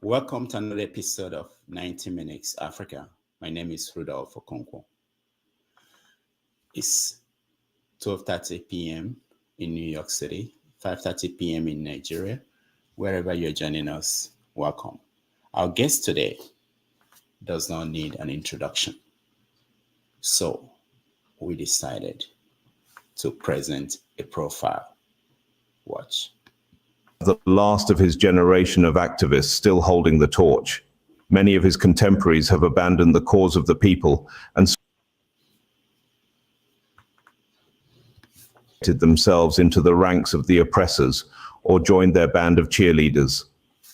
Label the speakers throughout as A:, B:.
A: Welcome to another episode of 90 Minutes Africa. My name is Rudolph Okonkwo. It's 12:30 p.m. in New York City, 5:30 p.m. in Nigeria. Wherever you're joining us, welcome. Our guest today does not need an introduction. So we decided to present a profile. Watch.
B: The last of his generation of activists still holding the torch. Many of his contemporaries have abandoned the cause of the people and themselves into the ranks of the oppressors or joined their band of cheerleaders.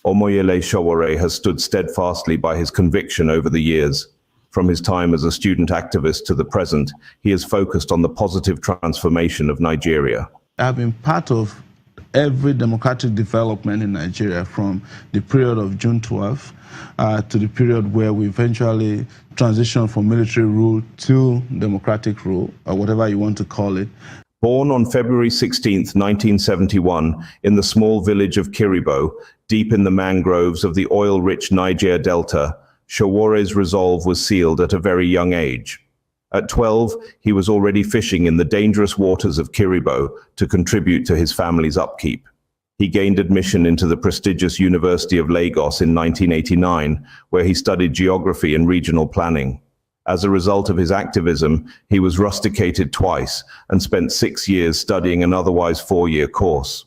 B: Omoyele Sowore has stood steadfastly by his conviction over the years. From his time as a student activist to the present, he has focused on the positive transformation of Nigeria.
C: I've been part of every democratic development in Nigeria, from the period of June 12th to the period where we eventually transitioned from military rule to democratic rule, or whatever you want to call it.
B: Born on February 16, 1971, in the small village of Kiribo, deep in the mangroves of the oil-rich Niger Delta, Sowore's resolve was sealed at a very young age. At 12, he was already fishing in the dangerous waters of Kiribo to contribute to his family's upkeep. He gained admission into the prestigious University of Lagos in 1989, where he studied geography and regional planning. As a result of his activism, he was rusticated twice and spent 6 years studying an otherwise 4-year course.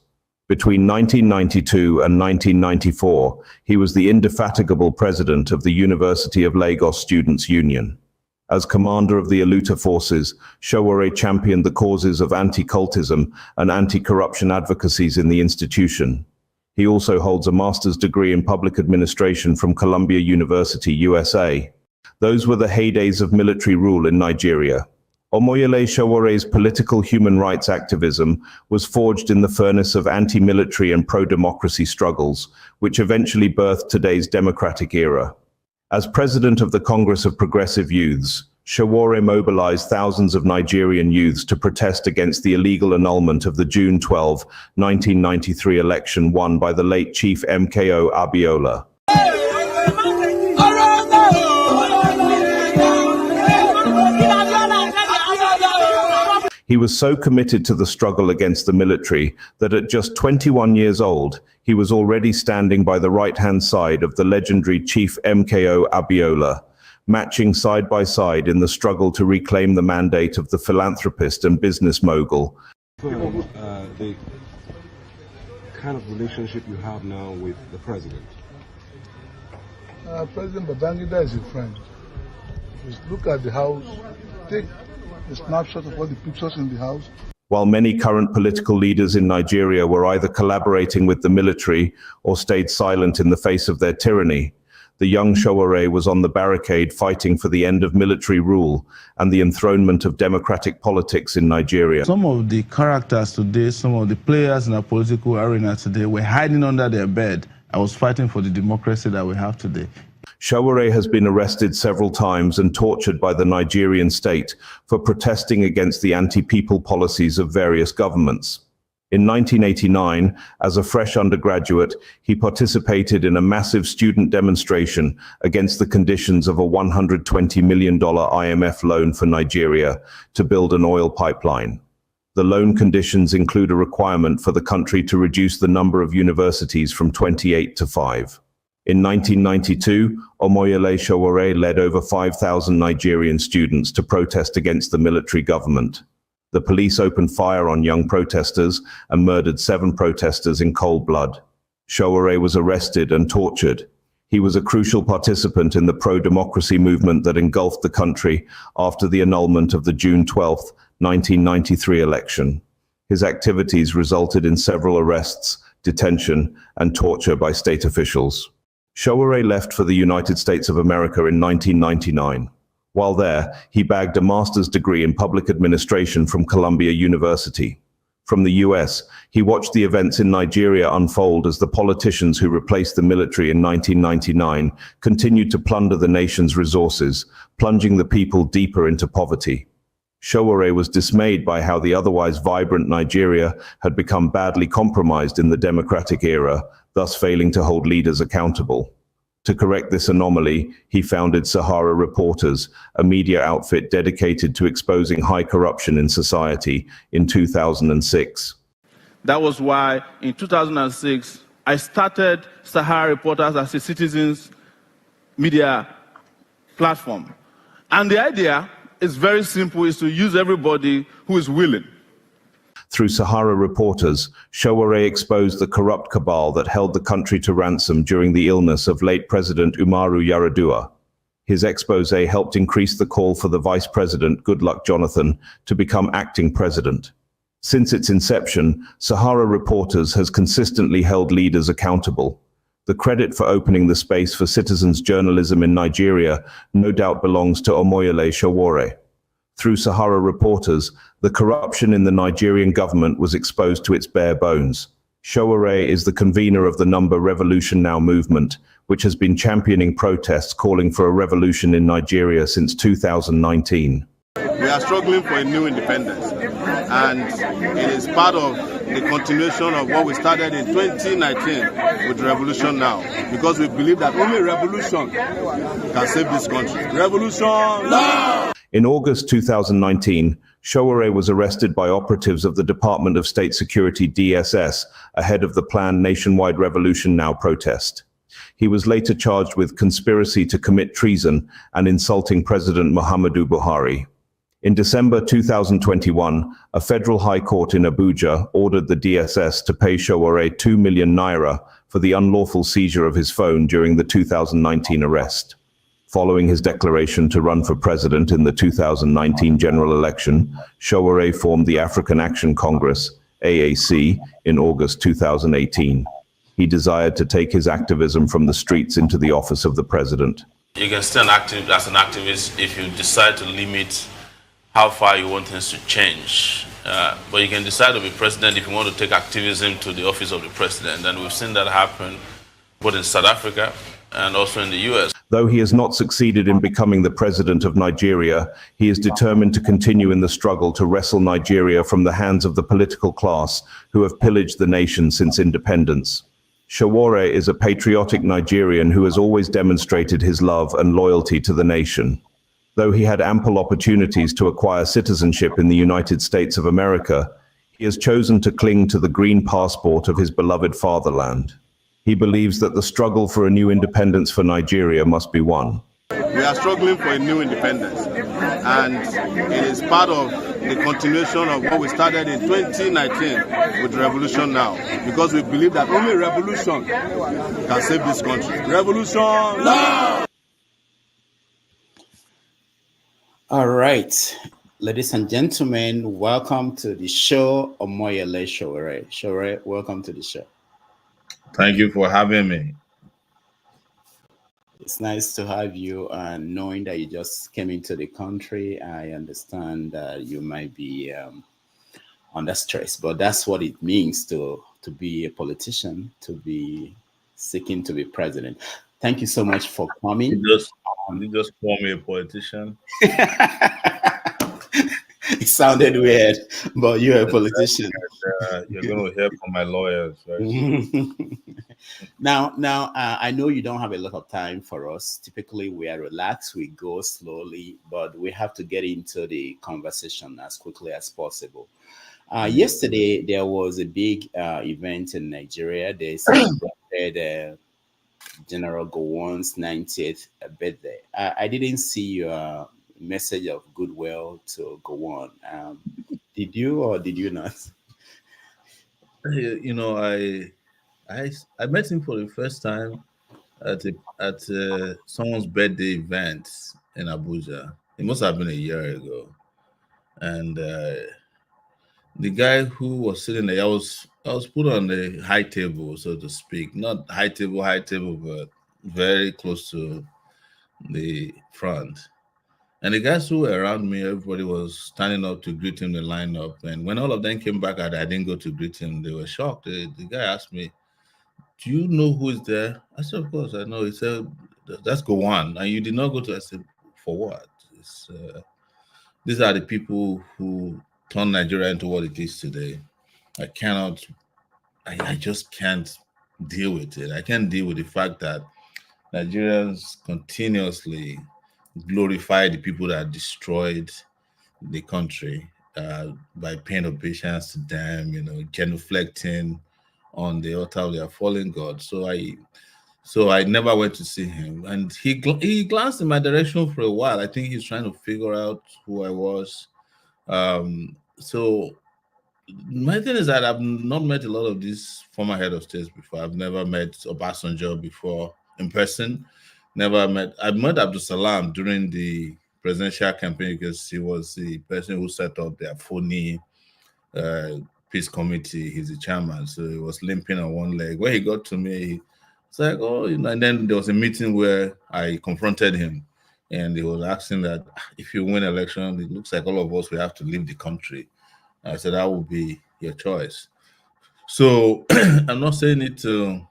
B: Between 1992 and 1994, he was the indefatigable president of the University of Lagos Students' Union. As commander of the Aluta forces, Sowore championed the causes of anti-cultism and anti-corruption advocacies in the institution. He also holds a master's degree in public administration from Columbia University, USA. Those were the heydays of military rule in Nigeria. Omoyele Sowore's political human rights activism was forged in the furnace of anti-military and pro-democracy struggles, which eventually birthed today's democratic era. As president of the Congress of Progressive Youths, Sowore mobilized thousands of Nigerian youths to protest against the illegal annulment of the June 12, 1993 election won by the late Chief MKO Abiola. He was so committed to the struggle against the military that at just 21 years old, he was already standing by the right-hand side of the legendary Chief MKO Abiola, matching side by side in the struggle to reclaim the mandate of the philanthropist and business mogul.
D: The kind of relationship you have now with the president?
E: President Babangida is a friend. Just look at the house, take a snapshot of all the pictures in the house.
B: While many current political leaders in Nigeria were either collaborating with the military or stayed silent in the face of their tyranny, the young Sowore was on the barricade fighting for the end of military rule and the enthronement of democratic politics in Nigeria.
C: Some of the characters today, some of the players in our political arena today were hiding under their bed. I was fighting for the democracy that we have today.
B: Sowore has been arrested several times and tortured by the Nigerian state for protesting against the anti-people policies of various governments. In 1989, as a fresh undergraduate, he participated in a massive student demonstration against the conditions of a $120 million IMF loan for Nigeria to build an oil pipeline. The loan conditions include a requirement for the country to reduce the number of universities from 28 to 5. In 1992, Omoyele Sowore led over 5,000 Nigerian students to protest against the military government. The police opened fire on young protesters and murdered 7 protesters in cold blood. Sowore was arrested and tortured. He was a crucial participant in the pro-democracy movement that engulfed the country after the annulment of the June 12, 1993 election. His activities resulted in several arrests, detention, and torture by state officials. Sowore left for the United States of America in 1999. While there, he bagged a master's degree in public administration from Columbia University. From the US, he watched the events in Nigeria unfold as the politicians who replaced the military in 1999 continued to plunder the nation's resources, plunging the people deeper into poverty. Sowore was dismayed by how the otherwise vibrant Nigeria had become badly compromised in the democratic era, thus failing to hold leaders accountable. To correct this anomaly, he founded Sahara Reporters, a media outfit dedicated to exposing high corruption in society, in 2006.
C: That was why in 2006, I started Sahara Reporters as a citizens media platform. And the idea is very simple, is to use everybody who is willing.
B: Through Sahara Reporters, Sowore exposed the corrupt cabal that held the country to ransom during the illness of late President Umaru Yar'Adua. His expose helped increase the call for the Vice President, Goodluck Jonathan, to become acting president. Since its inception, Sahara Reporters has consistently held leaders accountable. The credit for opening the space for citizens' journalism in Nigeria no doubt belongs to Omoyele Sowore. Through Sahara Reporters, the corruption in the Nigerian government was exposed to its bare bones. Sowore is the convener of the Number Revolution Now movement, which has been championing protests calling for a revolution in Nigeria since 2019.
F: We are struggling for a new independence, and it is part of the continuation of what we started in 2019 with Revolution Now, because we believe that only revolution can save this country. Revolution now!
B: In August 2019, Sowore was arrested by operatives of the Department of State Security (DSS) ahead of the planned nationwide Revolution Now protest. He was later charged with conspiracy to commit treason and insulting President Muhammadu Buhari. In December 2021, a federal high court in Abuja ordered the DSS to pay Sowore 2 million naira for the unlawful seizure of his phone during the 2019 arrest. Following his declaration to run for president in the 2019 general election, Sowore formed the African Action Congress, AAC, in August 2018. He desired to take his activism from the streets into the office of the president.
G: You can stand active as an activist if you decide to limit how far you want things to change. But you can decide to be president if you want to take activism to the office of the president. And we've seen that happen both in South Africa and also in the US.
B: Though he has not succeeded in becoming the president of Nigeria, he is determined to continue in the struggle to wrestle Nigeria from the hands of the political class who have pillaged the nation since independence. Sowore is a patriotic Nigerian who has always demonstrated his love and loyalty to the nation. Though he had ample opportunities to acquire citizenship in the United States of America, he has chosen to cling to the green passport of his beloved fatherland. He believes that the struggle for a new independence for Nigeria must be won.
F: We are struggling for a new independence, and it is part of the continuation of what we started in 2019 with Revolution Now, because we believe that only revolution can save this country. Revolution now!
A: All right, ladies and gentlemen, welcome to the show, Omoyele Sowore. Sowore, welcome to the show.
H: Thank you for having me.
A: It's nice to have you, and knowing that you just came into the country, I understand that you might be under stress, but that's what it means to be a politician, to be seeking to be president. Thank you so much for coming.
H: You just call me a politician.
A: It sounded weird, but you're a politician.
H: You're going to hear from my lawyers, right?
A: Now, I know you don't have a lot of time for us. Typically, we are relaxed, we go slowly, but we have to get into the conversation as quickly as possible. Yesterday, there was a big event in Nigeria. They celebrated General Gowon's 90th birthday. I didn't see your message of goodwill to Gowon. Did you or did you not?
H: You know, I met him for the first time at someone's birthday event in Abuja. It must have been a year ago, and the guy who was sitting there, I was put on the high table, so to speak. Not high table, but very close to the front. And the guys who were around me, everybody was standing up to greet him, the lineup. And when all of them came back, I didn't go to greet him. They were shocked. The guy asked me, "Do you know who is there?" I said, "Of course I know." He said, "That's Gowon." And you did not go to. I said, "For what?" These are the people who turned Nigeria into what it is today. I just can't deal with it. I can't deal with the fact that Nigerians continuously glorify the people that destroyed the country by paying obeisance to them, genuflecting on the altar of their fallen god. So I never went to see him, and he glanced in my direction for a while. I think he's trying to figure out who I was. So my thing is that I've not met a lot of these former head of states before. I've never met Obasanjo before in person. I've met Abdul Salam during the presidential campaign because he was the person who set up the Afoni peace committee. He's the chairman, so he was limping on one leg. When he got to me, it's like, oh, and then there was a meeting where I confronted him, and he was asking that if you win election, it looks like all of us will have to leave the country. I said that would be your choice. So I'm not saying it to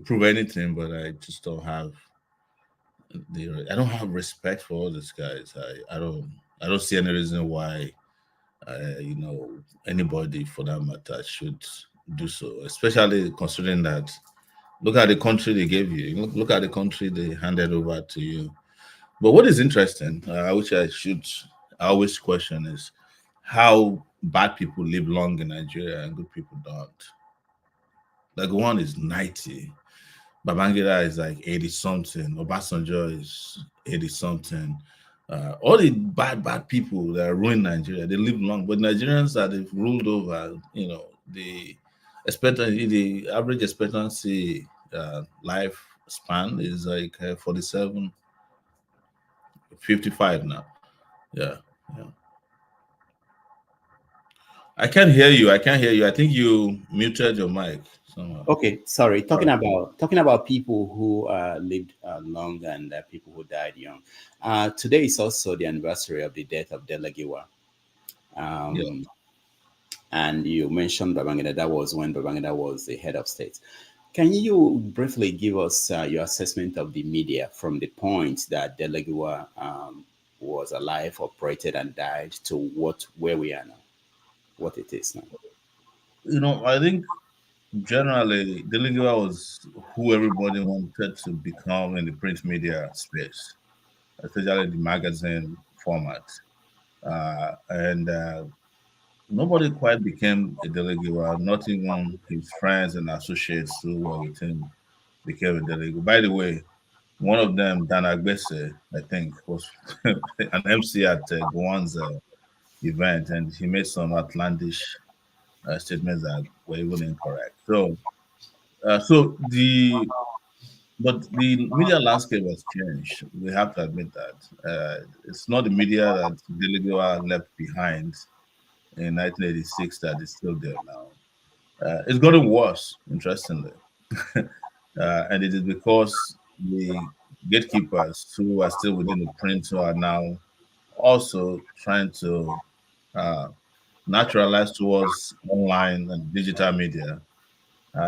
H: prove anything, but I just don't have I don't have respect for all these guys. I don't see any reason why anybody for that matter should do so, especially considering that look at the country they gave you, look at the country they handed over to you. But what is interesting, which I always question, is how bad people live long in Nigeria and good people don't. Like one is 90. Babangida is like 80 something. Obasanjo is 80 something. All the bad people that ruin Nigeria, they live long. But Nigerians that they've ruled over, the average expectancy life span is like 47, 55 now. Yeah. I can't hear you. I think you muted your mic somehow.
A: Okay, sorry. Talking about people who lived long and people who died young. Today is also the anniversary of the death of Delegiwa. And you mentioned Babangida. That was when Babangida was the head of state. Can you briefly give us your assessment of the media from the point that Delegiwa was alive, operated, and died to where we are now, what it is now?
H: I think generally Delegiwa was who everybody wanted to become in the print media space, especially the magazine format. And nobody quite became a Delegiwa, not even his friends and associates who were with him became a Delegiwa. By the way, one of them, Dan Agbese, I think, was an MC at Gowon's event, and he made some outlandish statements that were even incorrect. But the media landscape has changed. We have to admit that. It's not the media that Delegiwa left behind in 1986 that is still there now. It's gotten worse, interestingly. And it is because the gatekeepers who are still within the print who are now also trying to naturalize towards online and digital media.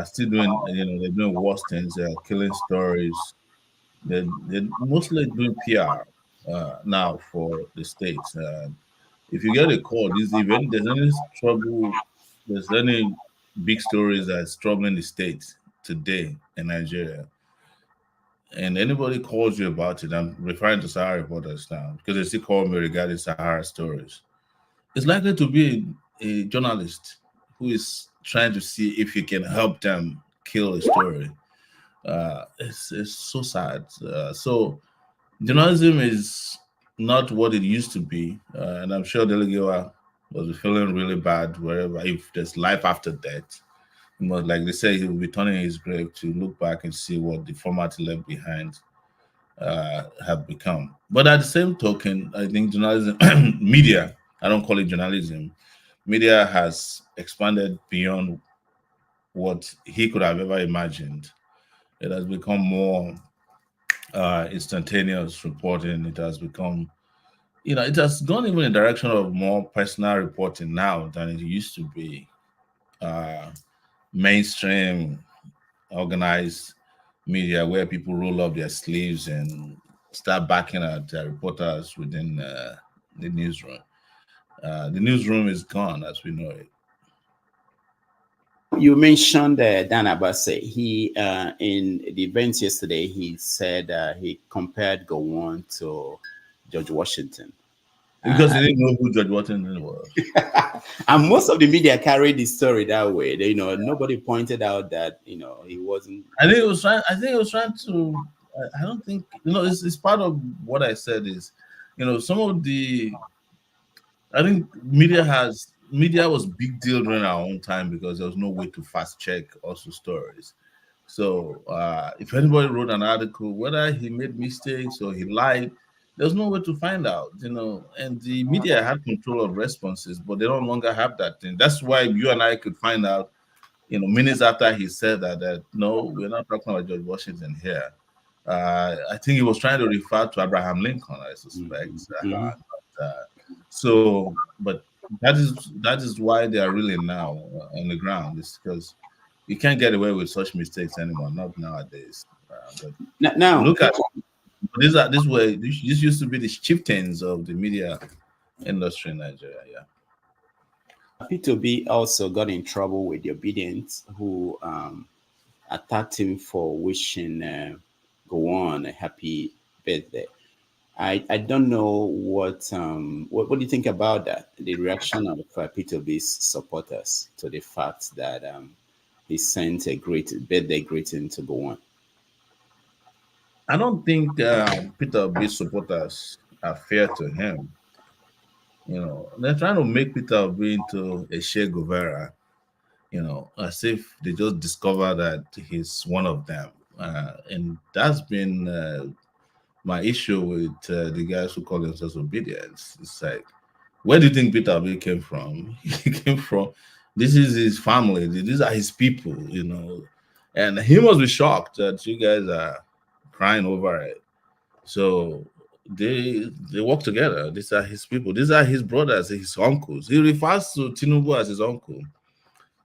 H: Still doing, they're doing worse things. They're killing stories. They're mostly doing PR now for the states. If you get a call, this event, there's any big stories that's troubling the states today in Nigeria, and anybody calls you about it, I'm referring to Sahara reporters now because they still call me regarding Sahara stories. It's likely to be a journalist who is trying to see if he can help them kill a story. It's so sad. So journalism is not what it used to be, and I'm sure Delegiwa was feeling really bad wherever. If there's life after death, but like they say, he will be turning his grave to look back and see what the format left behind have become. But at the same token, I think journalism, media, I don't call it journalism, media has expanded beyond what he could have ever imagined. It has become more instantaneous reporting. It has become, it has gone even in the direction of more personal reporting now than it used to be. Mainstream organized media where people roll up their sleeves and start backing at reporters within the newsroom. The newsroom is gone as we know it.
A: You mentioned Dan Abase. He in the event yesterday, he said he compared Gowon to George Washington.
H: Because he didn't know who George Washington was.
A: And most of the media carried the story that way. Nobody pointed out that he wasn't.
H: I think he was trying. I think he was trying to. I don't think It's part of what I said is, some of the. I think media was big deal during our own time because there was no way to fast check also stories. So if anybody wrote an article, whether he made mistakes or he lied, there's no way to find out, And the media had control of responses, but they no longer have that thing. That's why you and I could find out, minutes after he said that no, we're not talking about George Washington here. I think he was trying to refer to Abraham Lincoln, I suspect. But that is why they are really now on the ground. It's because you can't get away with such mistakes anymore, not nowadays. But
A: now
H: look at this used to be the chieftains of the media industry in Nigeria. Yeah.
A: P2B also got in trouble with the Obedience, who attacked him for wishing Gowon a happy birthday. I don't know what do you think about that? The reaction of P2B's supporters to the fact that he sent a great birthday greeting to Gowon.
H: I don't think Peter Obi's supporters are fair to him. They're trying to make Peter Obi into a Che Guevara, as if they just discovered that he's one of them. And that's been my issue with the guys who call themselves Obedience. It's like, where do you think Peter Obi came from? He came from, this is his family, these are his people, and he must be shocked that you guys are crying over it. So they work together. These are his people, these are his brothers, his uncles. He refers to Tinubu as his uncle.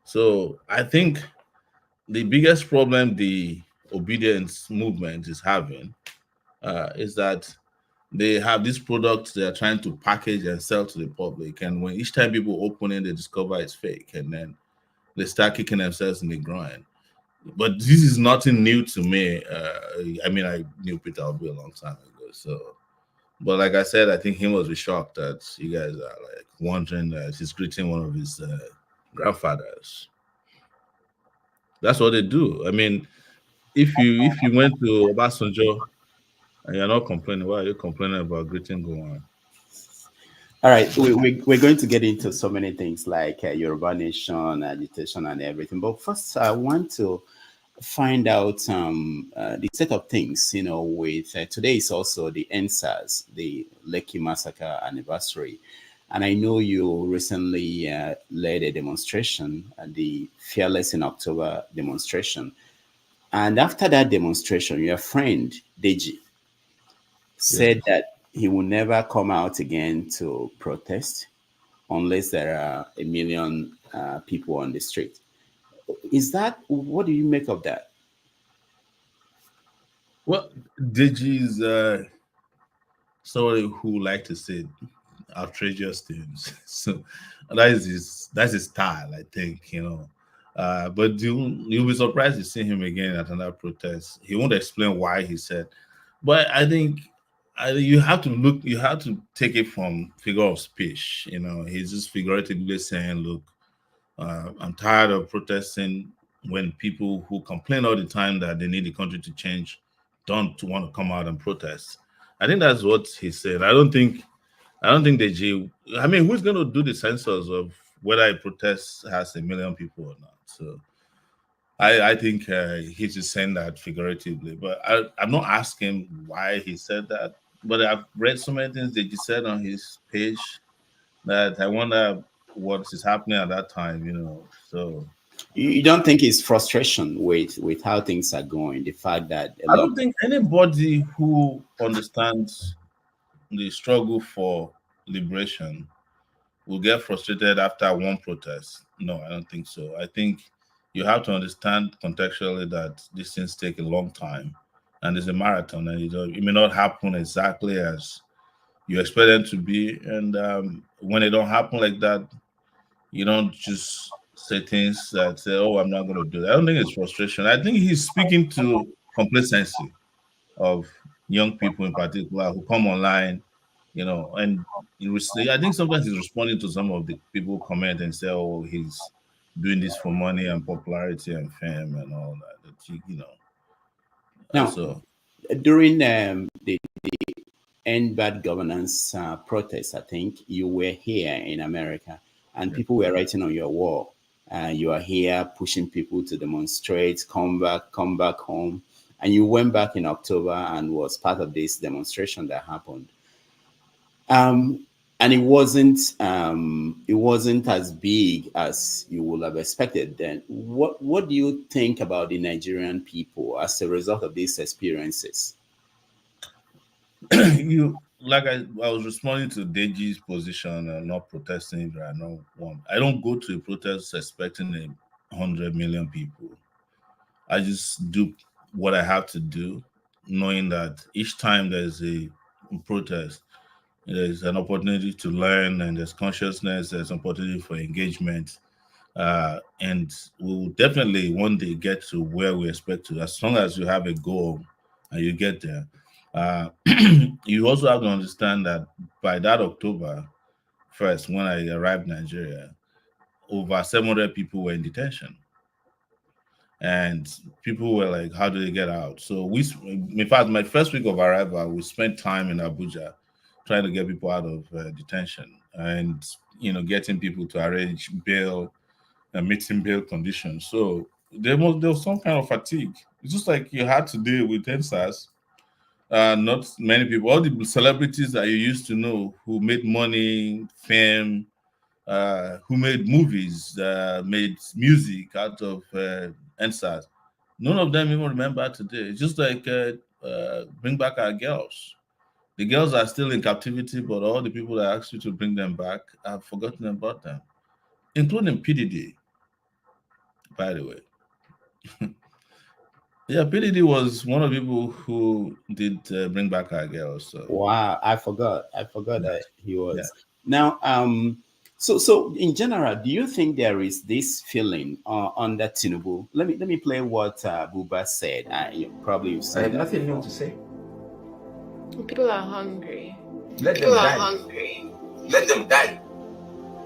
H: So I think the biggest problem the Obedience movement is having is that they have these products they are trying to package and sell to the public, and when each time people open it, they discover it's fake, and then they start kicking themselves in the groin. But this is nothing new to me. I knew Peter Obi a long time ago. So, but like I said, I think he was shocked that you guys are like wondering that he's greeting one of his grandfathers. That's what they do. I mean, if you went to Obasanjo and you're not complaining, why are you complaining about greeting Gowon?
A: All right, we're going to get into so many things like Yoruba Nation, agitation, and everything. But first, I want to find out the state of things, with today is also the EndSARS, the Lekki Massacre anniversary. And I know you recently led a demonstration, the Fearless in October demonstration. And after that demonstration, your friend, Deji, said that he will never come out again to protest unless there are 1 million people on the street. What do you make of that?
H: Well, Deji is somebody who like to say outrageous things. So that's his style, I think, But you'll be surprised to see him again at another protest. He won't explain why he said, but I think you have to take it from figure of speech. He's just figuratively saying, look, I'm tired of protesting when people who complain all the time that they need the country to change don't want to come out and protest. I think that's what he said. I don't think the who's going to do the census of whether a protest has 1 million people or not? So I think he's just saying that figuratively, but I'm not asking why he said that. But I've read so many things that he said on his page that I wonder what is happening at that time, So
A: you don't think it's frustration with how things are going? The fact that
H: I don't think anybody who understands the struggle for liberation will get frustrated after one protest. No, I don't think so. I think you have to understand contextually that these things take a long time, and it's a marathon, and it may not happen exactly as you expect them to be. And when it don't happen like that, you don't just say things that say, "Oh, I'm not going to do that." I don't think it's frustration. I think he's speaking to complacency of young people in particular who come online, and I think sometimes he's responding to some of the people who comment and say, "Oh, he's doing this for money and popularity and fame and all that."
A: Now,
H: So
A: during the End Bad Governance protest, I think you were here in America, and people were writing on your wall. You are here pushing people to demonstrate, come back home. And you went back in October and was part of this demonstration that happened. And it wasn't as big as you would have expected then. What do you think about the Nigerian people as a result of these experiences?
H: I was responding to Deji's position and not protesting. I don't go to a protest expecting 100 million people. I just do what I have to do, knowing that each time there's a protest, there's an opportunity to learn, and there's consciousness, there's an opportunity for engagement. And we'll definitely one day get to where we expect to, as long as you have a goal and you get there. You also have to understand that by that October 1st, when I arrived in Nigeria, over 700 people were in detention. And people were like, how do they get out? So in fact, my first week of arrival, we spent time in Abuja trying to get people out of detention and, getting people to arrange bail and meeting bail conditions. So there was some kind of fatigue. It's just like you had to deal with EndSARS. Not many people, all the celebrities that you used to know who made money, fame, who made movies, made music out of EndSARS. None of them even remember today. It's just like bring back our girls. The girls are still in captivity, but all the people that asked you to bring them back have forgotten about them, including PDD, by the way. Yeah, PDD was one of the people who did bring back our girls. So.
A: Wow, I forgot that he was. Yeah. Now, so in general, do you think there is this feeling under Tinubu? Let me play what Buba said. You've said
I: I have nothing new to say.
J: People are hungry.
I: Let them die.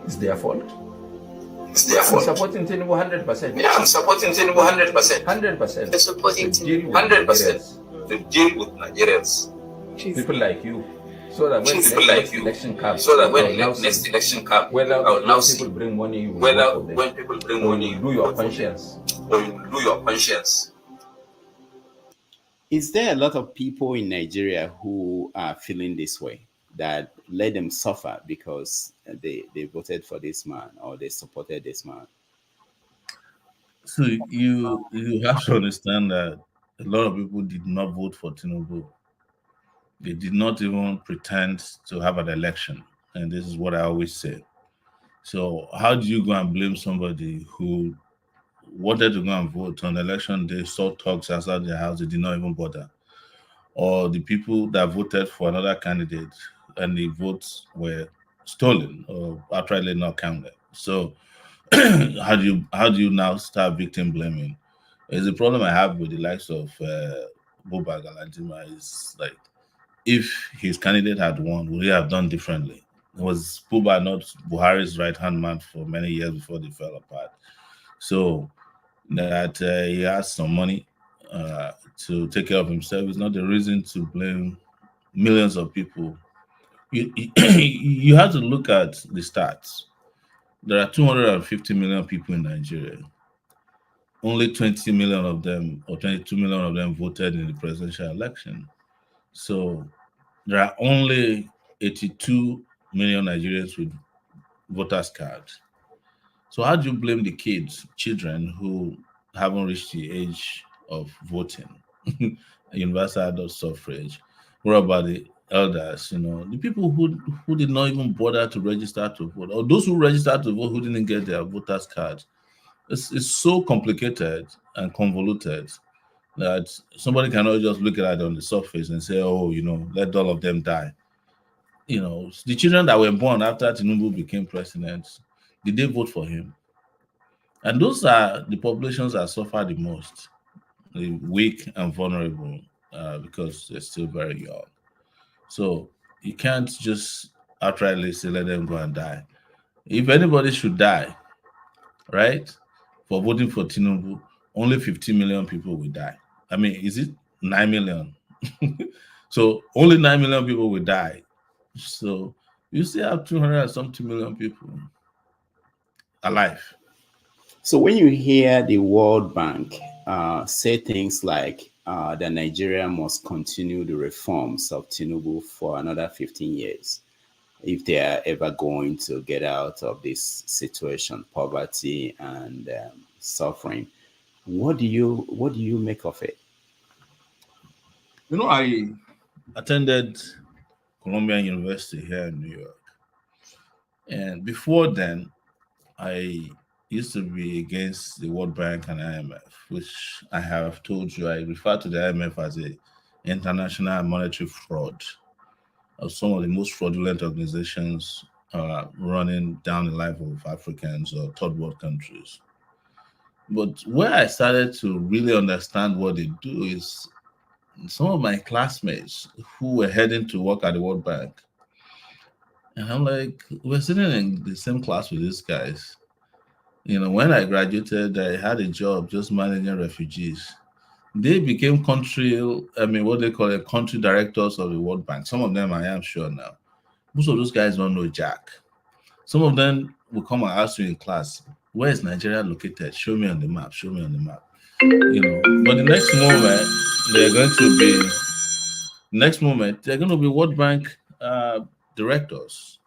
I: It's their fault. I'm supporting Tinubu 100%.
K: Yeah, I'm supporting Tinubu 100%.
I: 100%.
K: I'm supporting Tinubu 100% to deal with Nigerians.
I: People like you. So that when next election comes, whether people bring money, you do your conscience.
K: Or you do your conscience.
A: Is there a lot of people in Nigeria who are feeling this way, that let them suffer because they voted for this man or they supported this man?
H: So you have to understand that a lot of people did not vote for Tinubu. They did not even pretend to have an election. And this is what I always say. So how do you go and blame somebody who wanted to go and vote on election day, saw thugs outside their house, they did not even bother? Or the people that voted for another candidate and the votes were stolen or outrightly not counted? So how do you now start victim blaming? It's a problem I have with the likes of Buba Galadima. Is like, if his candidate had won, would he have done differently? Was Buba not Buhari's right-hand man for many years before they fell apart? So that he has some money to take care of himself is not the reason to blame millions of people. You have to look at the stats. There are 250 million people in Nigeria. Only 20 million of them, or 22 million of them, voted in the presidential election. So there are only 82 million Nigerians with voters' cards. So how do you blame the children who haven't reached the age of voting? Universal adult suffrage. What about the elders? The people who did not even bother to register to vote, or those who registered to vote who didn't get their voters' cards. It's so complicated and convoluted that somebody cannot just look at it on the surface and say, oh, let all of them die. The children that were born after Tinubu became president, did they vote for him? And those are the populations that suffer the most, the weak and vulnerable, because they're still very young. So you can't just outrightly say let them go and die. If anybody should die, right, for voting for Tinubu, only 50 million people will die. I mean, is it 9 million? So only 9 million people will die. So you still have 200 and something million people alive.
A: So when you hear the World Bank say things like that Nigeria must continue the reforms of Tinubu for another 15 years, if they are ever going to get out of this situation, poverty and suffering, what do you make of it?
H: You know, I attended Columbia University here in New York, and before then, I used to be against the World Bank and IMF, which I have told you I refer to the IMF as a international monetary fraud, of some of the most fraudulent organizations running down the life of Africans or third world countries. But where I started to really understand what they do is some of my classmates who were heading to work at the World Bank. And I'm like, we're sitting in the same class with these guys. You know, when I graduated, I had a job just managing refugees. They became what they call it, country directors of the World Bank. Some of them I am sure now. Most of those guys don't know Jack. Some of them will come and ask you in class, where is Nigeria located? Show me on the map, show me on the map. You know, but the next moment they're going to be World Bank directors,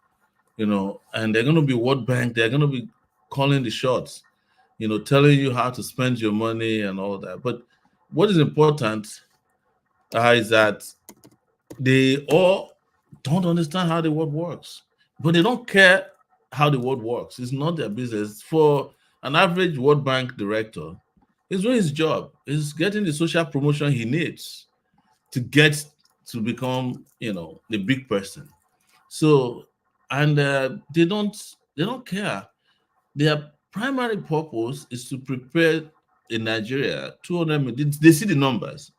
H: you know, and they're going to be World Bank, they're going to be calling the shots, you know, telling you how to spend your money and all that. But what is important is that they all don't understand how the world works, but they don't care how the world works. It's not their business. For an average World Bank director, he's doing his job. He's getting the social promotion he needs to get to become, you know, the big person. So, and they don't care. Their primary purpose is to prepare in Nigeria 200 million. They see the numbers,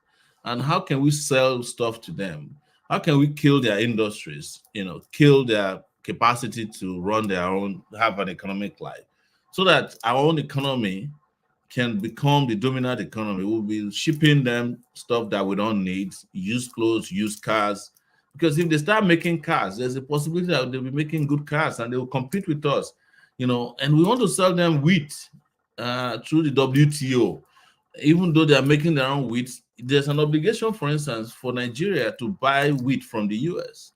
H: and how can we sell stuff to them? How can we kill their industries? You know, kill their capacity to run their own, have an economic life, so that our own economy can become the dominant economy. We'll be shipping them stuff that we don't need, used clothes, used cars. Because if they start making cars, there's a possibility that they'll be making good cars and they will compete with us, you know. And we want to sell them wheat through the WTO. Even though they are making their own wheat, there's an obligation, for instance, for Nigeria to buy wheat from the US.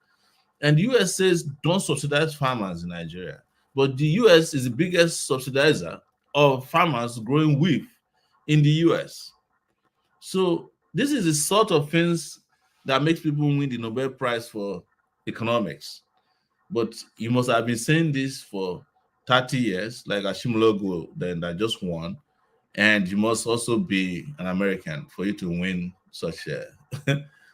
H: And the US says don't subsidize farmers in Nigeria. But the US is the biggest subsidizer of farmers growing wheat in the US. So this is the sort of things that makes people win the Nobel Prize for economics. But you must have been saying this for 30 years, like Ashimologo, then that just won. And you must also be an American for you to win such a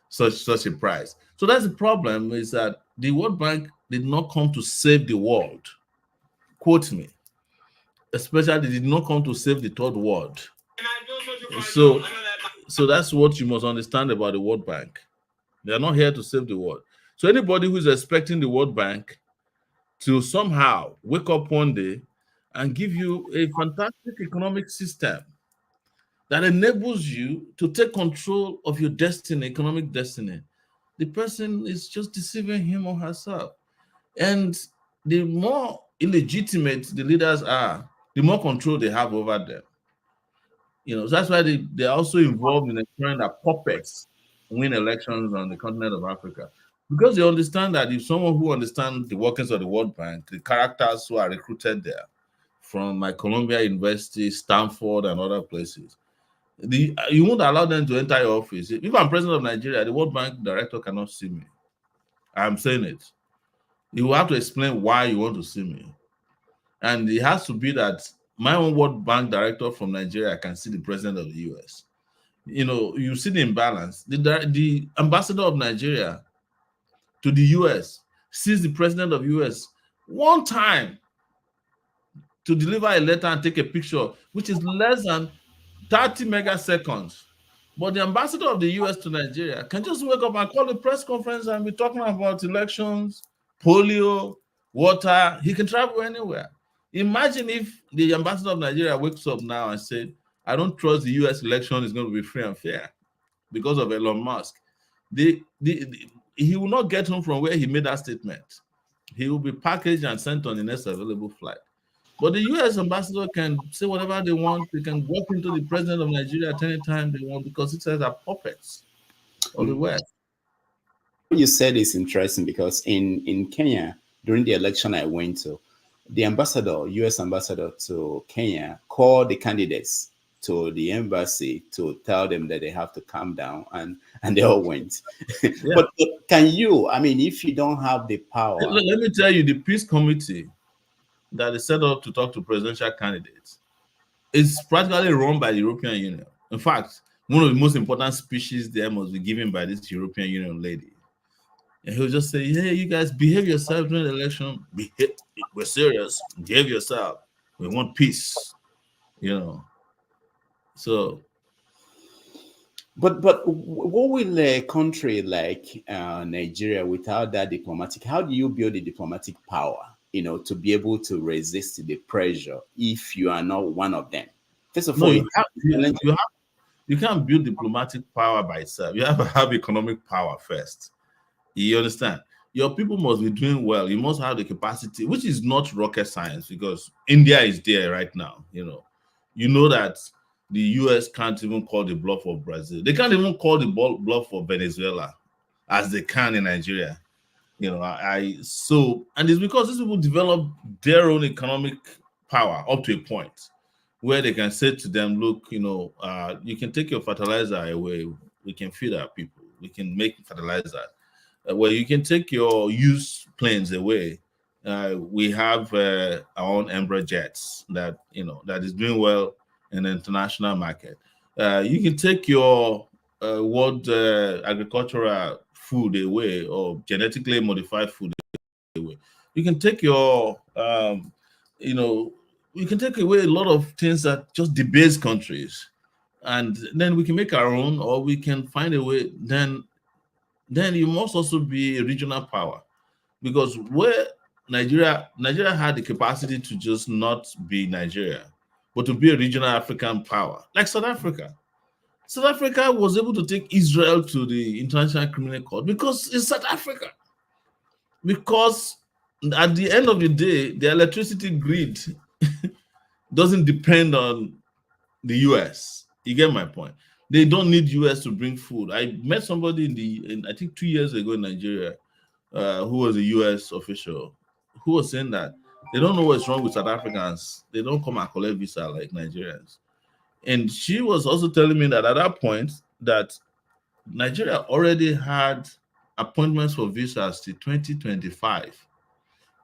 H: such a prize. So that's the problem, is that the World Bank did not come to save the world. Quote me. Especially, they did not come to save the third world. So that's what you must understand about the World Bank. They are not here to save the world. So anybody who is expecting the World Bank to somehow wake up one day and give you a fantastic economic system that enables you to take control of your destiny, economic destiny, the person is just deceiving him or herself. And the more illegitimate the leaders are, the more control they have over them. You know, that's why they're also involved in ensuring that puppets win elections on the continent of Africa. Because they understand that if someone who understands the workings of the World Bank, the characters who are recruited there from my Columbia University, Stanford, and other places, you won't allow them to enter your office. If I'm president of Nigeria, the World Bank director cannot see me. I'm saying it. You will have to explain why you want to see me. And it has to be that my own World Bank director from Nigeria can see the president of the US. You know, you see the imbalance. The ambassador of Nigeria to the US sees the president of US one time to deliver a letter and take a picture, which is less than 30 megaseconds. But the ambassador of the US to Nigeria can just wake up and call a press conference and be talking about elections, polio, water. He can travel anywhere. Imagine if the ambassador of Nigeria wakes up now and said, I don't trust the US election is going to be free and fair because of Elon Musk. He will not get home from where he made that statement. He will be packaged and sent on the next available flight. But the US ambassador can say whatever they want. They can walk into the president of Nigeria at any time they want because it says they're puppets of the West.
A: What you said is interesting because in Kenya, during the election I went to, the ambassador, US ambassador to Kenya, called the candidates to the embassy to tell them that they have to calm down, and they all went. Yeah. But can you, I mean, if you don't have the power...
H: Let me tell you, the peace committee that is set up to talk to presidential candidates is practically run by the European Union. In fact, one of the most important speeches there must be given by this European Union lady. And he'll just say, hey, you guys behave yourself during the election. We're serious. Behave yourself. We want peace. You know. So.
A: But what will a country like Nigeria without that diplomatic, how do you build the diplomatic power, you know, to be able to resist the pressure if you are not one of them? First of all,
H: you can't build diplomatic power by itself. You have to have economic power first. You understand? Your people must be doing well. You must have the capacity, which is not rocket science, because India is there right now. You know that the US can't even call the bluff of Brazil. They can't even call the bluff of Venezuela as they can in Nigeria. You know, and it's because these people develop their own economic power up to a point where they can say to them, look, you can take your fertilizer away. We can feed our people. We can make fertilizer. Well, you can take your used planes away. We have our own Embraer jets that is doing well in the international market. You can take your world agricultural food away or genetically modified food away. You can take your, you can take away a lot of things that just debase countries, and then we can make our own, or we can find a way. Then you must also be a regional power, because where Nigeria had the capacity to just not be Nigeria, but to be a regional African power, like South Africa. South Africa was able to take Israel to the International Criminal Court because it's South Africa. Because at the end of the day, the electricity grid doesn't depend on the US. You get my point? They don't need US to bring food. I met somebody I think 2 years ago in Nigeria, who was a US official, who was saying that they don't know what's wrong with South Africans. They don't come and collect visa like Nigerians. And she was also telling me that at that point, that Nigeria already had appointments for visas till 2025.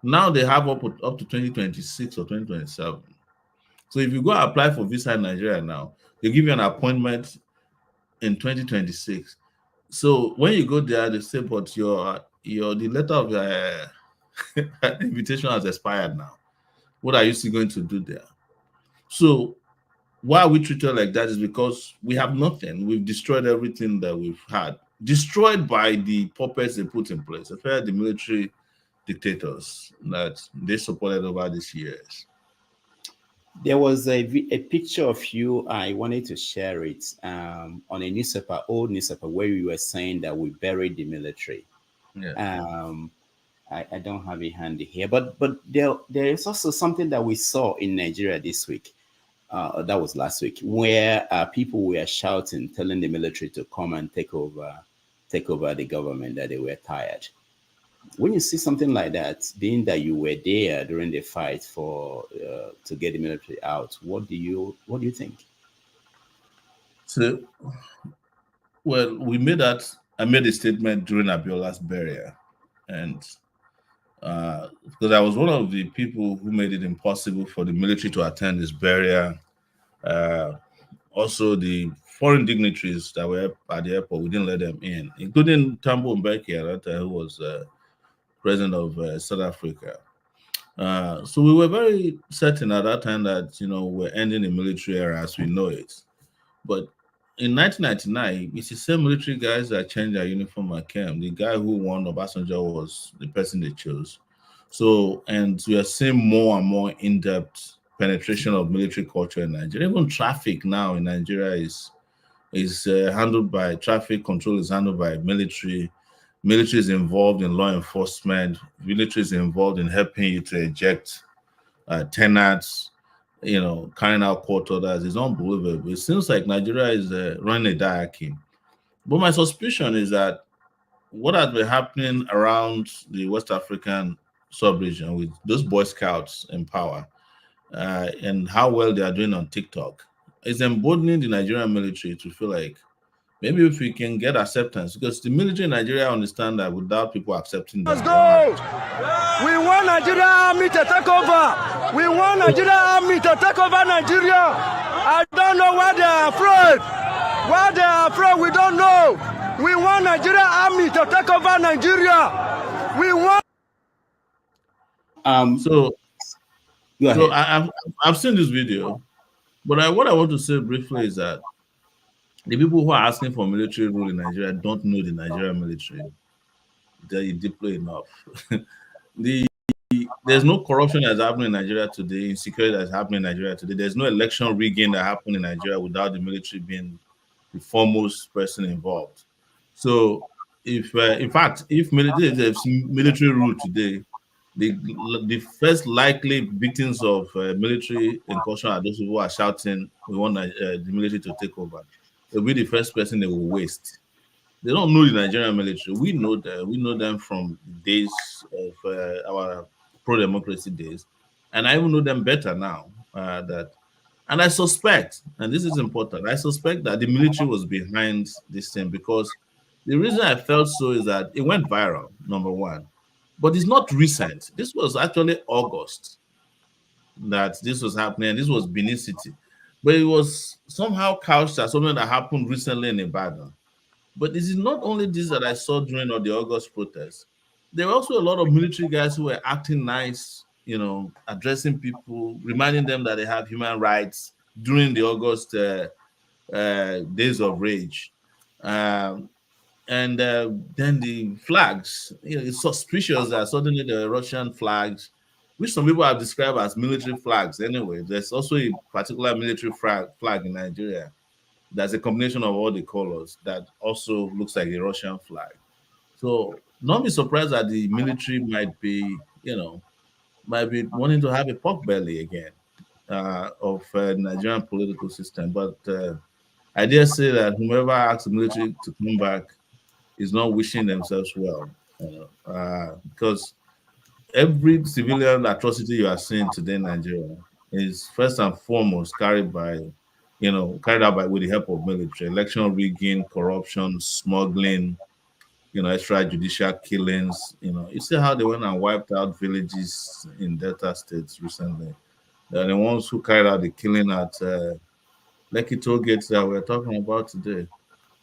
H: Now they have up to 2026 or 2027. So if you go apply for visa in Nigeria now, they give you an appointment in 2026. So when you go there, they say, but the letter of your invitation has expired now. What are you still going to do there? So why we treat it like that is because we have nothing. We've destroyed everything that we've had, destroyed by the puppets they put in place, especially the military dictators that they supported over these years.
A: There was a picture of you. I wanted to share it on a newspaper, old newspaper, where you were saying that we buried the military. Yeah. I don't have it handy here, but there is also something that we saw in Nigeria this week. That was last week, where people were shouting, telling the military to come and take over the government, that they were tired. When you see something like that, being that you were there during the fight to get the military out, what do you think?
H: So, well, I made a statement during Abiola's burial, and because I was one of the people who made it impossible for the military to attend his burial. Also, the foreign dignitaries that were at the airport, we didn't let them in, including Tambo Mbeki, who was president of South Africa. So we were very certain at that time that we're ending the military era as we know it. But in 1999, it's the same military guys that changed their uniform and came. The guy who won Obasanjo was the person they chose. So, and we are seeing more and more in-depth penetration of military culture in Nigeria. Even traffic now in Nigeria is handled by traffic control is handled by military. Military is involved in law enforcement. Military is involved in helping you to eject tenants, carrying out court orders. It's unbelievable. It seems like Nigeria is running a diarchy. But my suspicion is that what has been happening around the West African sub-region with those Boy Scouts in power and how well they are doing on TikTok is emboldening the Nigerian military to feel like maybe if we can get acceptance, because the military in Nigeria understand that without people accepting them.
L: Let's go! We want Nigeria army to take over. We want Nigeria army to take over Nigeria. I don't know why they are afraid. Why they are afraid, we don't know. We want Nigeria army to take over Nigeria. We want.
H: I've seen this video, but what I want to say briefly is that the people who are asking for military rule in Nigeria don't know the Nigerian military. They're deeply enough. There's no corruption that's happening in Nigeria today, insecurity that's happening in Nigeria today. There's no election rigging that happened in Nigeria without the military being the foremost person involved. So, if military rule today, the first likely victims of military incursion are those who are shouting, "We want the military to take over." They'll be the first person they will waste. They don't know the Nigerian military. We know that. We know them from days of our pro-democracy days, and I even know them better now. And I suspect, and this is important, I suspect that the military was behind this thing, because the reason I felt so is that it went viral, number one, but it's not recent. This was actually August that this was happening, and this was Benin City. But it was somehow couched as something that happened recently in Ibadan. But this is not only this that I saw during the August protests. There were also a lot of military guys who were acting nice, addressing people, reminding them that they have human rights during the August days of rage. And then the flags, it's suspicious that suddenly the Russian flags, which some people have described as military flags anyway. There's also a particular military flag in Nigeria that's a combination of all the colors that also looks like a Russian flag. So don't be surprised that the military might be wanting to have a pork belly again of Nigerian political system. But I dare say that whoever asks the military to come back is not wishing themselves well, because every civilian atrocity you are seeing today in Nigeria is first and foremost carried out with the help of military. Election rigging, corruption, smuggling, extrajudicial killings. You see how they went and wiped out villages in Delta states recently. They're the ones who carried out the killing at Lekki toll gates that we're talking about today.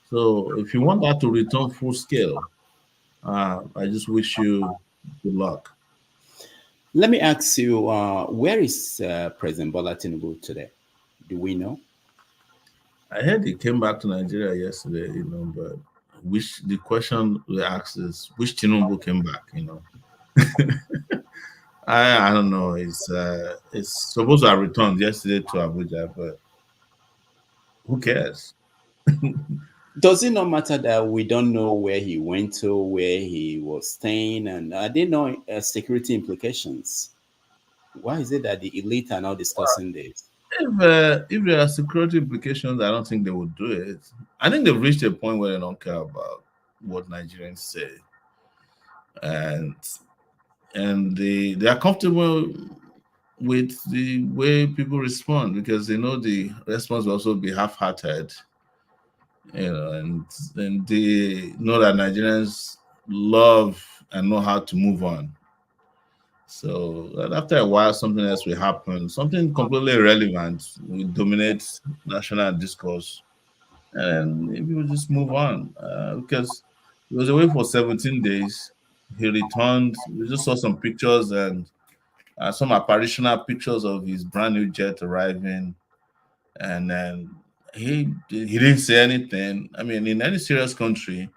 H: So if you want that to return full scale, I just wish you good luck.
A: Let me ask you, where is President Bola Tinubu today? Do we know?
H: I heard he came back to Nigeria yesterday, but the question we asked is which Tinubu came back, I don't know. It's supposed to have returned yesterday to Abuja, but who cares?
A: Does it not matter that we don't know where he went to, where he was staying, and are there no security implications? Why is it that the elite are now discussing this?
H: If there are security implications, I don't think they would do it. I think they've reached a point where they don't care about what Nigerians say, and they are comfortable with the way people respond, because they know the response will also be half-hearted. And they know that Nigerians love and know how to move on. So after a while, something else will happen, something completely irrelevant will dominate national discourse, and people just move on, because he was away for 17 days. He returned. We just saw some pictures, and some apparitional pictures of his brand new jet arriving, and then he didn't say anything. I mean, in any serious country,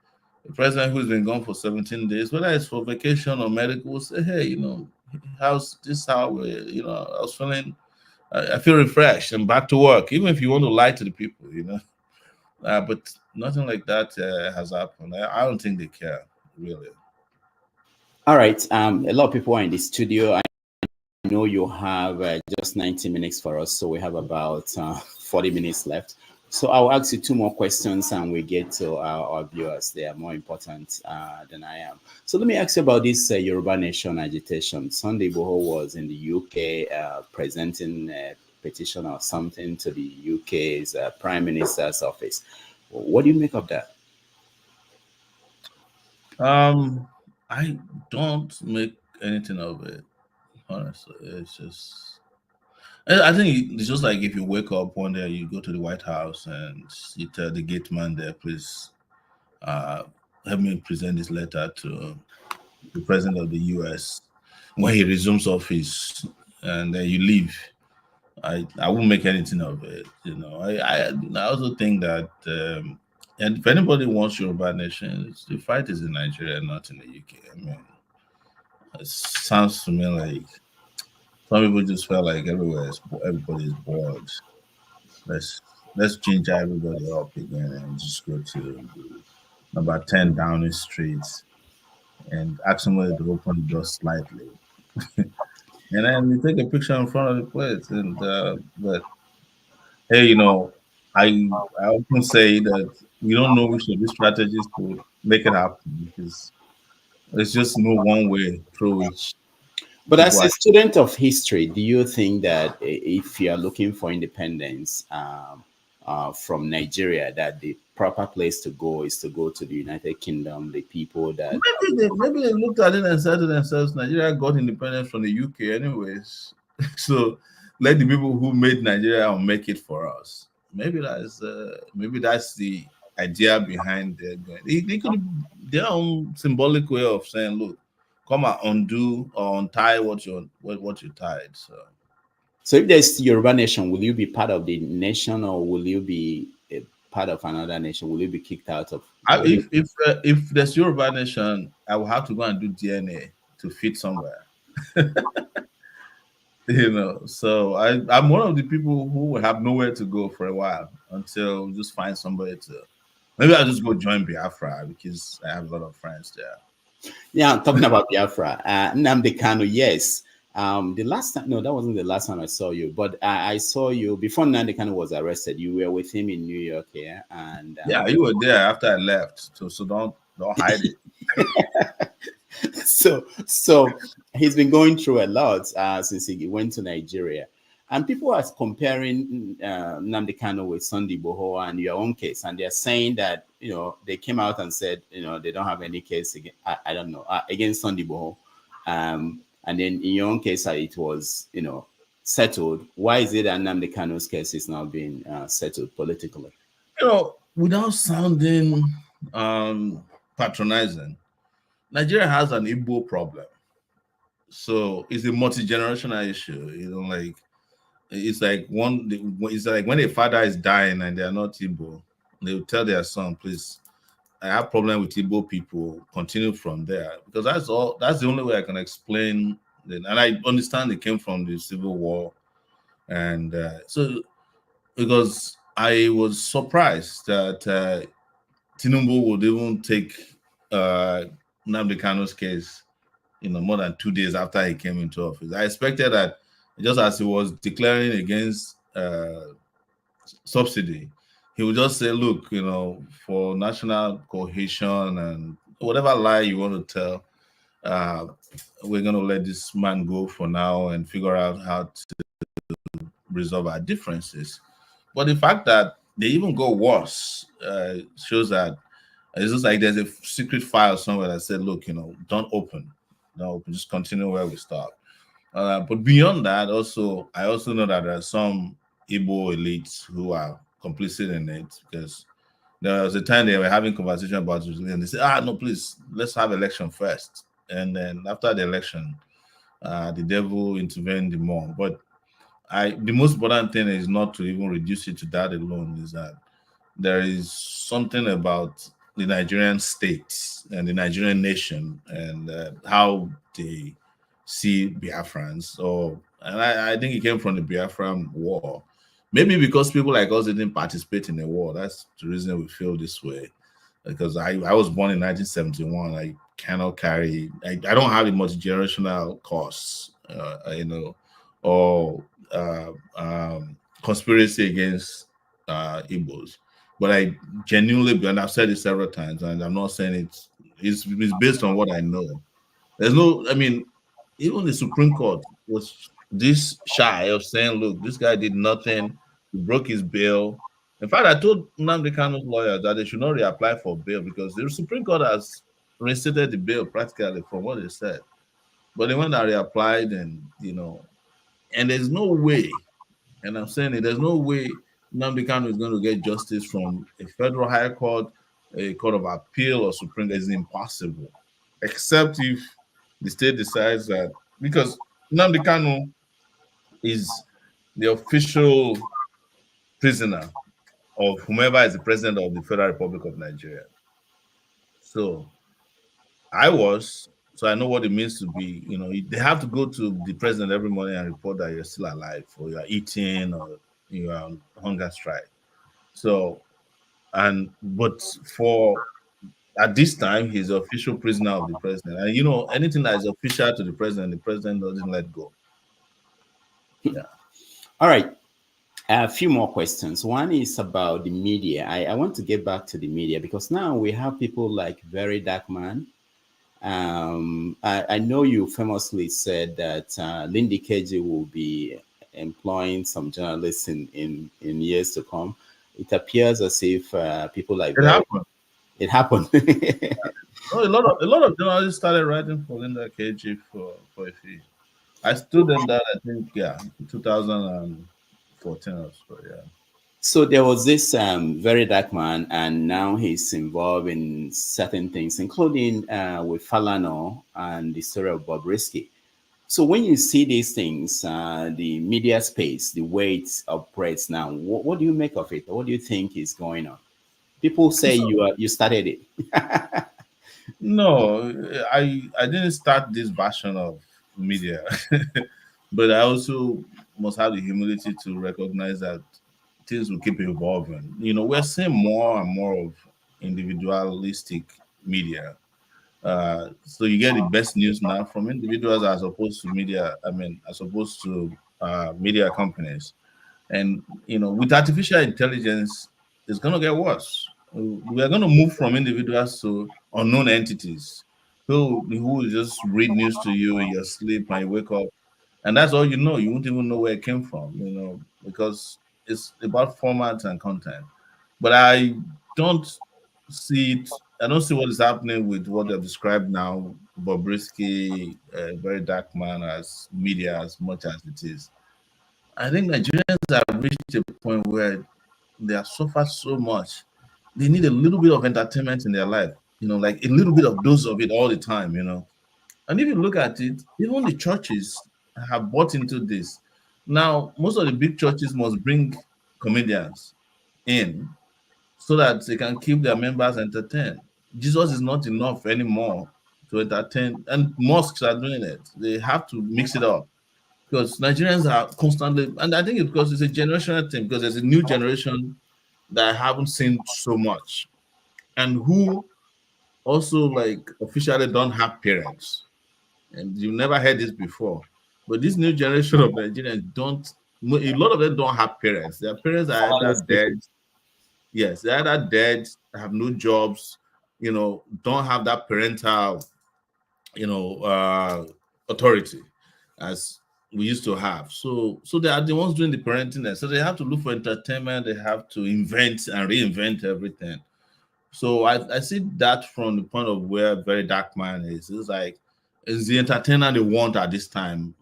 H: the president who's been gone for 17 days, whether it's for vacation or medical, will say, hey, you know, how's this? How you know, I was feeling, I feel refreshed and back to work, even if you want to lie to the people, you know. But nothing like that has happened. I don't think they care, really.
A: All right. A lot of people are in the studio. I know you have just 90 minutes for us, so we have about 40 minutes left. So I'll ask you two more questions and we get to our viewers. They are more important than I am. So let me ask you about this Yoruba Nation agitation. Sunday Igboho was in the UK presenting a petition or something to the UK's Prime Minister's office. What do you make of that?
H: I don't make anything of it, honestly. It's just, I think it's just like if you wake up one day, you go to the White House and you tell the gate man there, please help me present this letter to the president of the US when he resumes office, and then you leave. I won't make anything of it. You know, I also think that and if anybody wants Yoruba Nation, the fight is in Nigeria, not in the UK. I mean, it sounds to me like some people just felt like everybody's bored. Let's ginger everybody up again and just go to number 10 Downing Street and ask somebody to open the door slightly. And then we take a picture in front of the place. And but hey, you know, I often say that we don't know which of these strategies to make it happen because there's just no one way through which.
A: But as a student of history, do you think that if you are looking for independence from Nigeria, that the proper place to go is to go to the United Kingdom, the people that...
H: Maybe they looked at it and said to themselves, Nigeria got independence from the UK anyways. So let the people who made Nigeria make it for us. Maybe that's the idea behind it. They could their own symbolic way of saying, look, come and undo or untie what you tied.
A: So if there's Yoruba Nation, will you be part of the nation or will you be a part of another nation? Will you be kicked out of?
H: If there's Yoruba Nation, I will have to go and do DNA to fit somewhere. You know, so I'm one of the people who will have nowhere to go for a while until we just find somebody to. Maybe I'll just go join Biafra because I have a lot of friends there.
A: Yeah, talking about Biafra, Nnamdi Kanu, yes. The last time, no, that wasn't the last time I saw you, but I saw you before Nnamdi Kanu was arrested. You were with him in New York here, and
H: yeah, you were there after I left. So don't hide it.
A: So he's been going through a lot since he went to Nigeria, and people are comparing Nnamdi Kanu with Sunday Igboho and your own case, and they're saying that they came out and said they don't have any case against against Sunday Igboho, and then in your own case it was settled. Why is it that Nnamdi Kanu's case is now being settled politically?
H: Without sounding patronizing, Nigeria has an Igbo problem. So it's a multi-generational issue. It's like when a father is dying and they are not Igbo, they will tell their son, please, I have problem with Igbo people, continue from there. Because that's the only way I can explain it. And I understand it came from the Civil War. And so because I was surprised that Tinubu would even take Nnamdi Kanu's case, more than 2 days after he came into office. I expected that just as he was declaring against subsidy, he would just say, look, for national cohesion and whatever lie you want to tell, we're going to let this man go for now and figure out how to resolve our differences. But the fact that they even go worse shows that it's just like there's a secret file somewhere that said, look, don't open, just continue where we start. But beyond that, I also know that there are some Igbo elites who are complicit in it, because there was a time they were having conversation about it and they said, no, please, let's have election first. And then after the election, the devil intervened more. But the most important thing is not to even reduce it to that alone, is that there is something about the Nigerian state and the Nigerian nation and how they see Biafrans. And I think it came from the Biafran War. Maybe because people like us didn't participate in the war. That's the reason we feel this way. Because I was born in 1971. I cannot carry, I don't have a multi-generational costs, or conspiracy against Igbos. But I genuinely, and I've said it several times, and I'm not saying it's based on what I know. There's no, I mean, even the Supreme Court was this shy of saying, look, this guy did nothing, he broke his bail. In fact, I told Nnamdi Kanu's lawyers that they should not reapply for bail because the Supreme Court has reinstated the bail practically from what they said. But they went and reapplied, and and there's no way, and I'm saying it, there's no way Nnamdi Kanu is going to get justice from a federal high court, a court of appeal, or Supreme Court. It's impossible, except if the state decides that, because Nnamdi Kanu is the official prisoner of whomever is the president of the Federal Republic of Nigeria. So I know what it means to be, they have to go to the president every morning and report that you're still alive, or you're eating, or you're on hunger strike. So, but at this time, he's the official prisoner of the president. And anything that is official to the president doesn't let go. Yeah.
A: All right. A few more questions. One is about the media. I want to get back to the media because now we have people like Very Dark Man. I know you famously said that Lindy Keji will be employing some journalists in years to come. It appears as if people like
H: it happened. A lot of journalists started writing for Linda Keji for a fee. I stood in that, I think, 2014 or so, yeah.
A: So there was this Very Dark Man, and now he's involved in certain things, including with Falano and the story of Bobrisky. So when you see these things, the media space, the way it operates now, what do you make of it? What do you think is going on? People say you started it.
H: No, I didn't start this version of media, but I also must have the humility to recognize that things will keep evolving. We're seeing more and more of individualistic media. So you get the best news now from individuals as opposed to media. As opposed to media companies. And with artificial intelligence, it's going to get worse. We are going to move from individuals to unknown entities who just read news to you in your sleep and you wake up, and that's all you know. You won't even know where it came from, because it's about format and content. But I don't see it. I don't see what is happening with what they've described now, Bobrisky, Very Dark Man, as media as much as it is. I think Nigerians have reached a point where they have suffered so much. They need a little bit of entertainment in their life, like a little bit of dose of it all the time, And if you look at it, even the churches have bought into this. Now, most of the big churches must bring comedians in so that they can keep their members entertained. Jesus is not enough anymore to entertain, and mosques are doing it. They have to mix it up because Nigerians are constantly, and I think it's because it's a generational thing, because there's a new generation that I haven't seen so much, and who also officially don't have parents. And you've never heard this before, but this new generation of Nigerians a lot of them don't have parents. Their parents are either dead. Yes, they're either dead, have no jobs, don't have that parental, authority as we used to have. So they are the ones doing the parenting. So they have to look for entertainment. They have to invent and reinvent everything. So I see that from the point of where Very Dark Man is. It's the entertainer they want at this time,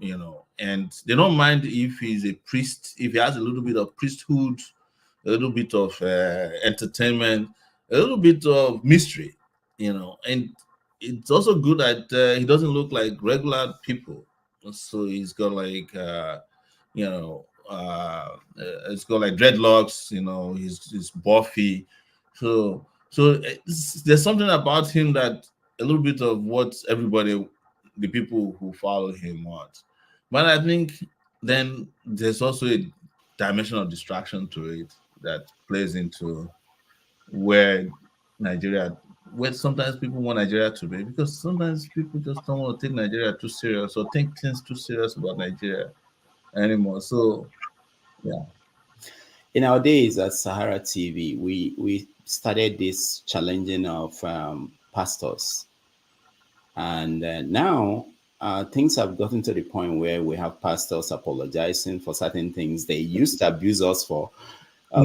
H: and they don't mind if he's a priest, if he has a little bit of priesthood, a little bit of entertainment, a little bit of mystery, and it's also good that he doesn't look like regular people. So he's got like it's got like dreadlocks. He's buffy. So there's something about him that a little bit of what everybody, the people who follow him, want. But I think then there's also a dimension of distraction to it that plays into where sometimes people want Nigeria to be, because sometimes people just don't want to take Nigeria too serious or think things too serious about Nigeria anymore. So, yeah.
A: In our days at Sahara TV, we started this challenging of pastors. And now things have gotten to the point where we have pastors apologizing for certain things they used to abuse us for.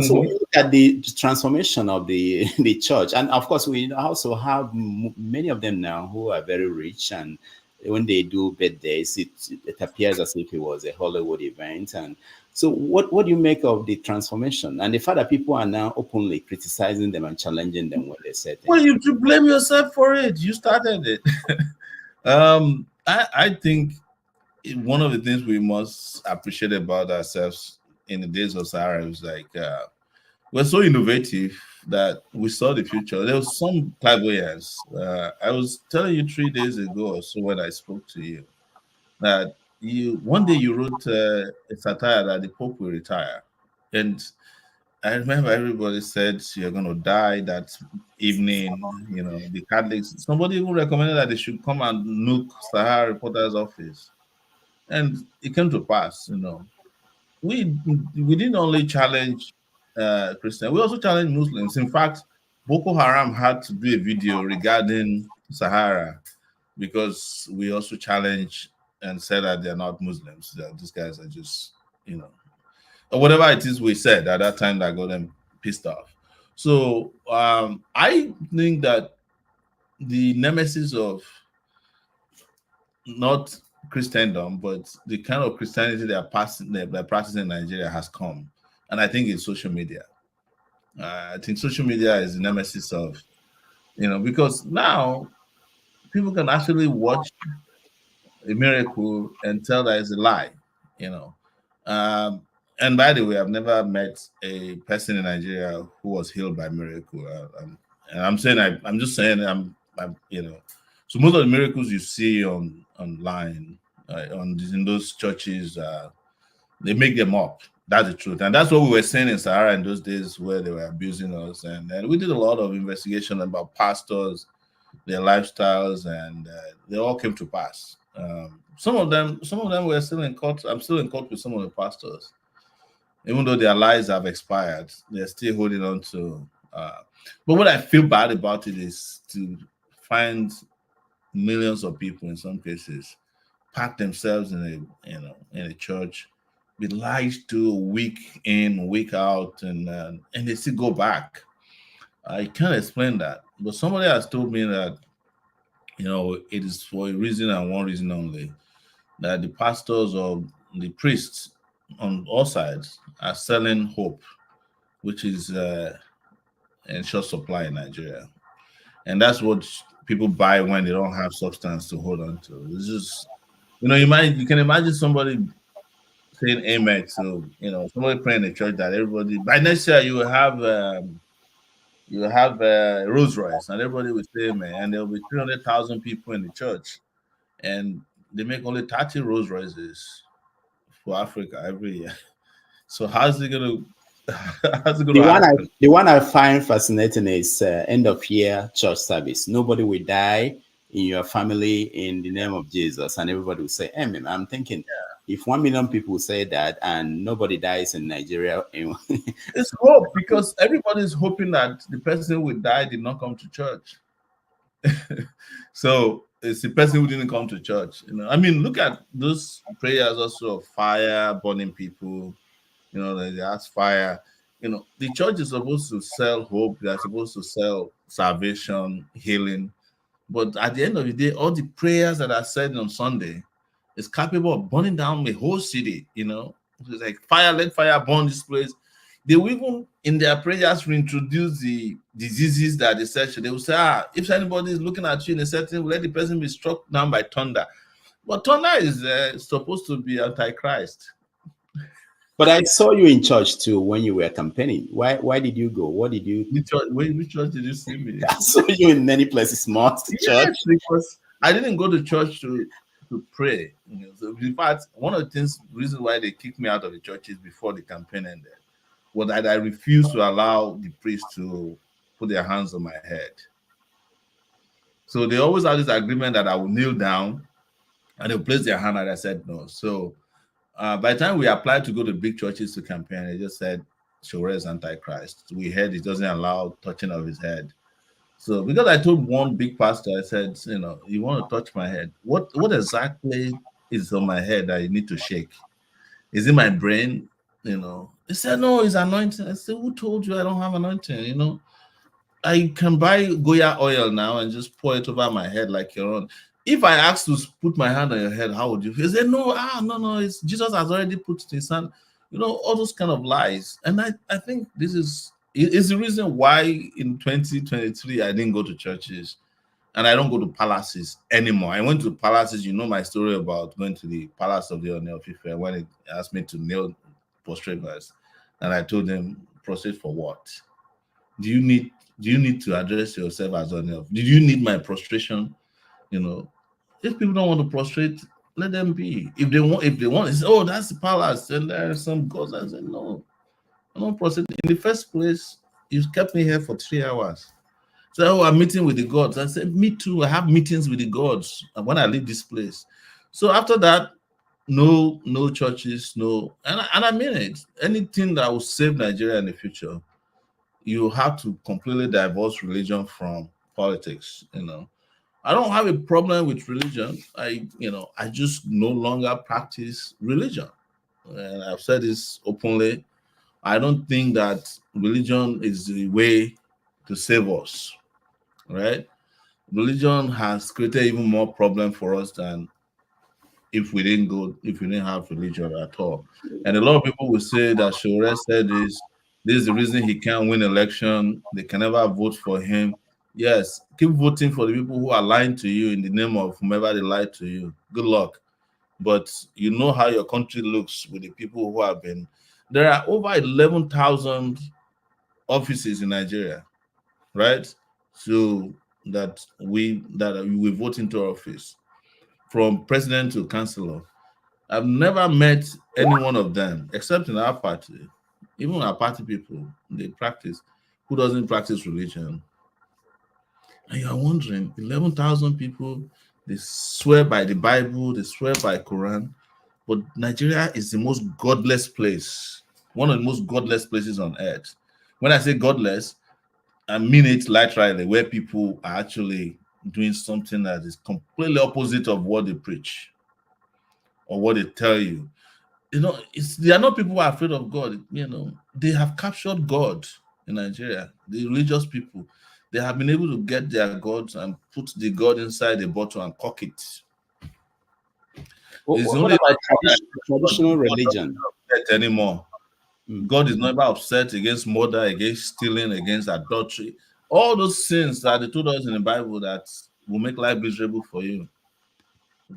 A: So we look at the transformation of the church, and of course we also have many of them now who are very rich, and when they do birthdays, it appears as if it was a Hollywood event. And so what do you make of the transformation and the fact that people are now openly criticizing them and challenging them when they say things?
H: Well, you should blame yourself for it. You started it. I think one of the things we must appreciate about ourselves in the days of Sahara was like we're so innovative that we saw the future. There was some clairvoyance. I was telling you 3 days ago or so when I spoke to you that one day you wrote a satire that the Pope will retire, and I remember everybody said you're going to die that evening. The Catholics. Somebody even recommended that they should come and nuke Sahara Reporter's office, and it came to pass. We didn't only challenge Christians, we also challenged Muslims. In fact, Boko Haram had to do a video regarding Sahara because we also challenged and said that they're not Muslims, that these guys are just, or whatever it is we said at that time that got them pissed off. So I think that the nemesis of not Christendom, but the kind of Christianity they're practicing in Nigeria has come, and I think it's social media. I think social media is the nemesis of, because now people can actually watch a miracle and tell that it's a lie, And by the way, I've never met a person in Nigeria who was healed by miracle. And I'm saying, I'm just saying, So most of the miracles you see online, in those churches, they make them up. That's the truth, and that's what we were saying in Sahara in those days where they were abusing us. And we did a lot of investigation about pastors, their lifestyles, and they all came to pass. Some of them were still in court. I'm still in court with some of the pastors, even though their lives have expired. They're still holding on to. But what I feel bad about it is to find millions of people, in some cases, pack themselves in a church, be lied to week in, week out, and they still go back. I can't explain that, but somebody has told me that it is for a reason and one reason only, that the pastors or the priests on all sides are selling hope, which is in short supply in Nigeria, and that's what people buy when they don't have substance to hold on to. It's just, you can imagine somebody saying amen to, somebody praying in the church that everybody, by next year you will have Rolls Royce, and everybody will say amen, and there will be 300,000 people in the church, and they make only 30 Rolls Royces for Africa every year. So how's it going to happen?
A: The one I find fascinating is end of year church service. Nobody will die in your family in the name of Jesus, and everybody will say amen. I'm thinking, if 1 million people say that and nobody dies in Nigeria,
H: it's hope, because everybody's hoping that the person who died did not come to church. So it's the person who didn't come to church. Look at those prayers also of fire, burning people. They ask fire. The church is supposed to sell hope. They're supposed to sell salvation, healing. But at the end of the day, all the prayers that are said on Sunday is capable of burning down the whole city. It's like fire, let fire burn this place. They will even, in their prayers, reintroduce the diseases that they said. They will say, if anybody is looking at you in a certain way, let the person be struck down by thunder. But Turner is supposed to be antichrist.
A: But I saw you in church too when you were campaigning. Why did you go? What did you?
H: Which church did you see me?
A: I saw you in many places, most church.
H: Yes, because I didn't go to church to pray. So in fact, one of the reasons why they kicked me out of the churches before the campaign ended was that I refused to allow the priest to put their hands on my head. So they always had this agreement that I would kneel down and they'll place their hand, and I said no. So by the time we applied to go to big churches to campaign, they just said Sowore is antichrist. We heard it doesn't allow touching of his head. So because I told one big pastor, I said, you want to touch my head? What exactly is on my head that you need to shake? Is it my brain? He said, no, it's anointing. I said, who told you I don't have anointing? I can buy Goya oil now and just pour it over my head like your own. If I asked to put my hand on your head, how would you feel? He said, no, it's Jesus has already put his hand, all those kind of lies. And I think this is the reason why in 2023 I didn't go to churches and I don't go to palaces anymore. I went to palaces, my story about going to the palace of the Ooni of Ife when it asked me to kneel, prostrate first. And I told them, prostrate for what? Do you need to address yourself as Ooni of Ife? Did you need my prostration? If people don't want to prostrate, let them be. If they want, it's, oh, that's the palace, and there are some gods. I said, no, I don't prostrate. In the first place, you kept me here for 3 hours. So, I'm meeting with the gods. I said, me too. I have meetings with the gods when I leave this place. So after that, no churches, no, and I mean it. Anything that will save Nigeria in the future, you have to completely divorce religion from politics. I don't have a problem with religion. I just no longer practice religion. And I've said this openly. I don't think that religion is the way to save us, right? Religion has created even more problem for us than if we didn't have religion at all. And a lot of people will say that Sowore said this is the reason he can't win election. They can never vote for him. Yes, keep voting for the people who are lying to you in the name of whomever they lied to you. Good luck. But you know how your country looks with the people who have been. There are over 11,000 offices in Nigeria, right? So that we vote into office, from president to councillor. I've never met any one of them, except in our party. Even our party people, who doesn't practice religion. And you're wondering, 11,000 people, they swear by the Bible, they swear by Quran, but Nigeria is the most godless place, one of the most godless places on earth. When I say godless, I mean it literally, where people are actually doing something that is completely opposite of what they preach or what they tell you. They are not people who are afraid of God. They have captured God in Nigeria, the religious people. They have been able to get their gods and put the God inside a bottle and cock it.
A: What about traditional religion?
H: Anymore. God is never upset against murder, against stealing, against adultery. All those sins that they told us in the Bible that will make life miserable for you.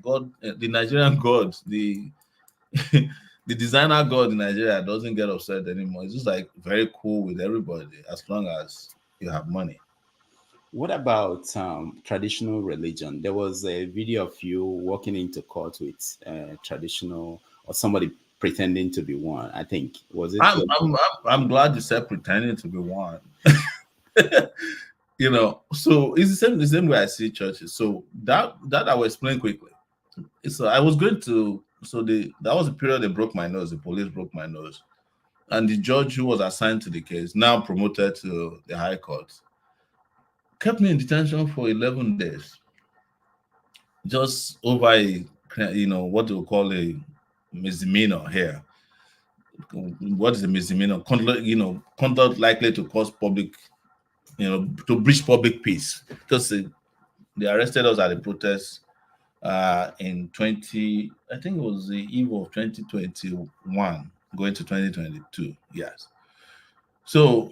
H: God, the Nigerian God, the designer God in Nigeria doesn't get upset anymore. It's just like very cool with everybody as long as you have money.
A: What about traditional religion? There was a video of you walking into court with traditional, or somebody pretending to be one. I think was it.
H: I'm glad you said pretending to be one. So it's the same way I see churches. So that I will explain quickly. So I was going to. That was the period they broke my nose. The police broke my nose, and the judge who was assigned to the case, now promoted to the High Court, kept me in detention for 11 days, just over what they call a misdemeanor here. What is a misdemeanor? Conduct likely to cause public, to breach public peace, because they arrested us at a protest in I think it was the eve of 2021, going to 2022. Yes. So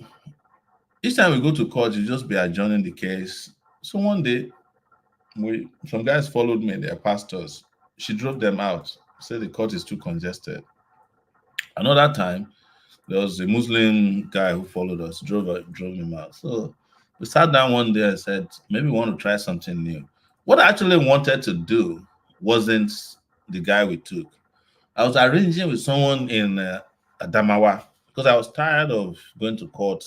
H: each time we go to court, you just be adjourning the case. So one day, some guys followed me, they're pastors. she drove them out. Said the court is too congested. Another time, there was a Muslim guy who followed us, drove him out. So we sat down one day and said, maybe we want to try something new. What I actually wanted to do wasn't the guy we took. I was arranging with someone in Adamawa because I was tired of going to court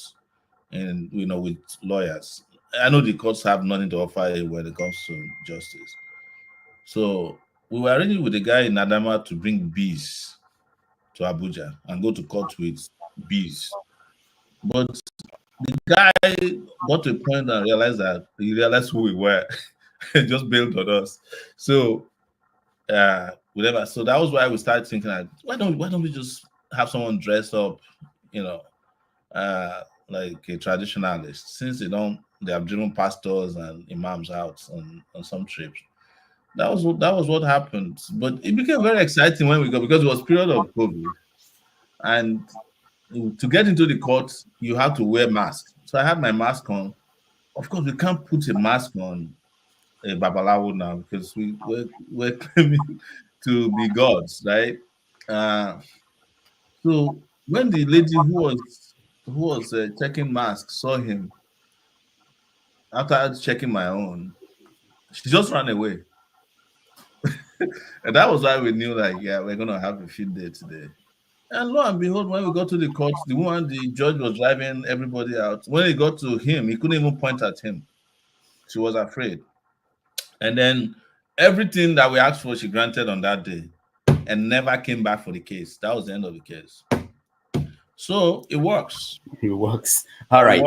H: and with lawyers. I know the courts have nothing to offer when it comes to justice. So we were arranging with the guy in Adamawa to bring bees to Abuja and go to court with bees. But the guy got to a point and realized who we were and just bailed on us. So whatever. So that was why we started thinking like, why don't we just have someone dress up, like a traditionalist, since they have driven pastors and imams out on some trips. That was what happened. But it became very exciting when we got, because it was period of COVID. And to get into the court, you have to wear masks. So I had my mask on. Of course, we can't put a mask on a babalawo now because we're claiming to be gods, right? So when the lady who was checking masks saw him, after checking my own, she just ran away. And that was why we knew, like, yeah, we're gonna have a field day today. And lo and behold, when we got to the court, the judge was driving everybody out. When he got to him, he couldn't even point at him. She was afraid. And then everything that we asked for, she granted on that day and never came back for the case. That was the end of the case. So it works.
A: It works. All right.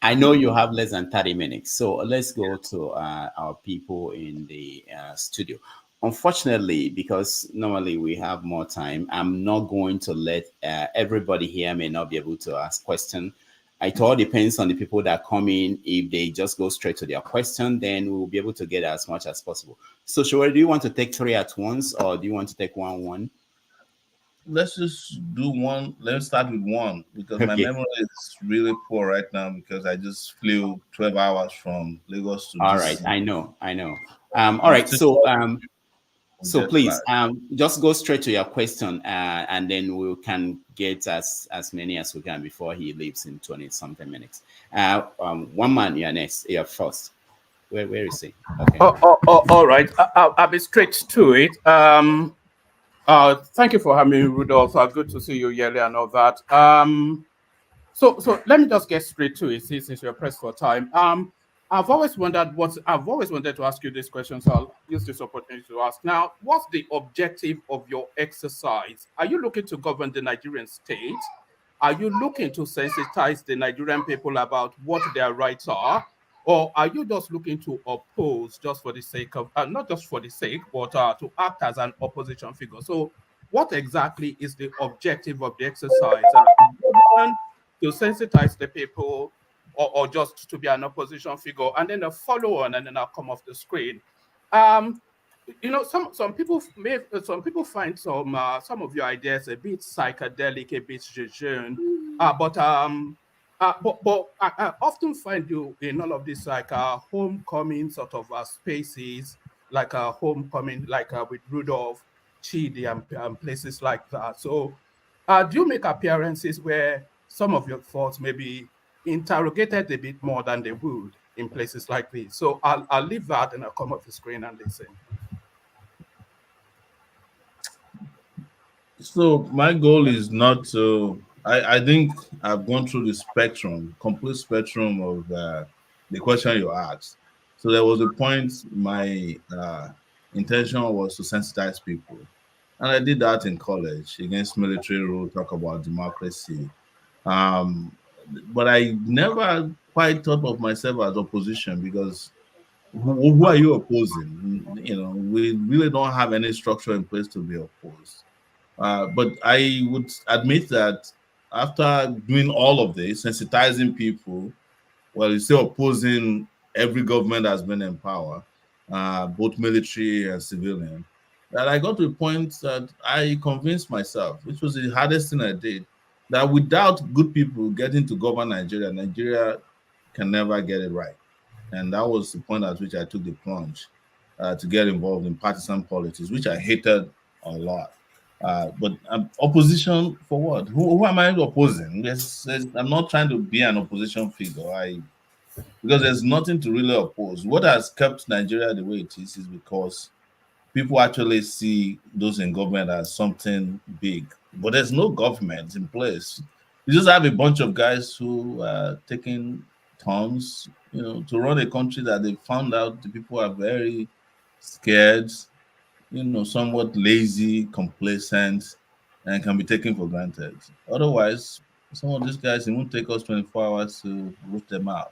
A: I know you have less than 30 minutes. So let's go to our people in the studio. Unfortunately, because normally we have more time, I'm not going to let everybody here may not be able to ask questions. It all depends on the people that come in. If they just go straight to their question, then we will be able to get as much as possible. So, Sowore, do you want to take 3 at once, or do you want to take one?
H: Let's just do one. Let's start with one, because my memory is really poor right now because I just flew 12 hours from Lagos to
A: All right, I know. All right, so please just go straight to your question, and then we can get as many as we can before he leaves in 20-something minutes. One man, you're next. You're first. Where is he? Okay.
M: All right. I'll be straight to it. Thank you for having me, Rudolph. Good to see you, Yele, and all that. So let me just get straight to it, since you're pressed for time. I've always wanted to ask you this question, so I'll use this opportunity to ask. Now, what's the objective of your exercise? Are you looking to govern the Nigerian state? Are you looking to sensitize the Nigerian people about what their rights are? Or are you just looking to oppose just for the sake of, not just for the sake, but to act as an opposition figure? So what exactly is the objective of the exercise? To sensitize the people, or just to be an opposition figure? And then a follow-on, and then I'll come off the screen. Some people find some of your ideas a bit psychedelic, a bit jejune, but I often find you in all of these like homecoming sort of spaces, like a homecoming, like with Rudolph, Chidi, and places like that. So do you make appearances where some of your thoughts may be interrogated a bit more than they would in places like this? So I'll leave that and I'll come off the screen and listen.
H: So my goal is not to, I think I've gone through the complete spectrum of the question you asked. So there was a point my intention was to sensitize people. And I did that in college against military rule, talk about democracy. But I never quite thought of myself as opposition, because who are you opposing? We really don't have any structure in place to be opposed. But I would admit that after doing all of this, sensitizing people, while you're still opposing every government that's been in power, both military and civilian, that I got to a point that I convinced myself, which was the hardest thing I did, that without good people getting to govern Nigeria, Nigeria can never get it right. And that was the point at which I took the plunge. to get involved in partisan politics, which I hated a lot. But opposition for what? Who am I opposing? I'm not trying to be an opposition figure. Because there's nothing to really oppose. What has kept Nigeria the way it is because people actually see those in government as something big. But there's no government in place. You just have a bunch of guys who are taking turns, to run a country that they found out the people are very scared, somewhat lazy, complacent, and can be taken for granted. Otherwise, some of these guys, it won't take us 24 hours to root them out,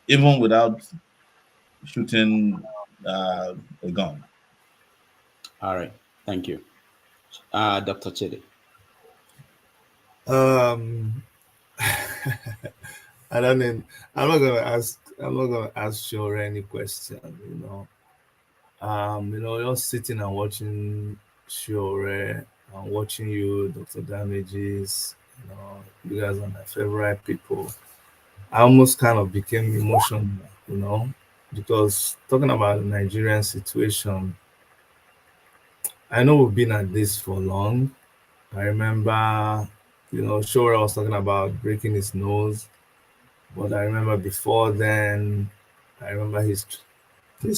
H: even without shooting a gun.
A: All right, thank you. Dr. Chidi.
N: I don't know. I'm not gonna ask Sowore any question, just sitting and watching Sowore and watching you, Dr. Damages, you guys are my favorite people. I almost kind of became emotional, because talking about the Nigerian situation, I know we've been at this for long. I remember, Sowore was talking about breaking his nose, but I remember before then, I remember his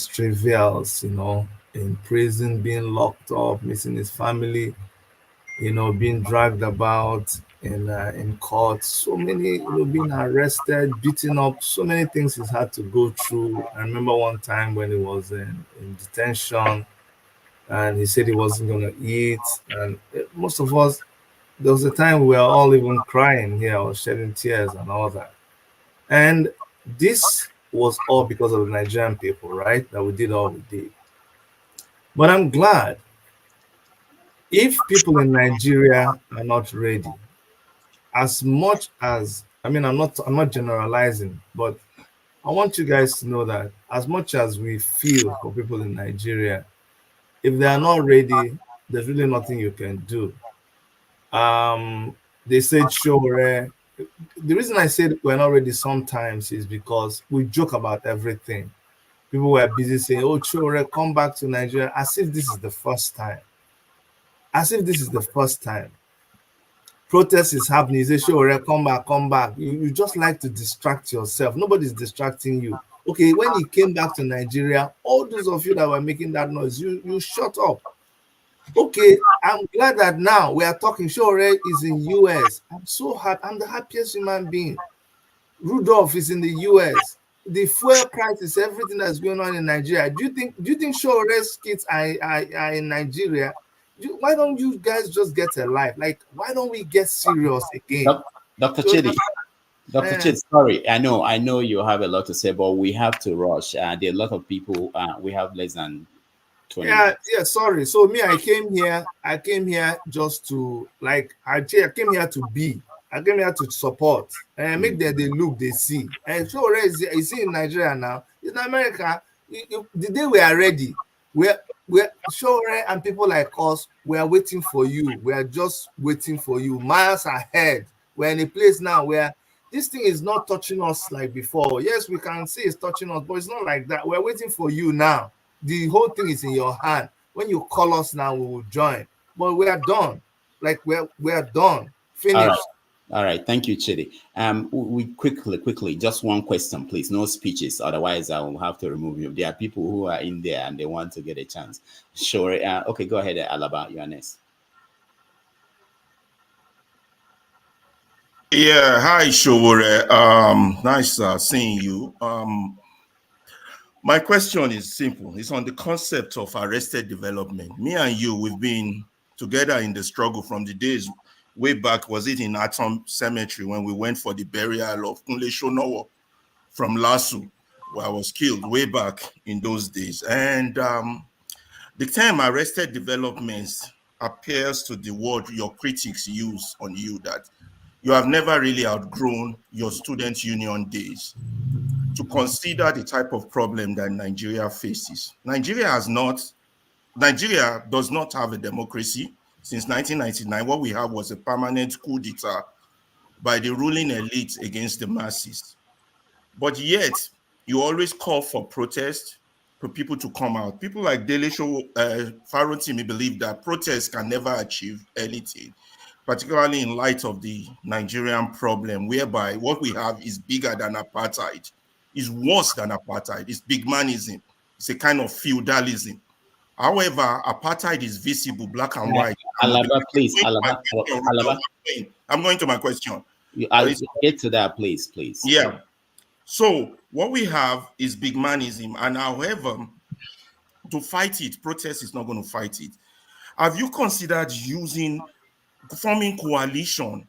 N: trivials, in prison, being locked up, missing his family, being dragged about in court, so many, being arrested, beaten up, so many things he's had to go through. I remember one time when he was in detention and he said he wasn't going to eat. And most of us, there was a time we were all even crying here or shedding tears and all that. And this was all because of the Nigerian people, right? That we did all we did. But I'm glad if people in Nigeria are not ready, as much as, I'm not generalizing, but I want you guys to know that as much as we feel for people in Nigeria, if they are not ready, there's really nothing you can do. They said Sowore. The reason I said we're not ready sometimes is because we joke about everything. People were busy saying, "Oh, Sowore, come back to Nigeria," as if this is the first time. As if this is the first time. Protest is happening. You say, "Sowore, come back, come back." You just like to distract yourself. Nobody's distracting you. Okay, when he came back to Nigeria, all those of you that were making that noise, you shut up. Okay, I'm glad that now we are talking. Sowore is in US. I'm so happy. I'm the happiest human being. Rudolph is in the US. The fuel crisis, everything that's going on in Nigeria. Do you think Showore's kids are in Nigeria? Why don't you guys just get a life? Like, why don't we get serious again?
A: Dr. Chidi. Dr. Chidi, sorry, I know you have a lot to say, but we have to rush. There are a lot of people. We have less than 20 minutes.
N: Sorry. So me, I came here just to, like, I came here to be. I came here to support and make them they look, they see. And Sowore is in Nigeria now. In America, the day we are ready, we're Sowore and people like us, we are waiting for you. We are just waiting for you. Miles ahead. We're in a place now where this thing is not touching us like before. Yes, we can see it's touching us, but it's not like that. We're waiting for you now. The whole thing is in your hand. When you call us now, we will join. But we are done. Like we're done. Finished.
A: All right. Thank you, Chidi. We quickly, just one question, please. No speeches. Otherwise, I will have to remove you. There are people who are in there and they want to get a chance. Sure. Okay, go ahead, Alaba. You are next.
O: Yeah. Hi, Sowore. Nice seeing you. My question is simple. It's on the concept of arrested development. Me and you, we've been together in the struggle from the days way back. Was it in Atom Cemetery when we went for the burial of Kunle Shonowo from Lasu, where I was killed way back in those days? And the term arrested developments appears to the word your critics use on you, that you have never really outgrown your student union days to consider the type of problem that Nigeria faces. Nigeria does not have a democracy. Since 1999, what we have was a permanent coup d'etat by the ruling elite against the masses. But yet, you always call for protest, for people to come out. People like Delesho Farotimi believe that protests can never achieve anything, particularly in light of the Nigerian problem, whereby what we have is bigger than apartheid, is worse than apartheid. It's big manism. It's a kind of feudalism. However, apartheid is visible, black and white.
A: Alaba, please.
O: I'm going to my question.
A: I'll get to that, please.
O: Yeah. So what we have is big manism, and however, to fight it, protest is not going to fight it. Have you considered forming coalition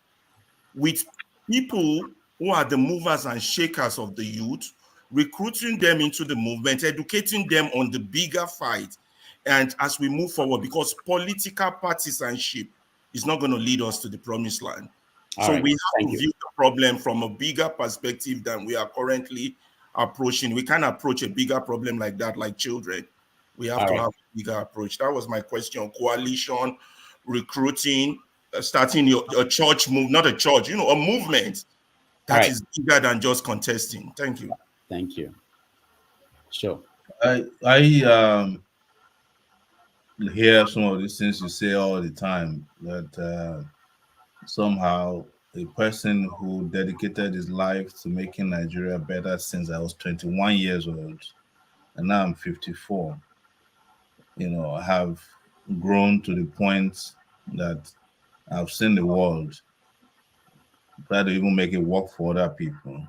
O: with people who are the movers and shakers of the youth, recruiting them into the movement, educating them on the bigger fight, and as we move forward, because political partisanship is not going to lead us to the promised land. So we have to view the problem from a bigger perspective than we are currently approaching. We can't approach a bigger problem like that, like children. We have to have a bigger approach. That was my question. Coalition, recruiting, starting your church move, not a church, a movement that is bigger than just contesting. Thank you.
A: Thank you. Sure.
H: I hear some of these things you say all the time, that somehow a person who dedicated his life to making Nigeria better since I was 21 years old, and now I'm 54, have grown to the point that I've seen the world, try to even make it work for other people,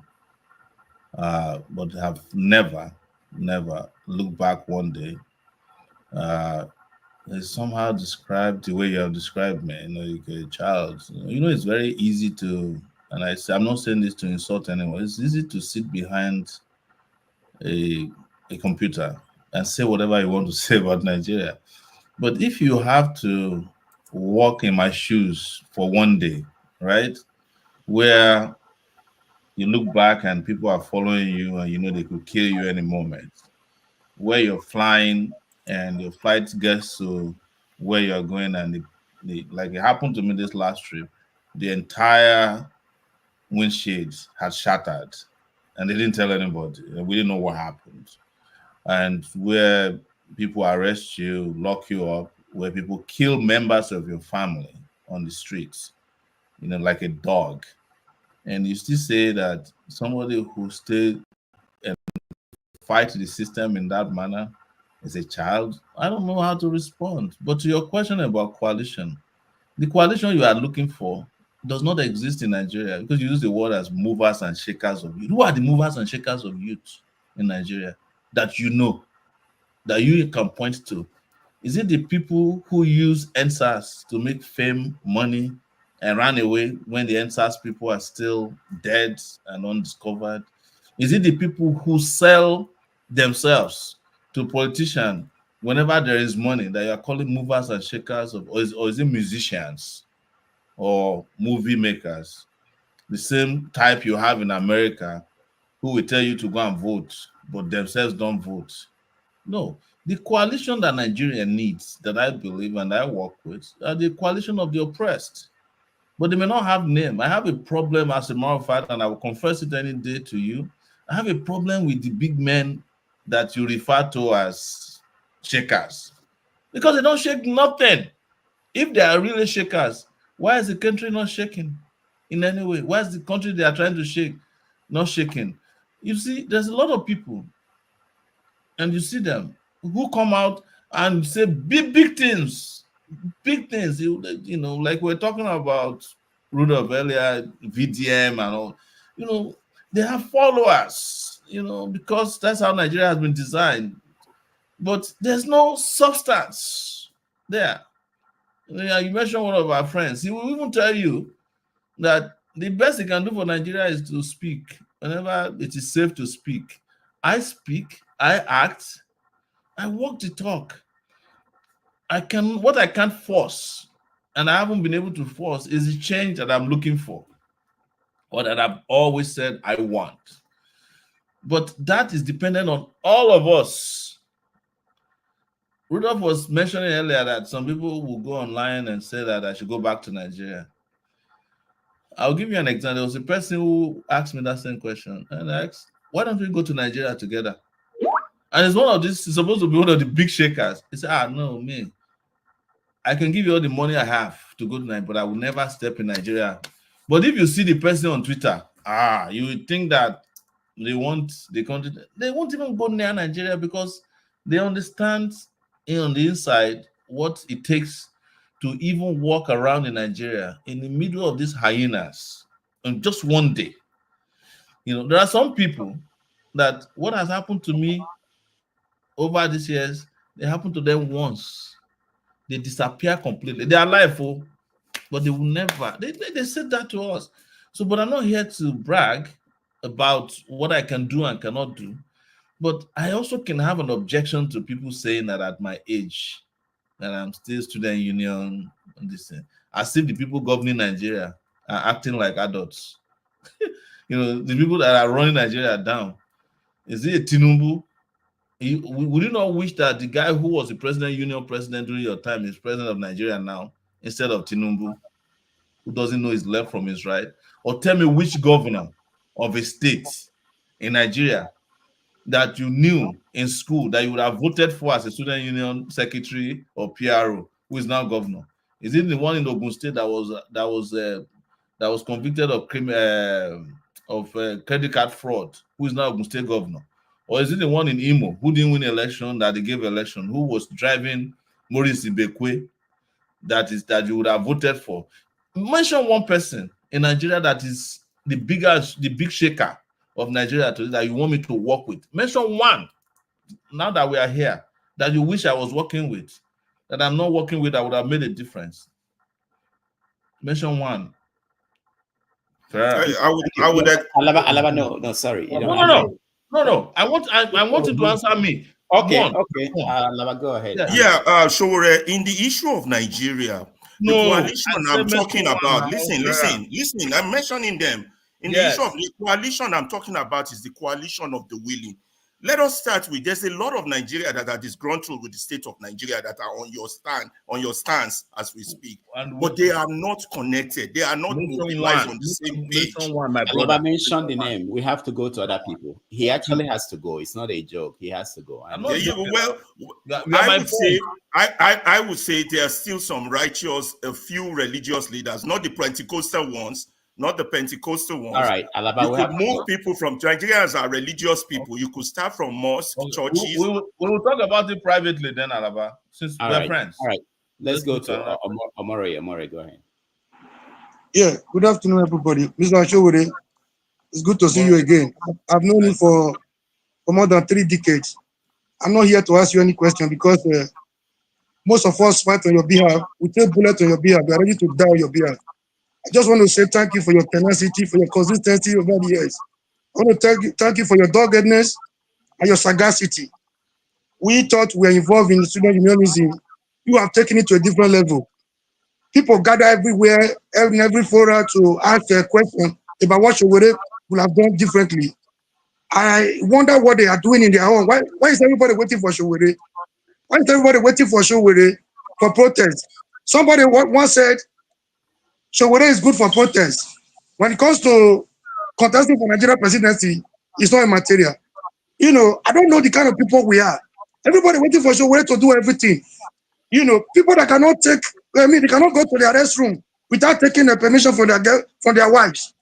H: but have never looked back one day. It's somehow described the way you have described me, like a child. It's very easy to, and I'm not saying this to insult anyone, it's easy to sit behind a computer and say whatever you want to say about Nigeria. But if you have to walk in my shoes for one day, right, where you look back and people are following you and they could kill you any moment, where you're flying and your flight gets to where you're going, and like it happened to me this last trip, the entire windshield had shattered and they didn't tell anybody, and we didn't know what happened. And where people arrest you, lock you up, where people kill members of your family on the streets, like a dog, and you still say that somebody who stayed and fight the system in that manner is a child. I don't know how to respond. But to your question about coalition, the coalition you are looking for does not exist in Nigeria, because you use the word as movers and shakers of youth. Who are the movers and shakers of youth in Nigeria that that you can point to? Is it the people who use EndSARS to make fame, money, and ran away when the EndSARS people are still dead and undiscovered? Is it the people who sell themselves to politicians whenever there is money that you are calling movers and shakers of, or is it musicians or movie makers, the same type you have in America, who will tell you to go and vote but themselves don't vote? No, the coalition that Nigeria needs, that I believe and I work with, are the coalition of the oppressed, but they may not have name. I have a problem, as a matter of fact, and I will confess it any day to you. I have a problem with the big men that you refer to as shakers, because they don't shake nothing. If they are really shakers, why is the country not shaking in any way? Why is the country they are trying to shake not shaking? You see, there's a lot of people, and you see them, who come out and say big things, like we're talking about Rudolph earlier, VDM and all, they have followers, because that's how Nigeria has been designed. But there's no substance there. You mentioned one of our friends. He will even tell you that the best he can do for Nigeria is to speak whenever it is safe to speak. I speak, I act, I walk the talk. What I can't force, and I haven't been able to force, is the change that I'm looking for, or that I've always said I want. But that is dependent on all of us. Rudolph was mentioning earlier that some people will go online and say that I should go back to Nigeria. I'll give you an example. There was a person who asked me that same question, and I asked, why don't we go to Nigeria together? And it's one of these, it's supposed to be one of the big shakers. He said, no, me, I can give you all the money I have to go to Nigeria, but I will never step in Nigeria. But if you see the person on Twitter, you would think that they want the country, they won't even go near Nigeria because they understand on the inside what it takes to even walk around in Nigeria in the middle of these hyenas in just one day. There are some people that what has happened to me over these years, they happened to them once. They disappear completely. They are alive, but they will never. They said that to us. So, but I'm not here to brag about what I can do and cannot do. But I also can have an objection to people saying that at my age, that I'm still student union and this thing. As if the people governing Nigeria are acting like adults. The people that are running Nigeria down. Is it a Tinubu? Would you not wish that the guy who was the union president during your time is president of Nigeria now, instead of Tinubu, who doesn't know his left from his right? Or tell me which governor of a state in Nigeria that you knew in school that you would have voted for as a student union secretary or PRO, who is now governor? Is it the one in Ogun State that was convicted of credit card fraud, who is now Ogun State governor? Or is it the one in Imo who didn't win election, that they gave election, who was driving Maurice Ibekwe, that you would have voted for? Mention one person in Nigeria that is the big shaker of Nigeria today that you want me to work with. Mention one, now that we are here, that you wish I was working with, that I'm not working with, that would have made a difference. Mention one.
O: I would.
A: Alaba, no, sorry.
H: No. I want you to answer me.
A: Okay. Alaba, go ahead.
O: Yeah, Sowore, in the issue of Nigeria, the coalition I'm talking about, listen, I'm mentioning them. In the issue of the coalition I'm talking about is the coalition of the willing. Let us start with, there's a lot of Nigeria that are disgruntled with the state of Nigeria that are on your stance as we speak. But they are not connected. They are not mobilized on the same page.
A: Alaba mentioned the name. We have to go to other people. He actually has to go. It's not a joke. He has to go.
O: I would say there are still some righteous, a few religious leaders, not the Pentecostal ones. Not the Pentecostal ones.
A: All right, Alaba,
O: you could move people from Nigerians are religious people. You could start from mosques, churches.
H: We will talk about it privately then, Alaba, since we're friends.
A: All right, let's go to Omori. Omori, go ahead.
P: Yeah, good afternoon, everybody. Mr. Sowore, it's good to see you again. I've known you for more than 3 decades. I'm not here to ask you any question because most of us fight on your behalf. We take bullets on your behalf. We are ready to die on your behalf. I just want to say thank you for your tenacity, for your consistency over the years. I want to thank you for your doggedness and your sagacity. We thought we were involved in student unionism. You have taken it to a different level. People gather everywhere, in every forum to ask a question about what Sowore would have done differently. I wonder what they are doing in their own. Why is everybody waiting for Sowore? Why is everybody waiting for Sowore for protest? Somebody once said, Sowore is good for protest. When it comes to contesting for Nigeria presidency, it's not immaterial. I don't know the kind of people we are. Everybody waiting for Sowore to do everything. People that cannot they cannot go to their restroom without taking a permission from their wives.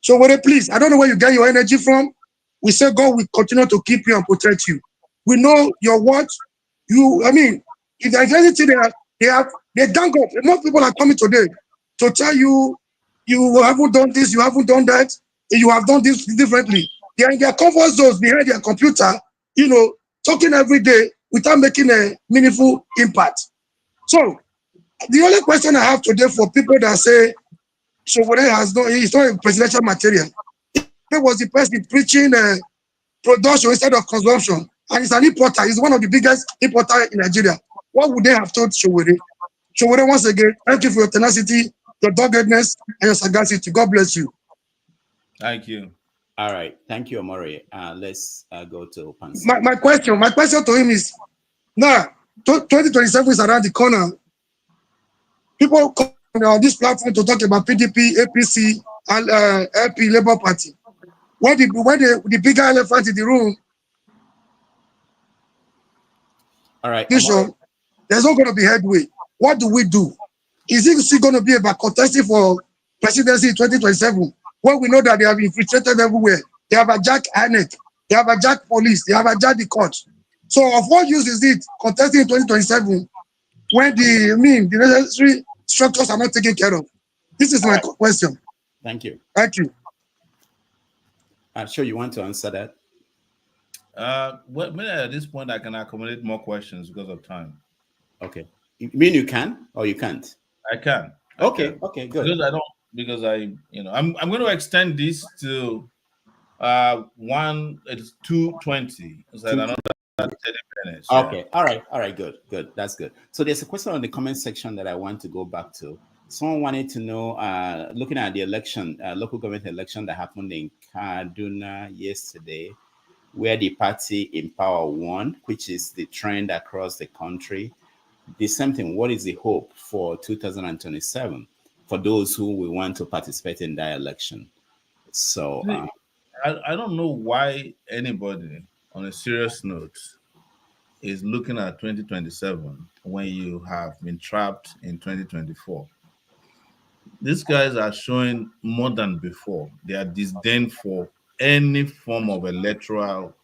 P: Sowore, please, I don't know where you get your energy from. We say God will continue to keep you and protect you. We know your words. If there's anything they thank God. More people are coming today to tell you, you haven't done this, you haven't done that, you have done this differently. They are in their comfort zones behind their computer, talking every day without making a meaningful impact. So, the only question I have today for people that say, Sowore he's not a presidential material. He was the person preaching production instead of consumption. And he's an importer. He's one of the biggest importers in Nigeria. What would they have told Sowore? Sowore, once again, thank you for your tenacity, your doggedness, and your sagacity. God bless you.
H: Thank you.
A: All right. Thank you, Omori. Let's go to Pansi.
P: My question to him is, now, 2027 is around the corner. People come on this platform to talk about PDP, APC, and LP, Labour Party. When the bigger elephant in the room
A: All right.
P: So there's not going to be headway. What do we do? Is it still going to be about contesting for presidency in 2027? When we know that they have infiltrated everywhere. They have hijacked INEC. They have hijacked police. They have hijacked the court. So of what use is it contesting in 2027 when the necessary structures are not taken care of? This is my question.
A: Thank you.
P: Thank you.
A: I'm sure you want to answer that.
H: Well, at this point, I can accommodate more questions because of time.
A: Okay. You mean you can or you can't?
H: I can.
A: Okay, good.
H: Because I'm going to extend this to 2:20. So another 30 minutes.
A: Okay, yeah. All right, good. That's good. So there's a question on the comment section that I want to go back to. Someone wanted to know, looking at the election, local government election that happened in Kaduna yesterday, where the party in power won, which is the trend across the country. The same thing, what is the hope for 2027 for those who will want to participate in that election? So
H: I don't know why anybody, on a serious note, is looking at 2027 when you have been trapped in 2024. These guys are showing more than before. They are disdain for any form of electoral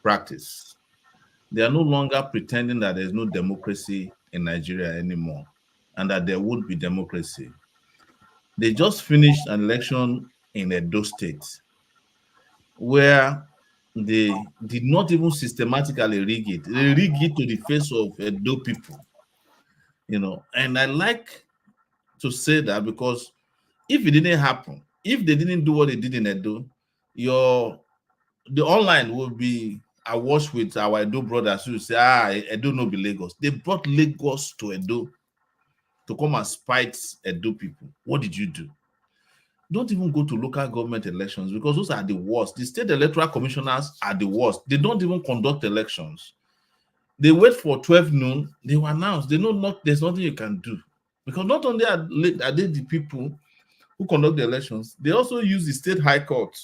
H: practice. They are no longer pretending that there's no democracy in Nigeria anymore and that there would be democracy. They just finished an election in Edo State where they did not even systematically rig it. They rigged it to the face of Edo people, and I like to say that because if it didn't happen, if they didn't do what they did in Edo, the online will be awash with our Edo brothers who say, Edo no be Lagos. They brought Lagos to Edo to come and spite Edo people. What did you do? Don't even go to local government elections because those are the worst. The state electoral commissioners are the worst. They don't even conduct elections. They wait for 12 noon. They will announce. They know there's nothing you can do. Because not only are they the people who conduct the elections, they also use the state high court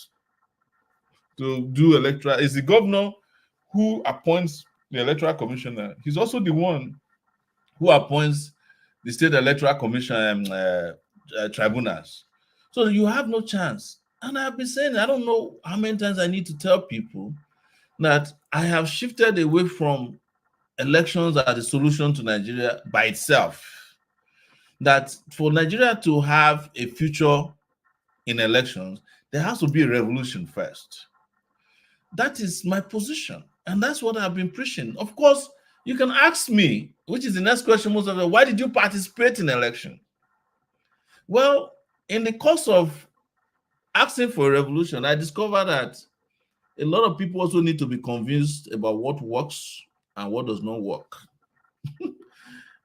H: to do electoral. It's the governor who appoints the electoral commissioner. He's also the one who appoints the state electoral commission tribunals. So you have no chance. And I've been saying, I don't know how many times I need to tell people that I have shifted away from elections as a solution to Nigeria by itself. That for Nigeria to have a future in elections, there has to be a revolution first. That is my position. And that's what I've been preaching. Of course, you can ask me, which is the next question most of them, why did you participate in election? Well, in the course of asking for a revolution, I discovered that a lot of people also need to be convinced about what works and what does not work.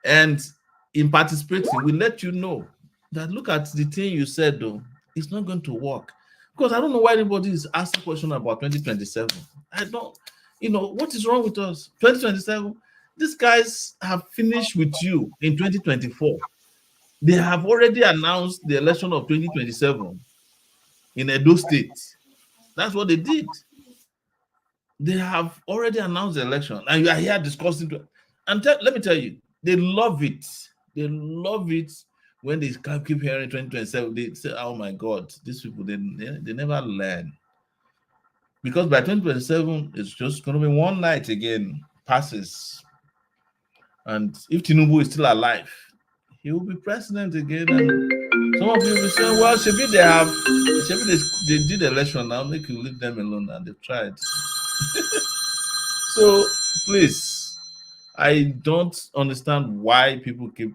H: And in participating, we let you know that look at the thing you said, though, it's not going to work. Because I don't know why anybody is asking question about 2027. I don't, what is wrong with us? 2027, these guys have finished with you in 2024. They have already announced the election of 2027 in Edo State. That's what they did. They have already announced the election, and you are here discussing. And let me tell you, they love it. They love it when they keep hearing 2027. They say, "Oh my God, these people they never learn." Because by 2027, it's just going to be one night again passes, and if Tinubu is still alive, he will be president again. And some of you will say, well, Shebi they did the election now, make you leave them alone, and they've tried. So please, I don't understand why people keep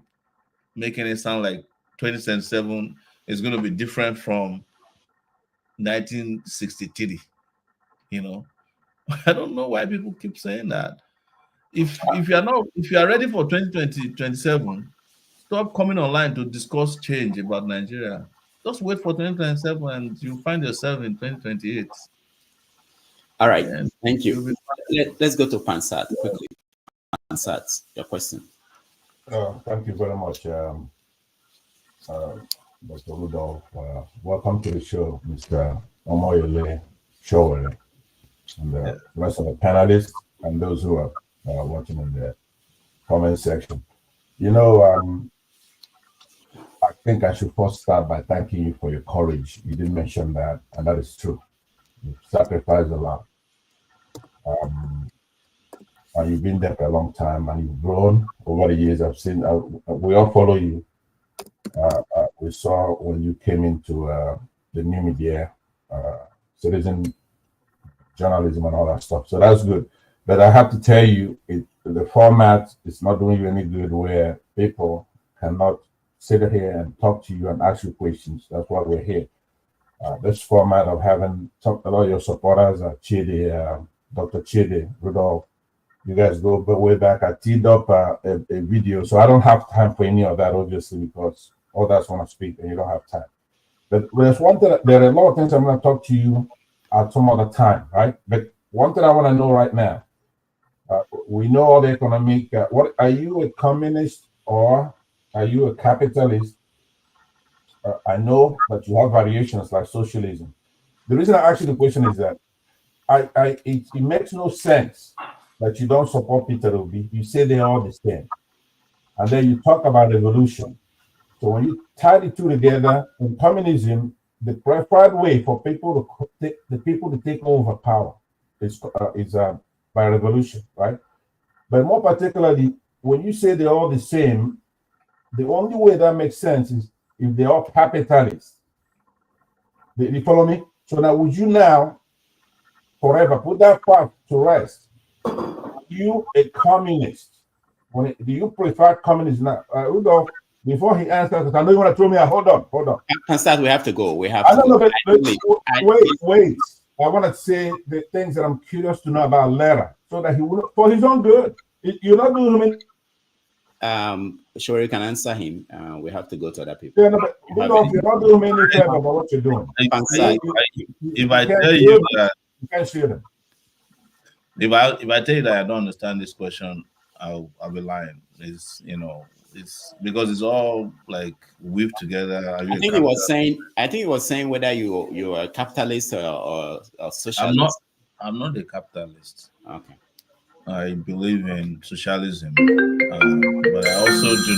H: making it sound like 2027 is going to be different from 1963. I don't know why people keep saying that. If you are ready for 2027, stop coming online to discuss change about Nigeria. Just wait for 2027 and you'll find yourself in 2028.
A: All right, thank you. Let's go to Pansat quickly. Pansat, your question.
Q: Thank you very much, Dr. Rudolph. Welcome to the show, Mr. Omoyele Sowore, and the rest of the panelists and those who are watching in the comment section. You know, I think I should first start by thanking you for your courage. You didn't mention that, and that is true. You've sacrificed a lot. And you've been there for a long time, and you've grown over the years. I've seen, we all follow you. We saw when you came into the new media, citizen journalism and all that stuff. So that's good. But I have to tell you, the format is not doing you any good where people cannot sit here and talk to you and ask you questions. That's why we're here. This format of having a lot of your supporters, Chidi, Dr. Chidi, Rudolph, you guys go way back. I teed up a video, so I don't have time for any of that, obviously, because others want to speak and you don't have time. But there's one thing, there are a lot of things I'm going to talk to you at some other time, right? But one thing I want to know right now, we know all the economic, what are you a communist or are you a capitalist? I know that you have variations like socialism. The reason I ask you the question is that it makes no sense that you don't support Peter Obi. You say they're all the same. And then you talk about revolution. So when you tie the two together, in communism, the preferred way for people to take over power is by revolution, right? But more particularly, when you say they're all the same, the only way that makes sense is if they're all capitalists. You follow me? So now, would you now forever put that part to rest? Are you a communist? Do you prefer communism now? Rudolph, before he answers, because I know you want to throw me out. Hold on.
A: Constance, we have to go. Wait.
Q: I want to say the things that I'm curious to know about later, so that he will, for his own good. You're not doing him.
A: Sure, you can answer him. We have to go to other people.
Q: Yeah, no, but Rudolph, you're not doing me any favor about what you're doing.
H: If I tell you that
Q: you can't share them.
H: If I tell you that I don't understand this question, I'll be lying. It's because it's all like weaved together.
A: I think he was saying whether you are a capitalist or socialist.
H: I'm not a capitalist.
A: Okay.
H: I believe in socialism, but I also do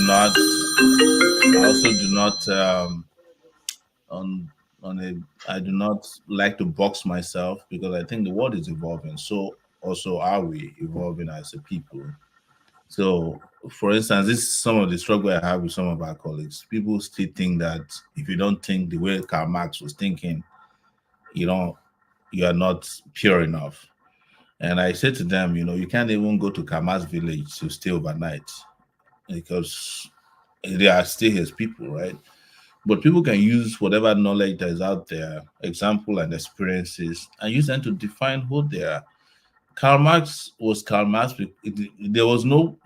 H: not like to box myself, because I think the world is evolving. So also are we evolving as a people. So, for instance, this is some of the struggle I have with some of our colleagues. People still think that if you don't think the way Karl Marx was thinking, you are not pure enough. And I said to them, you can't even go to Karl Marx village to stay overnight, because they are still his people, right? But people can use whatever knowledge that is out there, example and experiences, and use them to define who they are. Karl Marx was Karl Marx. There was no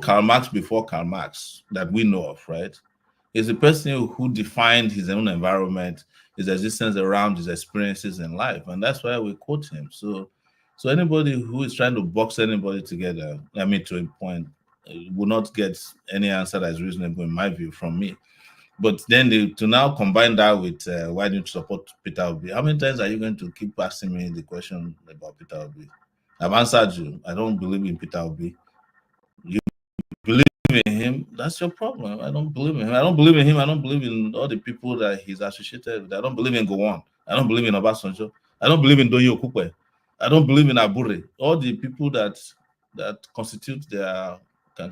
H: Karl Marx before Karl Marx that we know of, right? He's a person who defined his own environment, his existence around his experiences in life, and that's why we quote him. So anybody who is trying to box anybody together, to a point, will not get any answer that is reasonable in my view from me. But then to now combine that with why don't you support Peter Obi? How many times are you going to keep asking me the question about Peter Obi? I've answered you. I don't believe in Peter Obi. You believe in him, that's your problem. I don't believe in him. I don't believe in him. I don't believe in all the people that he's associated with. I don't believe in Gowon. I don't believe in Obasanjo. I don't believe in Doyin Okupe. I don't believe in Abure. All the people that constitute their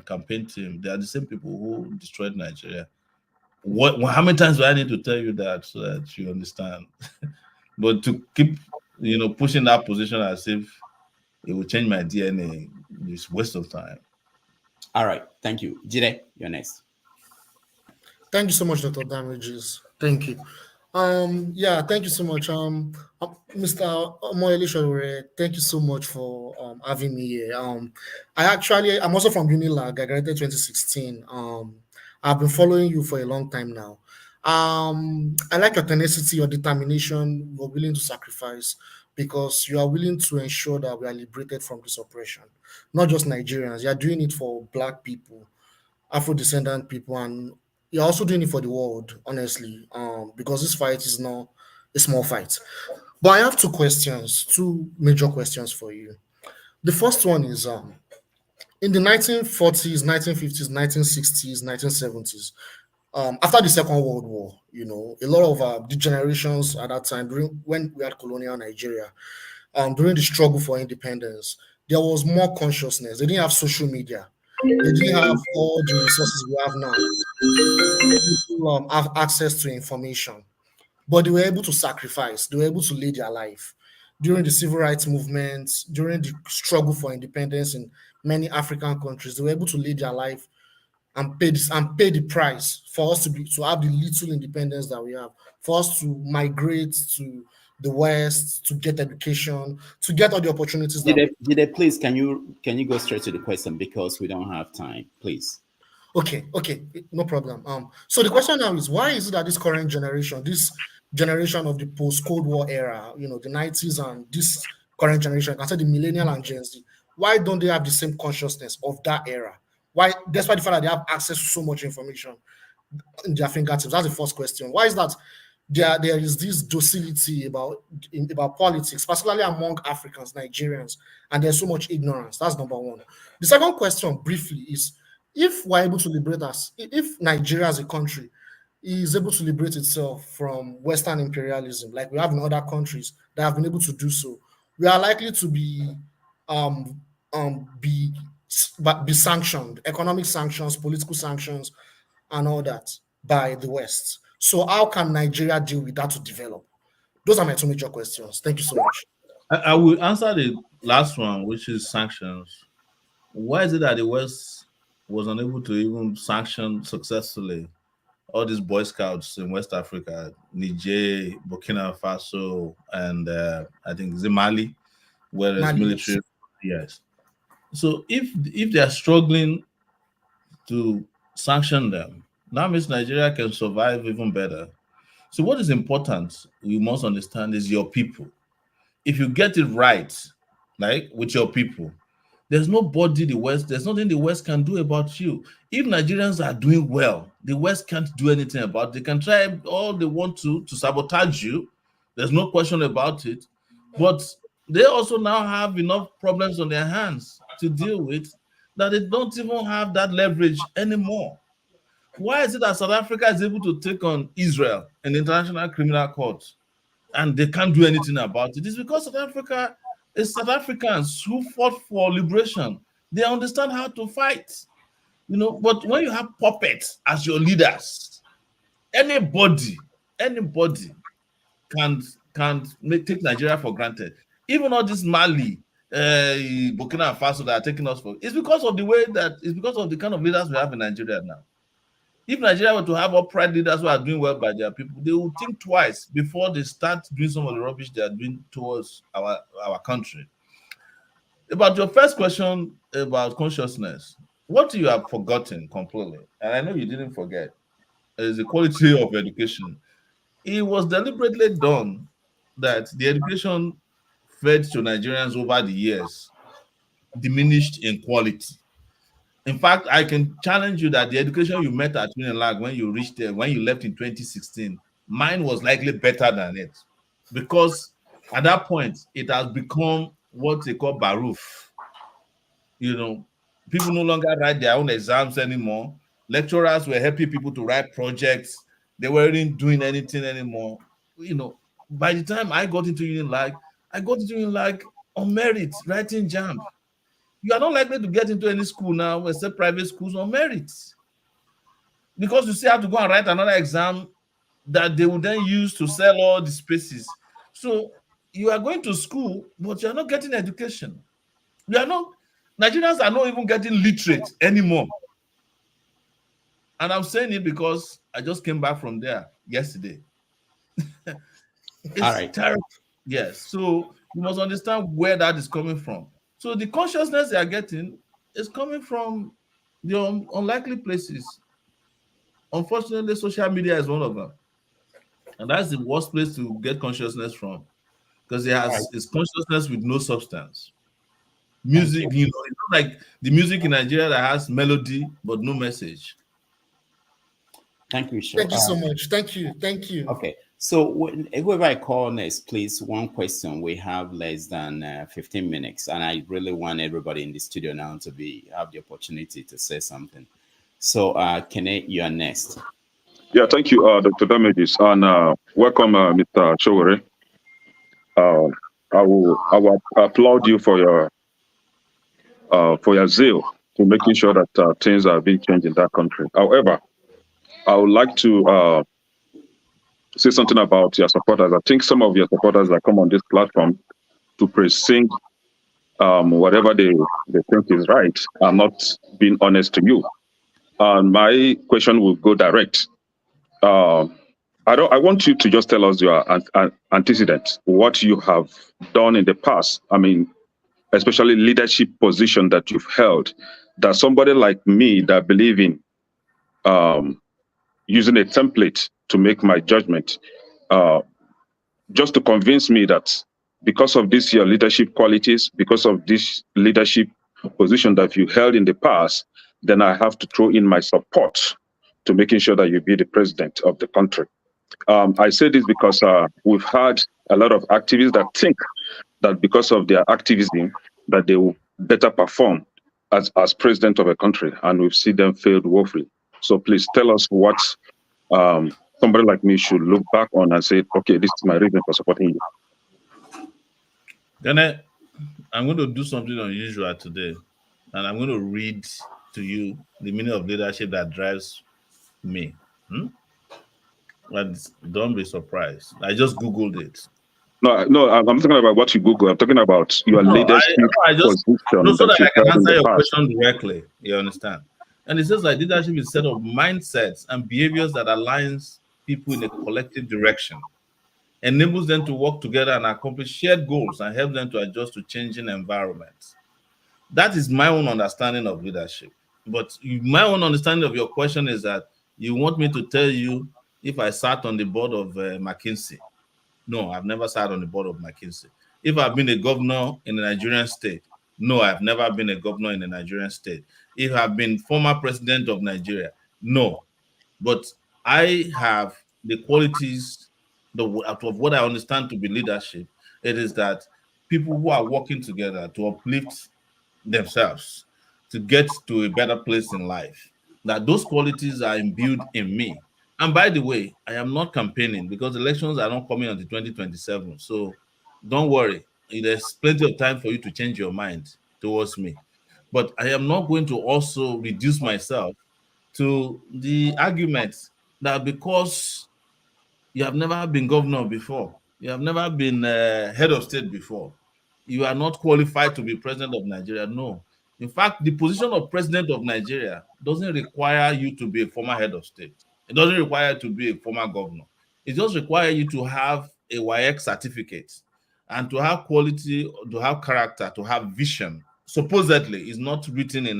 H: campaign team, they are the same people who destroyed Nigeria. How many times do I need to tell you that so that you understand? But to keep, pushing that position as if it will change my DNA is waste of time.
A: All right, thank you. Jide, you're next.
R: Thank you so much, Dr. Damages. Thank you. Thank you so much. Mr. Omoyele Sowore, thank you so much for having me here. I'm also from Unilag. I graduated 2016. I've been following you for a long time now. I like your tenacity, your determination, you're willing to sacrifice, because you are willing to ensure that we are liberated from this oppression. Not just Nigerians, you are doing it for Black people, Afro-descendant people, and you're also doing it for the world, honestly, because this fight is not a small fight. But I have two major questions for you. The first one is, in the 1940s, 1950s, 1960s, 1970s, after the Second World War, a lot of the generations at that time, when we had colonial Nigeria, during the struggle for independence, there was more consciousness. They didn't have social media. They didn't have all the resources we have now. People have access to information, but they were able to sacrifice. They were able to lay their life. During the civil rights movement, during the struggle for independence in many African countries, they were able to lay their life and pay the price for us to have the little independence that we have, for us to migrate to the West, to get education, to get all the opportunities.
A: Jide, please, can you go straight to the question because we don't have time, please.
R: Okay, no problem. So the question now is, why is it that this current generation, this generation of the post-Cold War era, the 90s and this current generation, I said the millennial and Gen Z, why don't they have the same consciousness of that era? Why, despite the fact that they have access to so much information in their fingertips? That's the first question. Why is that there is this docility about politics, particularly among Africans, Nigerians, and there's so much ignorance? That's number one. The second question, briefly, is if we're able to liberate us, if Nigeria as a country is able to liberate itself from Western imperialism, like we have in other countries that have been able to do so, we are likely to be sanctioned, economic sanctions, political sanctions, and all that by the West. So how can Nigeria deal with that to develop? Those are my two major questions. Thank you so much.
H: I will answer the last one, which is sanctions. Why is it that the West was unable to even sanction successfully all these Boy Scouts in West Africa, Niger, Burkina Faso, and I think Mali, where there's military? Yes. So if they are struggling to sanction them, that means Nigeria can survive even better. So what is important, you must understand, is your people. If you get it right, like with your people, there's nobody there's nothing the West can do about you. If Nigerians are doing well, the West can't do anything about it. They can try all they want to sabotage you. There's no question about it. But they also now have enough problems on their hands to deal with that they don't even have that leverage anymore. Why is it that South Africa is able to take on Israel in the International Criminal Court and they can't do anything about it? It's because South Africa is South Africans who fought for liberation. They understand how to fight, but when you have puppets as your leaders, anybody can take Nigeria for granted. Even all this Mali, Burkina Faso that are taking us for, it's because of the kind of leaders we have in Nigeria now. If Nigeria were to have upright leaders who are doing well by their people, they will think twice before they start doing some of the rubbish they are doing towards our country. About your first question about consciousness, what you have forgotten completely, and I know you didn't forget, is the quality of education. It was deliberately done that the education fed to Nigerians over the years diminished in quality. In fact, I can challenge you that the education you met at Unilag when you reached there, when you left in 2016, mine was likely better than it. Because at that point, it has become what they call baroof. People no longer write their own exams anymore. Lecturers were helping people to write projects. They weren't doing anything anymore. By the time I got into Unilag, on merit, writing jam. You are not likely to get into any school now except private schools on merit, because you still have to go and write another exam that they will then use to sell all the spaces. So you are going to school, but you are not getting education. Nigerians are not even getting literate anymore. And I'm saying it because I just came back from there yesterday. It's
A: all right.
H: Terrible. Yes. So you must understand where that is coming from. So the consciousness they are getting is coming from the unlikely places. Unfortunately, social media is one of them. And that's the worst place to get consciousness from, because it's consciousness with no substance. Music, it's not like the music in Nigeria that has melody but no message.
A: Thank you, sir.
R: Thank you so much. Thank you.
A: Okay. So whoever I call next, please, one question. We have less than 15 minutes, and I really want everybody in the studio now to have the opportunity to say something. So, Kene, you are next.
S: Yeah, thank you, Dr. Damages, and welcome, Mr. Sowore. I will applaud you for your zeal to making sure that things are being changed in that country. However, I would like to say something about your supporters. I think some of your supporters that come on this platform to present whatever they think is right are not being honest to you. And my question will go direct. I want you to just tell us your antecedents, what you have done in the past. I mean, especially leadership position that you've held, that somebody like me that believe in using a template to make my judgment, just to convince me that because of this your leadership qualities, because of this leadership position that you held in the past, then I have to throw in my support to making sure that you be the president of the country. I say this because we've had a lot of activists that think that because of their activism, that they will better perform as president of a country, and we've seen them failed woefully. So please tell us what somebody like me should look back on and say, okay, this is my reason for supporting you.
H: Then I'm going to do something unusual today, and I'm going to read to you the meaning of leadership that drives me. But don't be surprised. I just Googled it.
S: No, I'm talking about what you Google. I'm talking about your leadership position.
H: So that I can answer your question directly. You understand? And it says like leadership is a set of mindsets and behaviors that aligns people in a collective direction, enables them to work together and accomplish shared goals, and help them to adjust to changing environments. That is my own understanding of leadership. But my own understanding of your question is that you want me to tell you if I sat on the board of McKinsey. No, I've never sat on the board of McKinsey. If I've been a governor in a Nigerian state. No, I've never been a governor in a Nigerian state. If I've been former president of Nigeria. No. But I have the qualities out of what I understand to be leadership. It is that people who are working together to uplift themselves, to get to a better place in life, that those qualities are imbued in me. And by the way, I am not campaigning because elections are not coming until 2027. So don't worry. There's plenty of time for you to change your mind towards me. But I am not going to also reduce myself to the argument that because you have never been governor before, you have never been head of state before, you are not qualified to be president of Nigeria. No. In fact, the position of president of Nigeria doesn't require you to be a former head of state. It doesn't require you to be a former governor. It just requires you to have a WAEC certificate and to have quality, to have character, to have vision. Supposedly, it's not written in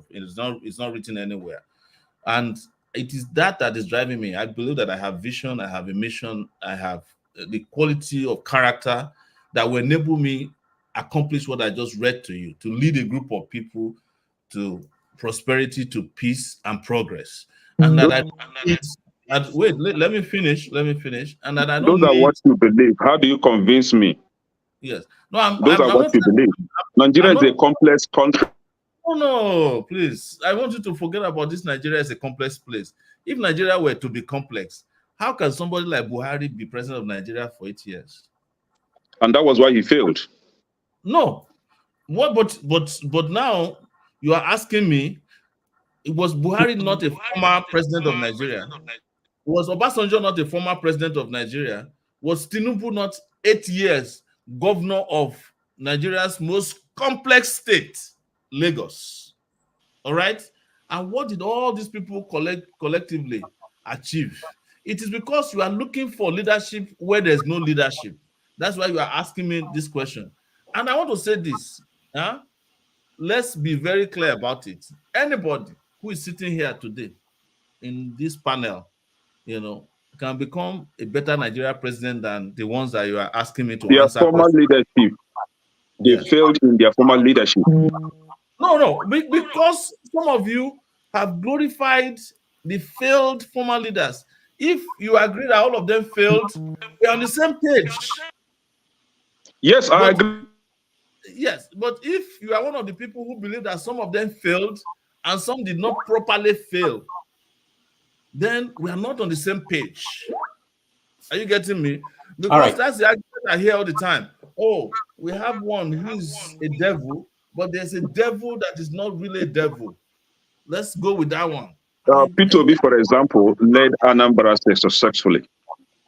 H: it's not written anywhere. And it is that is driving me. I believe that I have vision, I have a mission, I have the quality of character that will enable me accomplish what I just read to you, to lead a group of people to prosperity, to peace and progress. And that let me finish. And that I don't
S: Those are what you believe. How do you convince me?
H: Yes.
S: No, those are what you believe. Nigeria is a complex country.
H: Oh no, please. I want you to forget about this. Nigeria is a complex place. If Nigeria were to be complex, how can somebody like Buhari be president of Nigeria for 8 years?
S: And that was why he failed.
H: No. What? But now you are asking me, was Buhari not a former president of Nigeria? Was Obasanjo not a former president of Nigeria? Was Tinubu not 8 years governor of Nigeria's most complex state, Lagos? All right. And what did all these people collectively achieve? It is because you are looking for leadership where there's no leadership. That's why you are asking me this question. And I want to say this. Let's be very clear about it. Anybody who is sitting here today in this panel, can become a better Nigeria president than the ones that you are asking me to answer.
S: Their former leadership. They failed in their former leadership.
H: No, because some of you have glorified the failed former leaders.
G: If you agree that all of them failed, we're on the same page.
S: Yes, I agree.
G: Yes, but if you are one of the people who believe that some of them failed and some did not properly fail, then we are not on the same page. Are you getting me? Because that's the argument I hear all the time. Oh, we have one who's a devil, but there's a devil that is not really a devil. Let's go with that one.
S: Peter Obi, for example, led Anambra State successfully.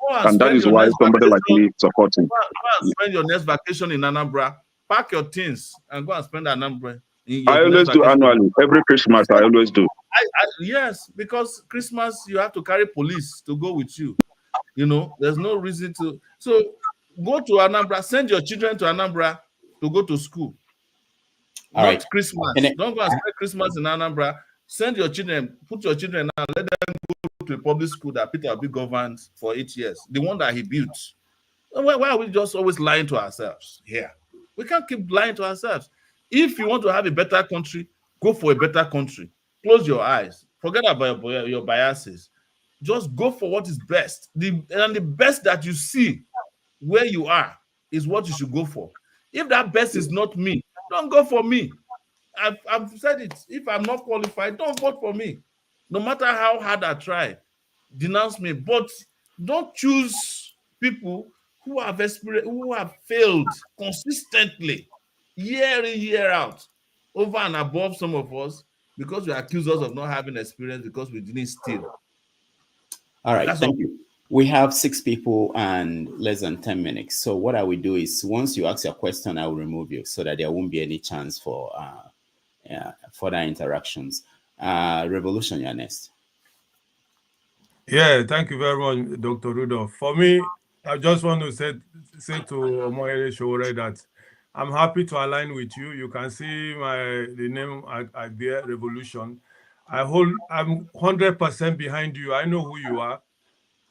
S: And that is why somebody like me supports him.
G: Go and spend your next vacation in Anambra. Pack your things and go and spend Anambra.
S: I always do annually. Every Christmas, I always do.
G: Yes, because Christmas, you have to carry police to go with you. You know, there's no reason to. So go to Anambra. Send your children to Anambra to go to school. Not Christmas. Don't go and spend Christmas in Anambra. Send your children, put your children and let them go to a public school that Peter Obi governed for 8 years. The one that he built. Why are we just always lying to ourselves here? We can't keep lying to ourselves. If you want to have a better country, go for a better country. Close your eyes. Forget about your biases. Just go for what is best. And the best that you see where you are is what you should go for. If that best is not me, don't go for me. I've said it. If I'm not qualified, don't vote for me. No matter how hard I try, denounce me. But don't choose people who have failed consistently, year in, year out, over and above some of us, because you accuse us of not having experience because we didn't steal.
A: All right, thank you. We have 6 people and less than 10 minutes. So what I will do is, once you ask your question, I will remove you so that there won't be any chance for further interactions. Revolution, you're next.
T: Yeah, thank you very much, Dr. Rudolph. For me, I just want to say to Omoyele Sowore that I'm happy to align with you. You can see the name I bear, Revolution. I'm 100% behind you. I know who you are.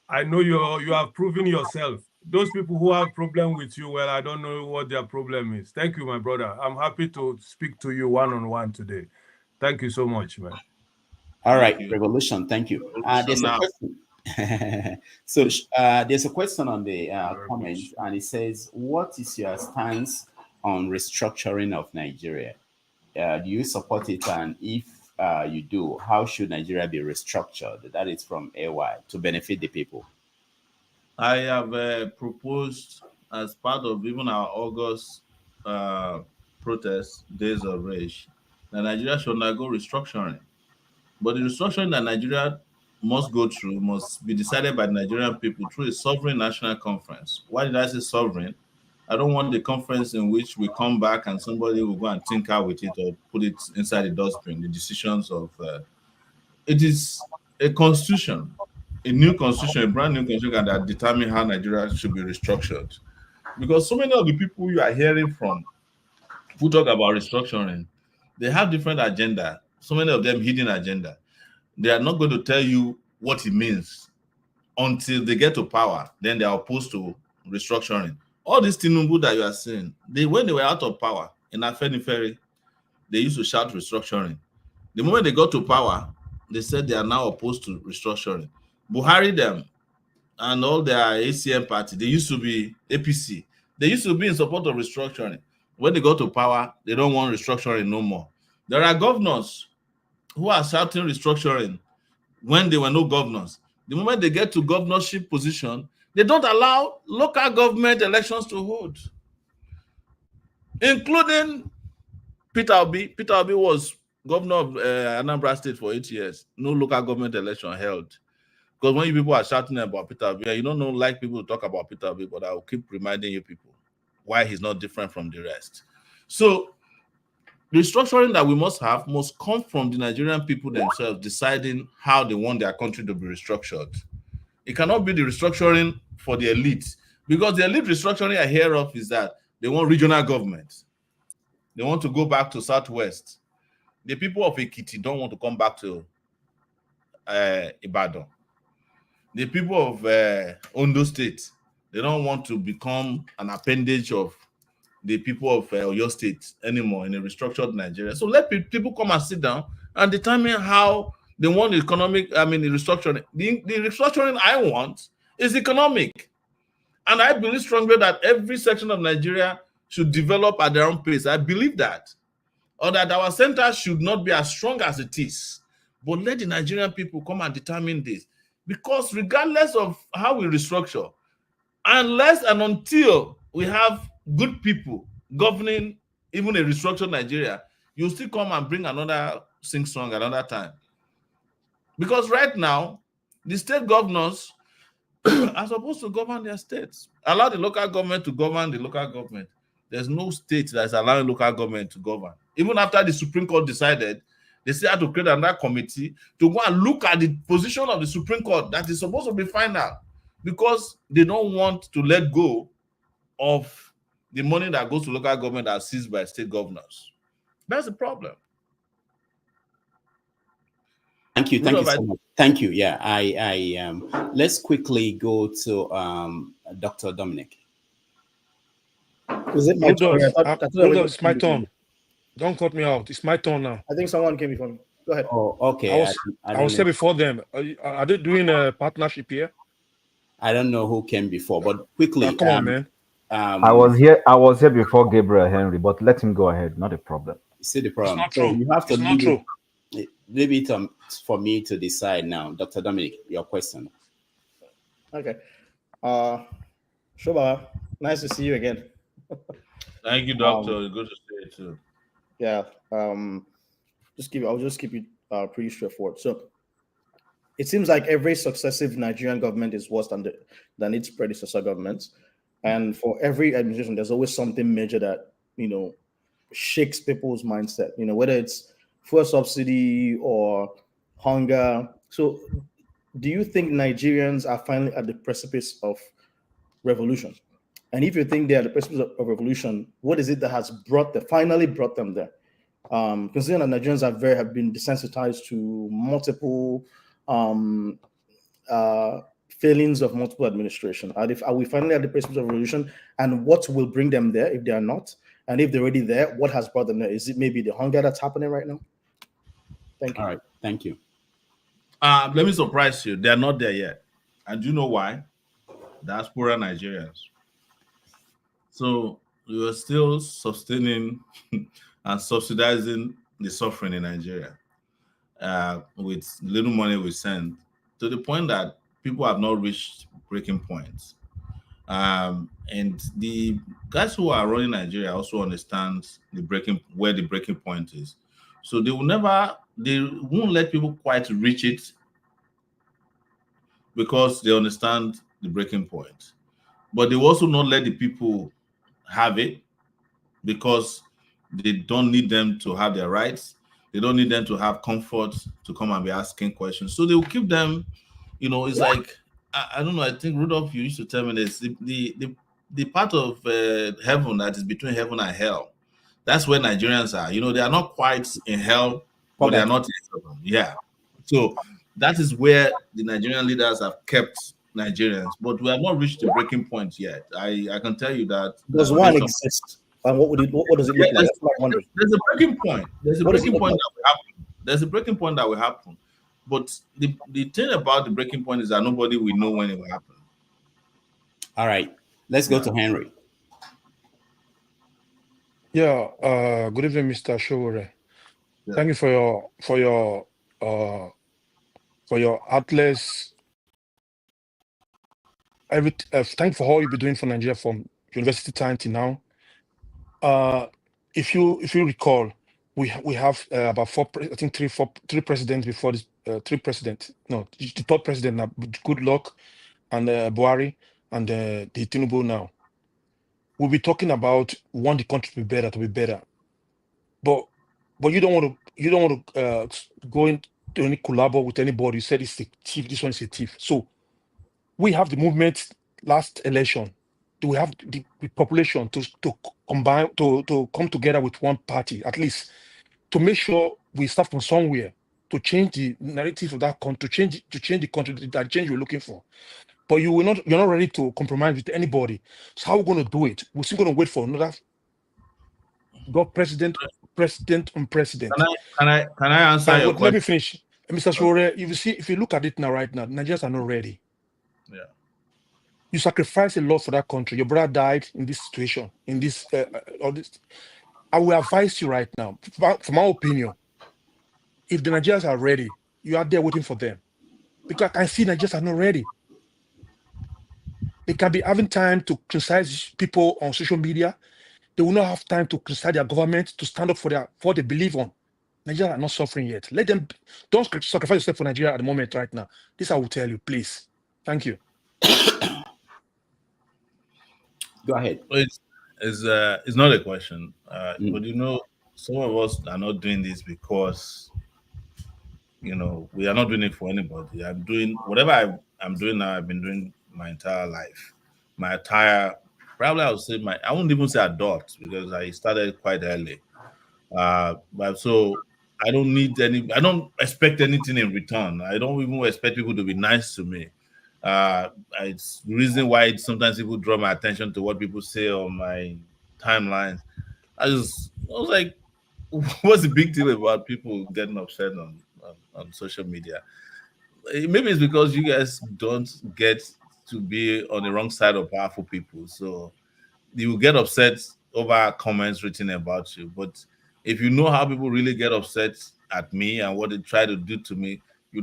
T: I know you have proven yourself. Those people who have problem with you, well, I don't know what their problem is. Thank you, my brother. I'm happy to speak to you one-on-one today. Thank you so much, man.
A: All right, Revolution, thank you. There's a question. So there's a question on the comments, and it says, what is your stance on restructuring of Nigeria? Do you support it? And if you do, how should Nigeria be restructured? That is from AY, to benefit the people.
H: I have proposed, as part of even our August protest, Days of Rage, that Nigeria should undergo restructuring. But the restructuring that Nigeria must go through must be decided by the Nigerian people through a sovereign national conference. Why did I say sovereign? I don't want the conference in which we come back and somebody will go and tinker with it or put it inside the dustbin. The decisions of it is a constitution, a new constitution, a brand new constitution that determine how Nigeria should be restructured. Because so many of the people you are hearing from who talk about restructuring, they have different agenda. So many of them hidden agenda. They are not going to tell you what it means until they get to power. Then they are opposed to restructuring. All these Tinubu that you are seeing, when they were out of power in Afenifere, they used to shout restructuring. The moment they got to power, they said they are now opposed to restructuring. Buhari them and all their ACM party, they used to be APC. They used to be in support of restructuring. When they got to power, they don't want restructuring no more. There are governors who are shouting restructuring when there were no governors. The moment they get to governorship position, they don't allow local government elections to hold, including Peter Obi. Peter Obi was governor of Anambra State for 8 years. No local government election held. Because when you people are shouting about Peter Obi, you don't like people to talk about Peter Obi, but I will keep reminding you people why he's not different from the rest. So the restructuring that we must have must come from the Nigerian people themselves deciding how they want their country to be restructured. It cannot be the restructuring for the elite, because the elite restructuring I hear of is that they want regional government. They want to go back to Southwest. The people of Ekiti don't want to come back to Ibadan. The people of Ondo State, they don't want to become an appendage of the people of Oyo State anymore in a restructured Nigeria. So let people come and sit down and determine how
U: They want economic, the restructuring. The restructuring I want is economic. And I believe strongly that every section of Nigeria should develop at their own pace. I believe that. Or that our center should not be as strong as it is. But let the Nigerian people come and determine this. Because regardless of how we restructure, unless and until we have good people governing even a restructured Nigeria, you'll still come and bring another sing song another time. Because right now, the state governors are supposed to govern their states. Allow the local government to govern the local government. There's no state that is allowing local government to govern. Even after the Supreme Court decided, they still had to create another committee to go and look at the position of the Supreme Court that is supposed to be final, because they don't want to let go of the money that goes to local government that is seized by state governors. That's the problem.
A: Thank you so much. Thank you. Yeah, let's quickly go to Dr. Dominic.
V: Is it my turn?
W: It's my turn. Don't cut me out. It's my turn now.
V: I think someone came before me. Go ahead.
A: Oh, okay.
W: I was here before them. Are they doing a partnership here?
A: I don't know who came before, but quickly.
W: Come on, man.
X: I was here before Gabriel Henry, but let him go ahead. Not a problem.
A: See the problem.
W: It's not true.
A: So you have to
W: leave
A: it for me to decide now. Dr. Dominic, your question.
V: Okay. Shoba, nice to see you again.
U: Thank you, Doctor. Good to see you too.
V: Yeah. I'll just keep it pretty straightforward. So it seems like every successive Nigerian government is worse than its predecessor governments. And for every administration, there's always something major that, shakes people's mindset, whether it's fuel subsidy or hunger. So do you think Nigerians are finally at the precipice of revolution? And if you think they're at the precipice of revolution, what is it that has finally brought them there? Considering that Nigerians have been desensitized to multiple failings of multiple administration. Are we finally at the precipice of revolution? And what will bring them there if they are not? And if they're already there, what has brought them there? Is it maybe the hunger that's happening right now? Thank you.
A: All right. Thank you.
U: Let me surprise you. They're not there yet. And do you know why? Diaspora Nigerians. So we are still sustaining and subsidizing the suffering in Nigeria with little money we send, to the point that people have not reached breaking points. And the guys who are running Nigeria also understand where the breaking point is. So they won't let people quite reach it because they understand the breaking point. But they will also not let the people have it because they don't need them to have their rights. They don't need them to have comfort to come and be asking questions. So they will keep them, it's like, I don't know, I think Rudolph, you used to tell me this, the part of heaven that is between heaven and hell, that's where Nigerians are. They are not quite in hell, but they are not in heaven. Yeah. So that is where the Nigerian leaders have kept Nigerians, but we have not reached the breaking point yet. I can tell you that.
V: Does one exist? And what does it look like?
U: There's a breaking point. There's a breaking point that will happen. There's a breaking point that will happen. But the thing about the breaking point is that nobody will know when it will happen.
A: All right. Let's go to Henry.
W: Yeah. Good evening, Mr. Sowore. Yeah. Thank you for your atlas. Thank you for all you've been doing for Nigeria from university time to now. If you recall, we have about three presidents before this. The third president now, good luck, and Buhari, and the Tinubu now. We'll be talking about want the country to be better, but you don't want to go into any collabo with anybody. You said it's a thief. This one is a thief. So we have the movement last election. Do we have the population to combine to come together with one party at least to make sure we start from somewhere to change the narrative of that country, to change the country, that change we're looking for. But you're not ready to compromise with anybody. So how are we going to do it? We're still going to wait for another president on president.
U: Can I answer your question?
W: Let me finish. Mr. Sowore, if you look at it now, right now, Nigerians are not ready.
U: Yeah.
W: You sacrifice a lot for that country. Your brother died in this situation, in this, all this. I will advise you right now, from my opinion, if the Nigerians are ready, you are there waiting for them. Because I can see Nigerians are not ready. They can be having time to criticize people on social media. They will not have time to criticize their government, to stand up for what they believe on. Nigerians are not suffering yet. Let them, don't sacrifice yourself for Nigeria at the moment right now. This I will tell you, please. Thank you.
A: Go ahead.
U: It's not a question, but you know, some of us are not doing this because we are not doing it for anybody. I'm doing whatever I'm doing now. I've been doing my entire life, probably I would say I wouldn't even say adult because I started quite early. But so I don't expect anything in return. I don't even expect people to be nice to me. It's the reason why sometimes people draw my attention to what people say on my timelines. I was like, what's the big deal about people getting upset on social media? Maybe it's because you guys don't get to be on the wrong side of powerful people. So you will get upset over comments written about you. But if you know how people really get upset at me and what they try to do to me,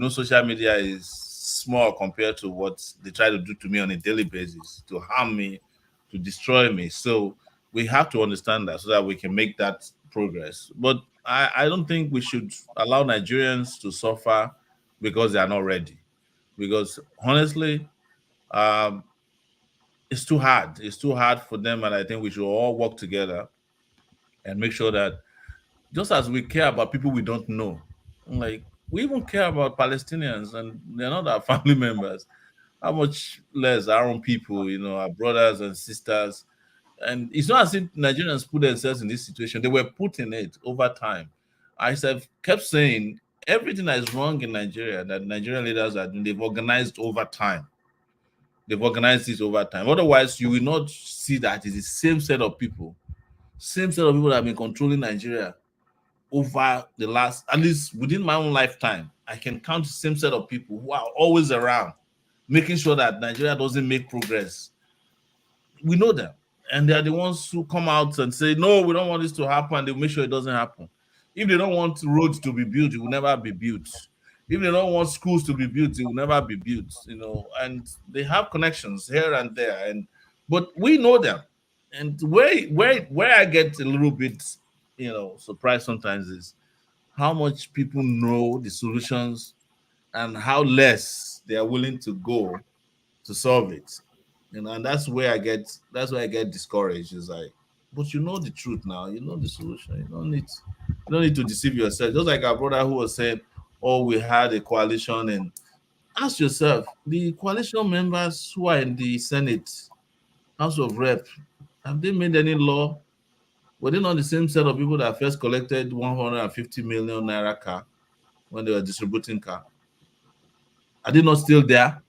U: social media is small compared to what they try to do to me on a daily basis, to harm me, to destroy me. So we have to understand that so that we can make that progress. But I don't think we should allow Nigerians to suffer because they are not ready. Because honestly, it's too hard. It's too hard for them, and I think we should all work together and make sure that just as we care about people we don't know, like we even care about Palestinians, and they're not our family members. How much less our own people, our brothers and sisters. And it's not as if Nigerians put themselves in this situation. They were put in it over time. I have kept saying everything that is wrong in Nigeria that Nigerian leaders are doing, they've organized over time. They've organized this over time. Otherwise, you will not see that it's the same set of people that have been controlling Nigeria over the last, at least within my own lifetime. I can count the same set of people who are always around, making sure that Nigeria doesn't make progress. We know them. And they are the ones who come out and say, no, we don't want this to happen. They make sure it doesn't happen. If they don't want roads to be built, it will never be built. If they don't want schools to be built, it will never be built, and they have connections here and there. But we know them. And where I get a little bit, surprised sometimes is how much people know the solutions and how less they are willing to go to solve it. And that's where I get discouraged. It's like, but you know the truth now, you know the solution. You don't need to deceive yourself. Just like our brother who was saying, oh, we had a coalition, and ask yourself, the coalition members who are in the Senate, House of Rep, have they made any law? Were they not the same set of people that first collected 150 million naira car when they were distributing car? Are they not still there?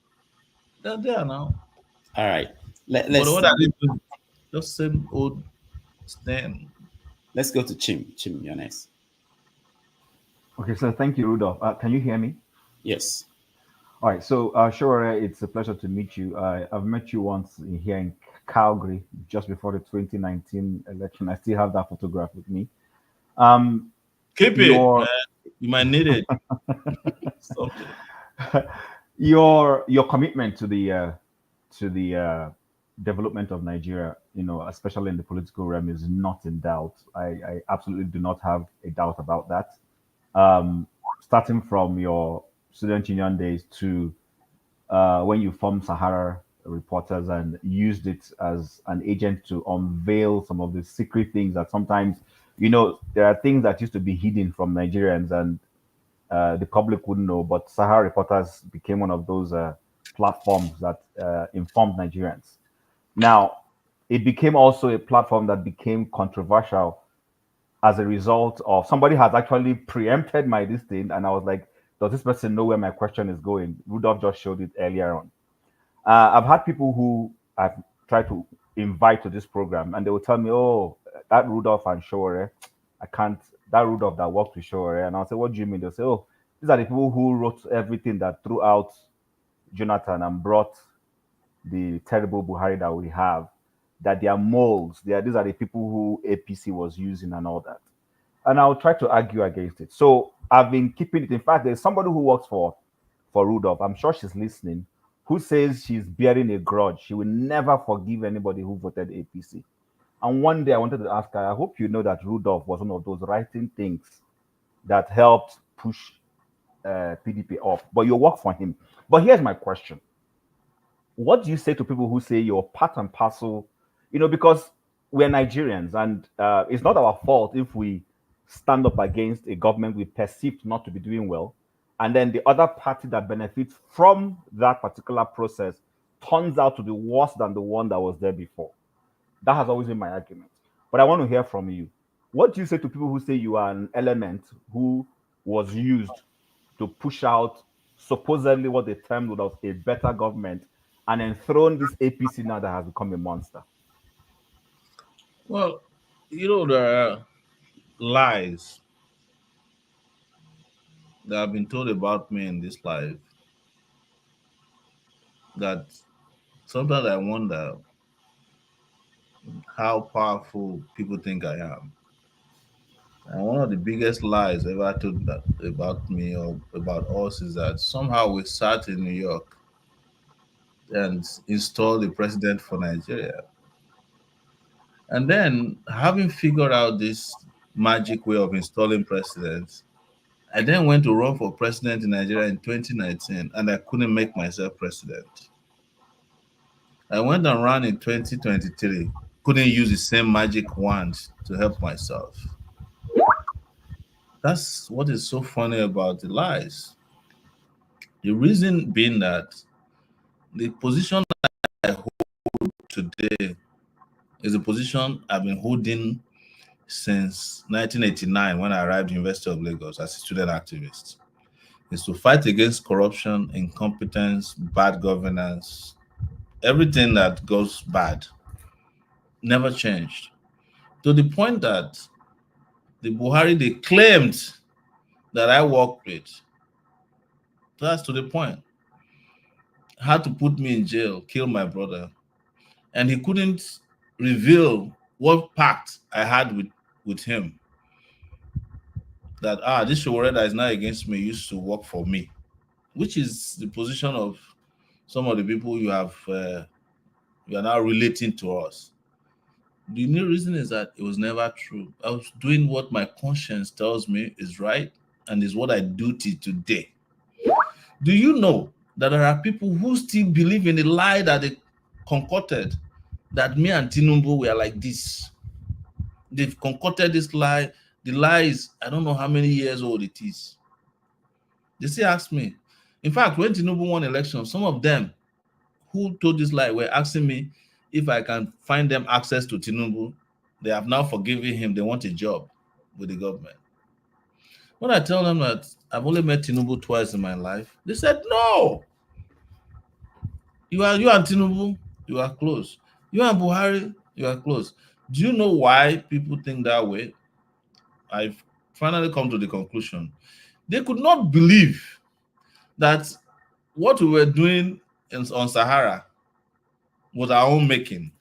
U: They're there now.
A: All right.
U: But what are they doing? Just same old stand.
A: Let's go to Chim. Chim, you're next.
X: Okay, so thank you, Rudolph. Can you hear me?
A: Yes.
X: All right, so Sowore, it's a pleasure to meet you. I've met you once here in Calgary just before the 2019 election. I still have that photograph with me.
U: Keep it, man. You might need it.
X: Your commitment to the development of Nigeria, especially in the political realm, is not in doubt. I absolutely do not have a doubt about that. Starting from your student union days to when you formed Sahara Reporters and used it as an agent to unveil some of the secret things that sometimes, there are things that used to be hidden from Nigerians and the public wouldn't know, but Sahara Reporters became one of those platforms that informed Nigerians. Now, it became also a platform that became controversial as a result of somebody has actually preempted my this thing, and I was like, does this person know where my question is going? Rudolph just showed it earlier on. I've had people who I've tried to invite to this program, and they will tell me, oh, that Rudolph and Sowore, I can't, that Rudolph that worked with Sowore. And I'll say, what do you mean? They'll say, oh, These are the people who wrote everything that threw out Jonathan and brought the terrible Buhari that we have. That they are molds. These are the people who APC was using and all that. And I'll try to argue against it. So I've been keeping it. In fact, there's somebody who works for Rudolph. I'm sure she's listening, who says she's bearing a grudge. She will never forgive anybody who voted APC. And one day I wanted to ask her, I hope you know that Rudolph was one of those writing things that helped push PDP off. But you work for him. But here's my question. What do you say to people who say you're part and parcel? Because we're Nigerians, and it's not our fault if we stand up against a government we perceive not to be doing well, and then the other party that benefits from that particular process turns out to be worse than the one that was there before. That has always been my argument. But I want to hear from you. What do you say to people who say you are an element who was used to push out supposedly what they termed was a better government and enthrone this APC now that has become a monster?
U: Well, there are lies that have been told about me in this life that sometimes I wonder how powerful people think I am. And one of the biggest lies ever told about me or about us is that somehow we sat in New York and installed the president for Nigeria. And then, having figured out this magic way of installing presidents, I then went to run for president in Nigeria in 2019, and I couldn't make myself president. I went and ran in 2023, couldn't use the same magic wand to help myself. That's what is so funny about the lies. The reason being that the position that I hold today is a position I've been holding since 1989 when I arrived at the University of Lagos as a student activist. Is to fight against corruption, incompetence, bad governance, everything that goes bad. Never changed. To the point that the Buhari, they claimed that I worked with. That's to the point. Had to put me in jail, kill my brother. And he couldn't reveal what pact I had with him. That, this Sowore that is now against me used to work for me, which is the position of some of the people you are now relating to us. The new reason is that it was never true. I was doing what my conscience tells me is right and is what I do till today. Do you know that there are people who still believe in the lie that they concocted, that me and Tinubu were like this? They've concocted this lie. The lie is, I don't know how many years old it is. They still ask me. In fact, when Tinubu won elections, some of them who told this lie were asking me if I can find them access to Tinubu. They have now forgiven him. They want a job with the government. When I tell them that I've only met Tinubu twice in my life, they said, no. You and Tinubu, you are close. You and Buhari, you are close. Do you know why people think that way? I've finally come to the conclusion. They could not believe that what we were doing on Sahara was our own making,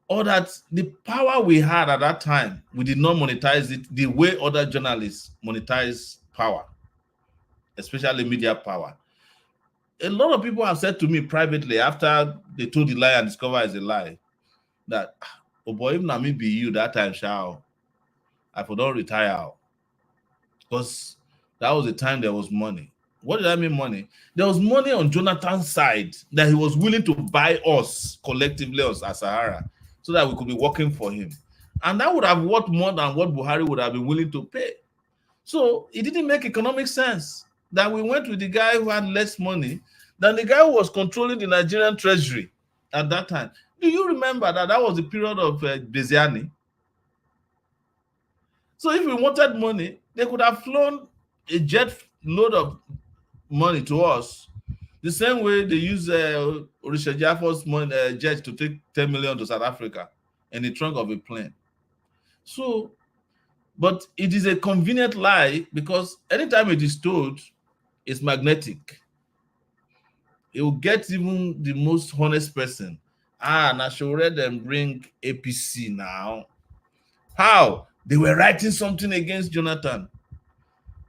U: or that the power we had at that time, we did not monetize it the way other journalists monetize power, especially media power. A lot of people have said to me privately after they told the lie and discovered it's a lie that, oh boy, if not me be you that time, shall I for don't retire, because that was the time there was money. What did I mean money? There was money on Jonathan's side that he was willing to buy us collectively as Sahara so that we could be working for him. And that would have worth more than what Buhari would have been willing to pay. So it didn't make economic sense that we went with the guy who had less money than the guy who was controlling the Nigerian treasury at that time. Do you remember that was the period of Beziani? So if we wanted money, they could have flown a jet load of money to us, the same way they use Orisha Jaffo's jet to take 10 million to South Africa in the trunk of a plane. So But it is a convenient lie because anytime it is told, it's magnetic. It will get even the most honest person. And I should read them bring APC now. How? They were writing something against Jonathan.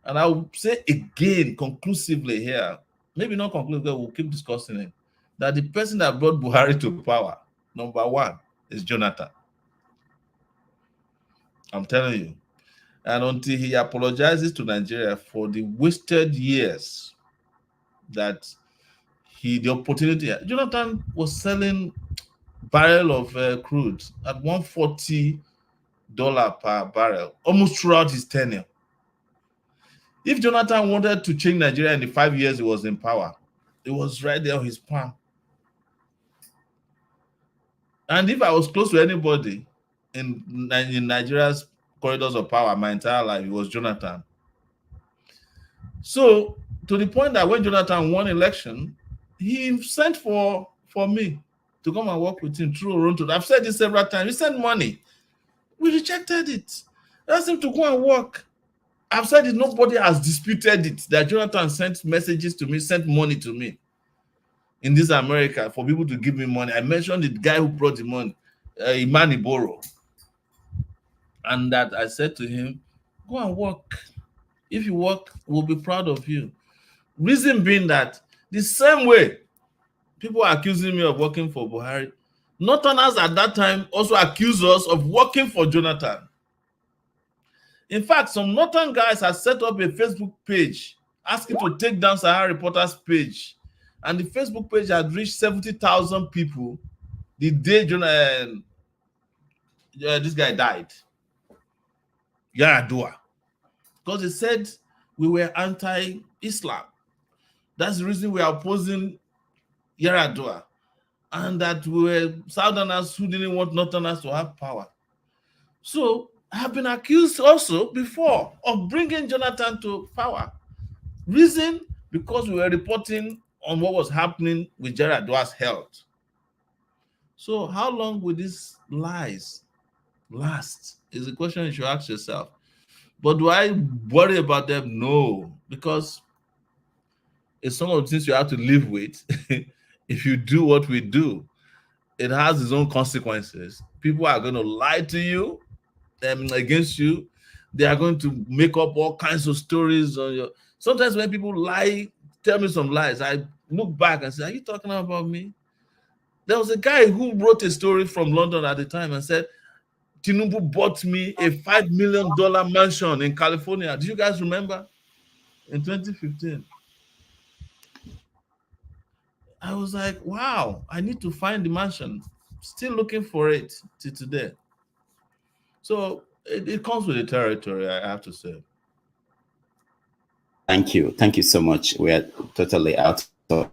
U: And I will say again, conclusively here, maybe not conclusively, we'll keep discussing it, that the person that brought Buhari to power, number one, is Jonathan. I'm telling you. And until he apologizes to Nigeria for the wasted years that the opportunity, Jonathan was selling barrel of crude at $140 per barrel, almost throughout his tenure. If Jonathan wanted to change Nigeria in the 5 years he was in power, it was right there on his palm. And if I was close to anybody in Nigeria's corridors of power my entire life, it was Jonathan. So, to the point that when Jonathan won election, he sent for me to come and work with him through Oronto. I've said this several times. He sent money. We rejected it. Asked him to go and work. I've said it. Nobody has disputed it. That Jonathan sent messages to me, sent money to me in this America for people to give me money. I mentioned the guy who brought the money, Imani Boro. And that I said to him, go and work. If you work, we'll be proud of you. Reason being that the same way people are accusing me of working for Buhari, Northerners at that time also accused us of working for Jonathan. In fact, some Northern guys had set up a Facebook page asking to take down Sahara Reporters page. And the Facebook page had reached 70,000 people the day this guy died. Yaradua. Because they said we were anti-Islam. That's the reason we are opposing Yaradua. And that we were Southerners who didn't want Northerners to have power. So I have been accused also before of bringing Jonathan to power. Reason? Because we were reporting on what was happening with Yaradua's health. So how long will these lies last? Is the question you should ask yourself. But do I worry about them? No, because it's some of the things you have to live with. If you do what we do, it has its own consequences. People are going to lie to you against you. They are going to make up all kinds of stories on your. Sometimes when people lie, tell me some lies, I look back and say, are you talking about me? There was a guy who wrote a story from London at the time and said, Tinubu bought me a $5 million mansion in California. Do you guys remember? In 2015. I was like, wow, I need to find the mansion. Still looking for it till today. So it comes with the territory, I have to say.
A: Thank you. Thank you so much. We are totally out of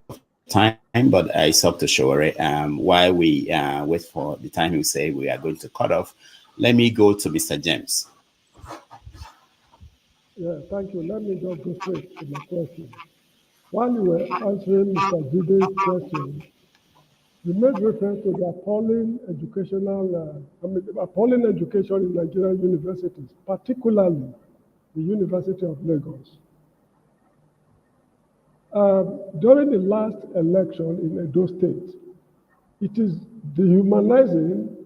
A: time, but it's up to Sowore. While we wait for the time you say we are going to cut off, let me go to Mr. James.
B: Yeah, thank you. Let me just go straight to my question. While you were answering Mr. Jide's question, you made reference to the appalling appalling education in Nigerian universities, particularly the University of Lagos. During the last election in Edo State, it is dehumanizing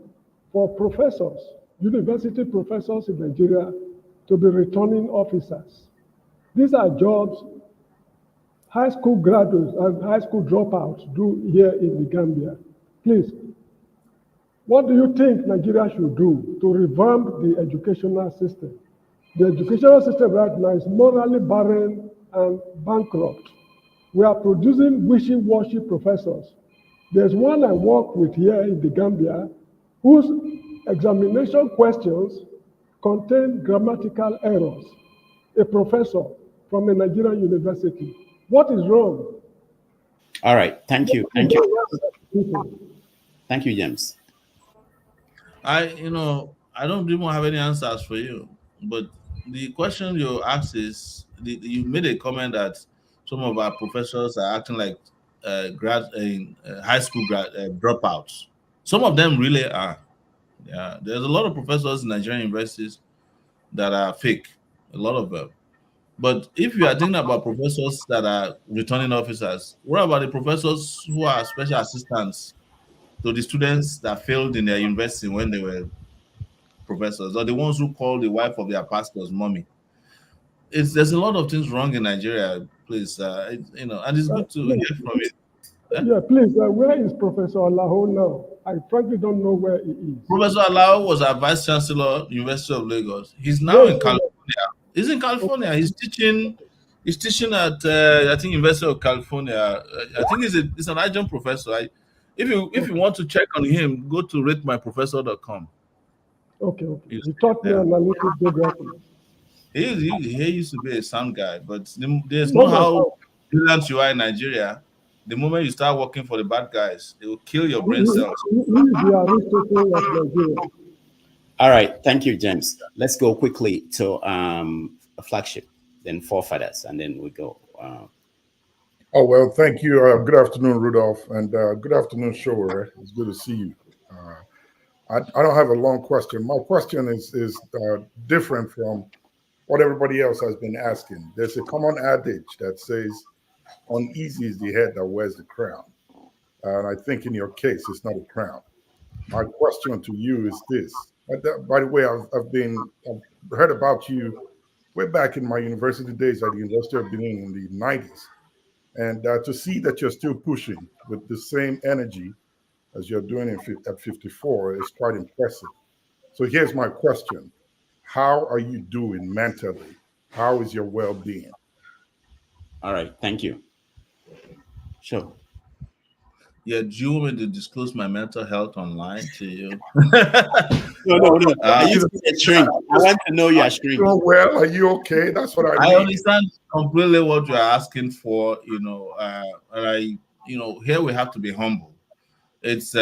B: for professors, university professors in Nigeria, to be returning officers. These are jobs high school graduates and high school dropouts do here in the Gambia. Please, what do you think Nigeria should do to revamp the educational system? The educational system right now is morally barren and bankrupt. We are producing wishy-washy professors. There's one I work with here in the Gambia whose examination questions contain grammatical errors. A professor from a Nigerian university. What is wrong?
A: All right. Thank you. Thank you. Thank you, James.
U: I don't even have any answers for you. But the question you asked is, you made a comment that some of our professors are acting like high school dropouts. Some of them really are. Yeah, there's a lot of professors in Nigerian universities that are fake, a lot of them. But if you are thinking about professors that are returning officers, what about the professors who are special assistants to the students that failed in their university when they were professors, or the ones who call the wife of their pastors mommy? There's a lot of things wrong in Nigeria, please. And it's good to hear from it.
B: Yeah, please, where is Professor Alaho now? I frankly don't know where he is.
U: Professor Alao was our Vice Chancellor, University of Lagos. He's now in California. He's in California. Okay. He's teaching at I think University of California. I think he's an adjunct professor. If you want to check on him, go to ratemyprofessor.com.
B: Okay. He taught me analytic geography.
U: He used to be a sound guy, but there's no how brilliant you are in Nigeria. The moment you start working for the bad guys, they will kill your brain cells.
A: All right, thank you, James. Let's go quickly to a flagship, then forefathers, and then we go.
C: Oh, well, thank you. Good afternoon, Rudolph, and good afternoon, Sowore. It's good to see you. I don't have a long question. My question is different from what everybody else has been asking. There's a common adage that says, uneasy is the head that wears the crown. And I think in your case, it's not a crown. My question to you is this. By the way, I've heard about you way back in my university days at the University of Benin in the 90s. And to see that you're still pushing with the same energy as you're doing at 54 is quite impressive. So here's my question. How are you doing mentally? How is your well-being?
A: All right, thank you. Sure.
U: Yeah, do you want me to disclose my mental health online to you?
A: No. I used to get shrink. I want to know your shrink.
C: Well, are you okay? That's what I mean.
U: I understand completely what you're asking for, here we have to be humble. It's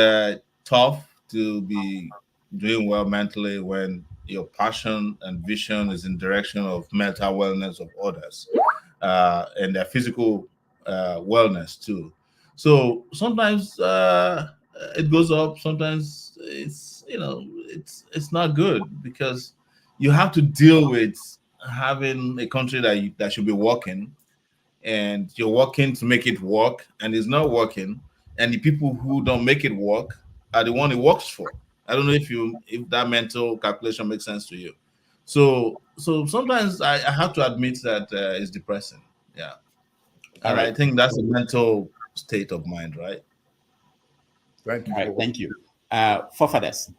U: tough to be doing well mentally when your passion and vision is in direction of mental wellness of others and their physical wellness too. So sometimes it goes up. Sometimes it's not good because you have to deal with having a country that should be working, and you're working to make it work, and it's not working, and the people who don't make it work are the one it works for. I don't know if that mental calculation makes sense to you. So sometimes I have to admit that it's depressing. Yeah. And right. I think that's a mental state of mind, right?
C: Thank you.
A: All right, thank you. Forefathers.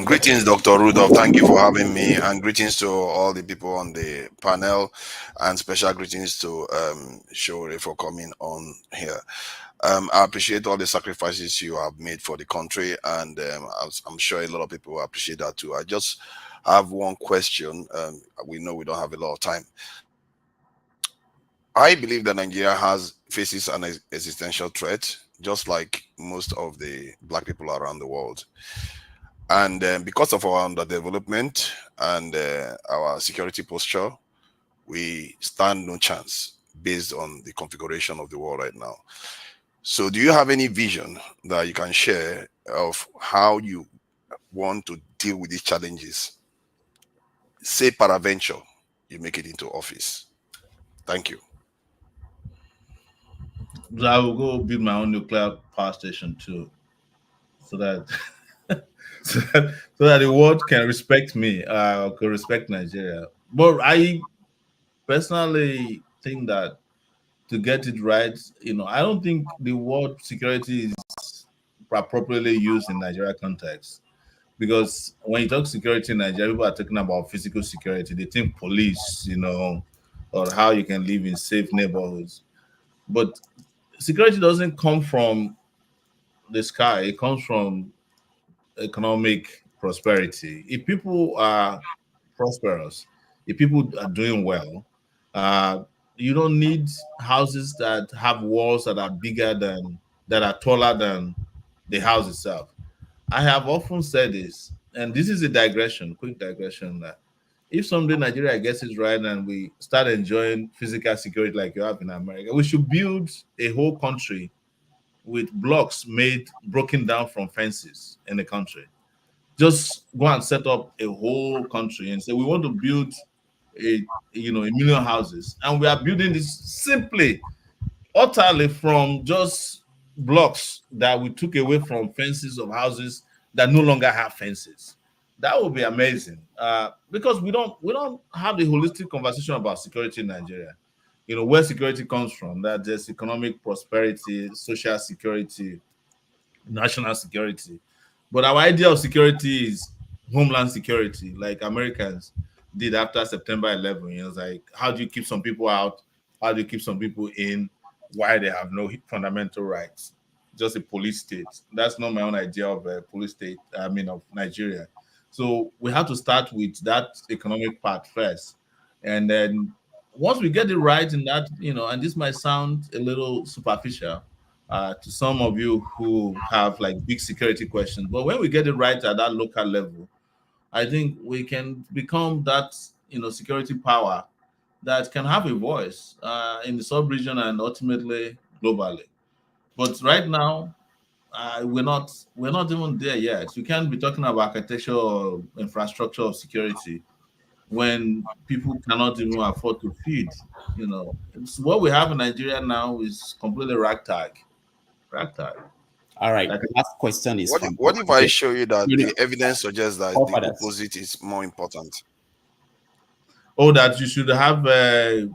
D: Greetings, Dr. Rudolph. Thank you for having me, and greetings to all the people on the panel, and special greetings to Sowore for coming on here. I appreciate all the sacrifices you have made for the country, and I'm sure a lot of people appreciate that too. I just have one question. We know we don't have a lot of time. I believe that Nigeria faces an existential threat, just like most of the Black people around the world. And because of our underdevelopment and our security posture, we stand no chance based on the configuration of the world right now. So do you have any vision that you can share of how you want to deal with these challenges? Say peradventure, you make it into office. Thank you.
U: I will go build my own nuclear power station too, so that so that the world can respect me, can respect Nigeria. But I personally think that to get it right, I don't think the word security is appropriately used in Nigeria context. Because when you talk security in Nigeria, people are talking about physical security. They think police, or how you can live in safe neighborhoods. But security doesn't come from the sky. It comes from economic prosperity. If people are prosperous, if people are doing well, you don't need houses that have walls that are that are taller than the house itself. I have often said this, and this is a quick digression, that if someday Nigeria gets it right and we start enjoying physical security like you have in America, we should build a whole country with blocks broken down from fences in the country. just go and set up a whole country and say we want to build a million houses, and we are building this simply, utterly from just blocks that we took away from fences of houses that no longer have fences. That would be amazing, because we don't have the holistic conversation about security in Nigeria. Where security comes from, that there's economic prosperity, social security, national security. But our idea of security is homeland security, like Americans did after September 11. It's like, how do you keep some people out? How do you keep some people in? Why they have no fundamental rights? Just a police state. That's not my own idea of a police state, of Nigeria. So we have to start with that economic part first. And then once we get it right in that, and this might sound a little superficial to some of you who have like big security questions, but when we get it right at that local level, I think we can become that, security power that can have a voice in the sub-region and ultimately globally. But right now, we're not even there yet. You can't be talking about architecture or infrastructure of security when people cannot even afford to feed. What we have in Nigeria now is completely ragtag.
A: All right. The last question is
D: what if I show you that the evidence suggests that the opposite is more important?
U: Oh, that you should have an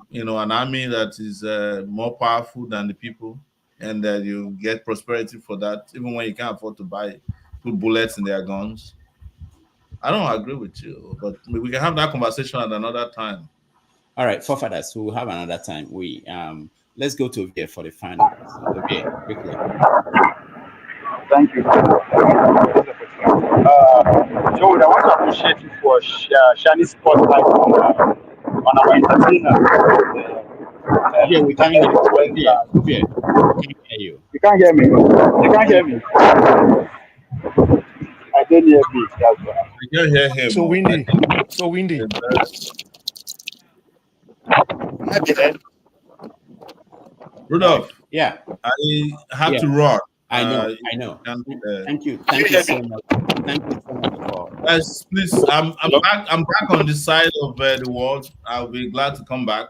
U: army that is more powerful than the people, and that you get prosperity for that, even when you can't afford to put bullets in their guns. I don't agree with you, but we can have that conversation at another time.
A: All right, forefathers, we'll have another time. Let's go to Vier for the final. Vier, quickly.
E: Thank you. Joe, I want to appreciate you for shining spotlight on our entertainer.
A: Yeah, we can't hear you. We can't hear you.
E: You can't hear me. You can't hear me. I didn't hear me. That's why.
U: I can't hear him.
W: So windy. So windy.
U: Rudolph.
A: Yeah.
U: I have to run.
A: I know. Thank you so much. Thank you so much for.
U: Guys, please, I'm back on this side of the world. I'll be glad to come back.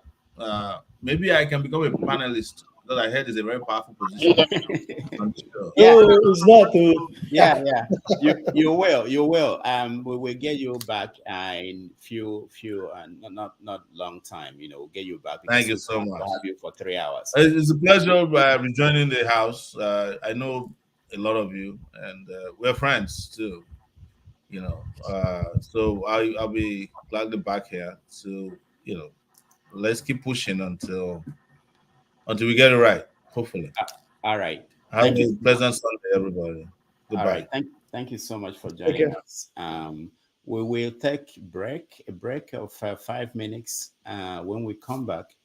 U: Maybe I can become a panelist, because I heard it's a very powerful position.
A: Yeah,
V: it's not.
A: Yeah. You will. We will get you back in few not long time. We'll get you back.
U: Thank you so much.
A: We'll have you for 3 hours.
U: It's a pleasure rejoining the house. I know a lot of you, and we're friends too. So I'll be gladly back here. So let's keep pushing until we get it right. Hopefully.
A: All right.
U: Have a pleasant Sunday, everybody. Goodbye.
A: All right. Thank you so much for joining us. We will take a break of 5 minutes. When we come back,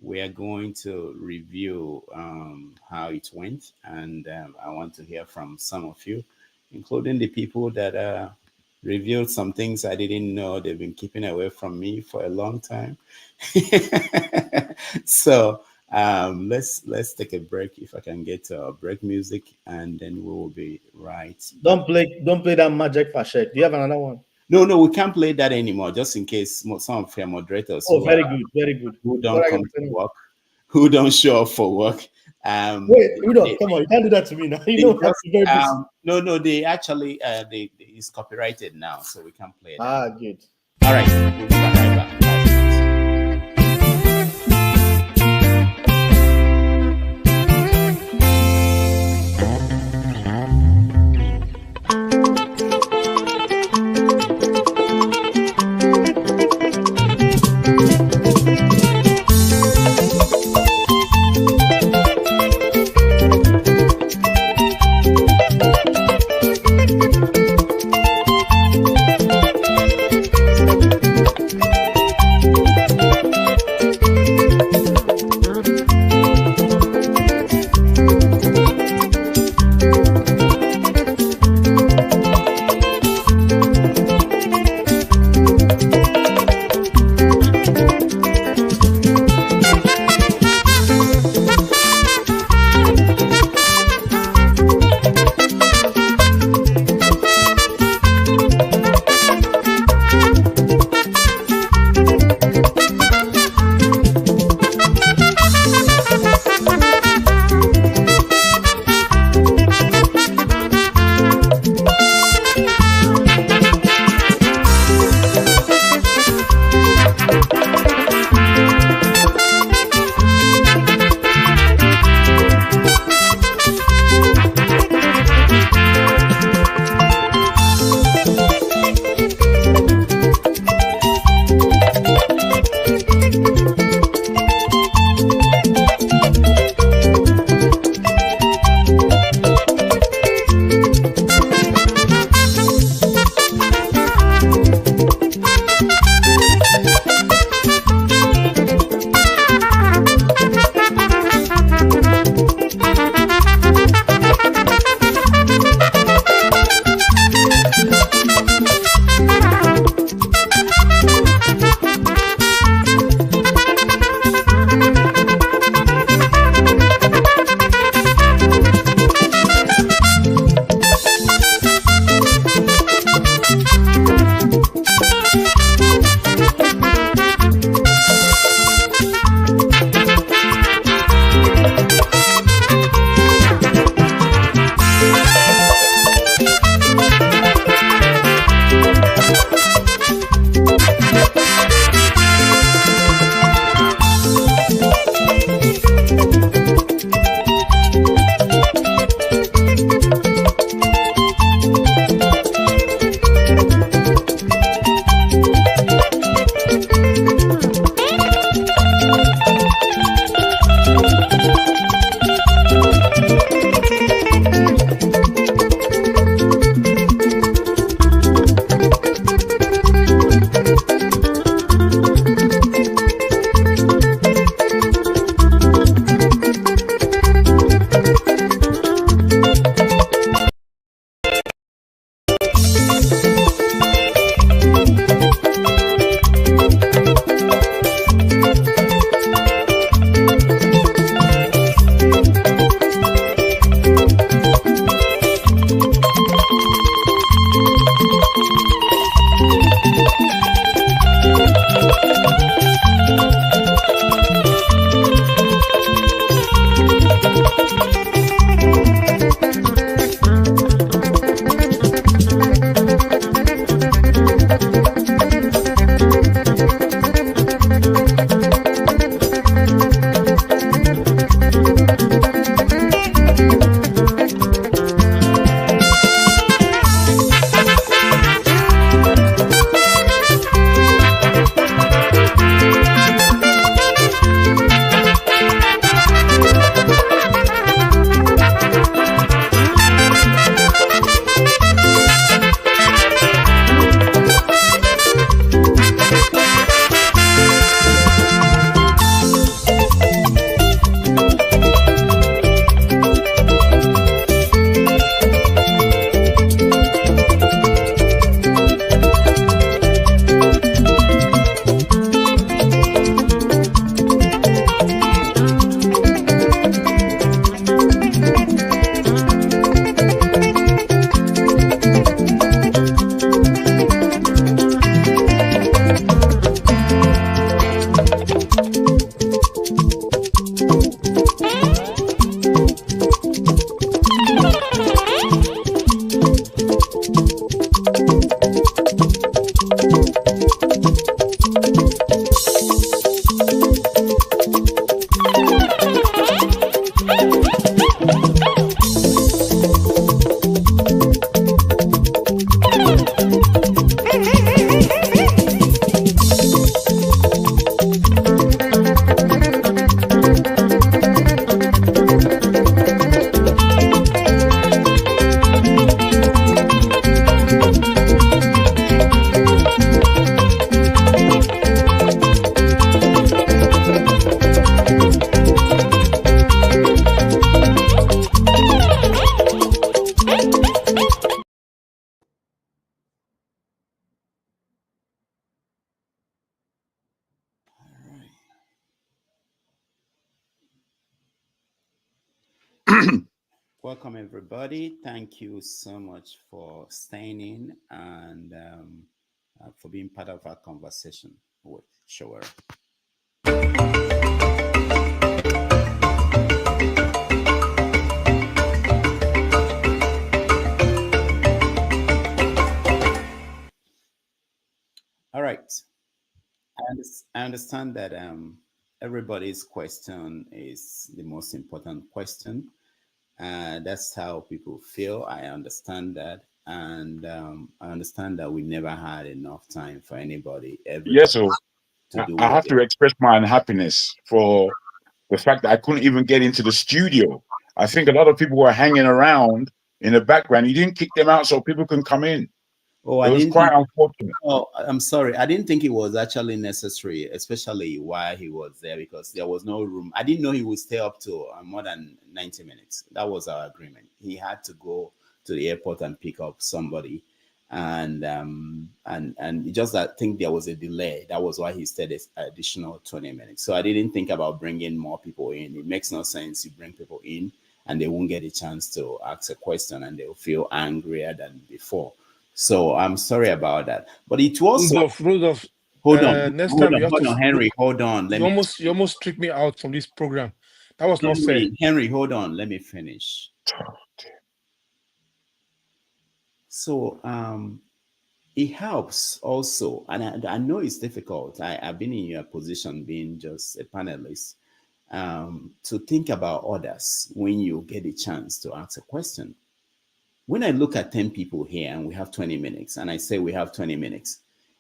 A: we are going to review how it went, and I want to hear from some of you, including the people that revealed some things I didn't know they've been keeping away from me for a long time. So let's take a break. If I can get break music, and then we will be right.
V: Don't play that magic fashek. Do you have another one?
A: No, we can't play that anymore, just in case some of your moderators
V: very good.
A: Who don't come to work, who don't show up for work.
V: Wait, Rudolph, come on, you can't do that to me now.
A: No, they actually it's copyrighted now, so we can't play it.
V: Good.
A: All right, we'll be right back. Welcome, everybody. Thank you so much for staying in and for being part of our conversation with Sowore. All right. I understand that everybody's question is the most important question. That's how people feel. I understand that. And I understand that we never had enough time for anybody.
F: Yes, so I have to express my unhappiness for the fact that I couldn't even get into the studio. I think a lot of people were hanging around in the background. You didn't kick them out so people can come in.
A: Oh,
F: it was quite unfortunate.
A: Oh, I'm sorry. I didn't think it was actually necessary, especially while he was there, because there was no room. I didn't know he would stay up to more than 90 minutes. That was our agreement. He had to go to the airport and pick up somebody, and just I think there was a delay. That was why he stayed an additional 20 minutes. So I didn't think about bringing more people in. It makes no sense. You bring people in and they won't get a chance to ask a question, and they'll feel angrier than before. So I'm sorry about that, but it was
W: Rudolph.
A: Hold on,
W: next
A: hold
W: time
A: on,
W: you have
A: hold
W: to.
A: on, Henry. Hold on.
W: You almost tricked me out from this program. That was not fair.
A: Henry, hold on. Let me finish. So it helps also, and I know it's difficult. I've been in your position, being just a panelist, to think about others when you get a chance to ask a question. When I look at 10 people here and we have 20 minutes, and I say we have 20 minutes,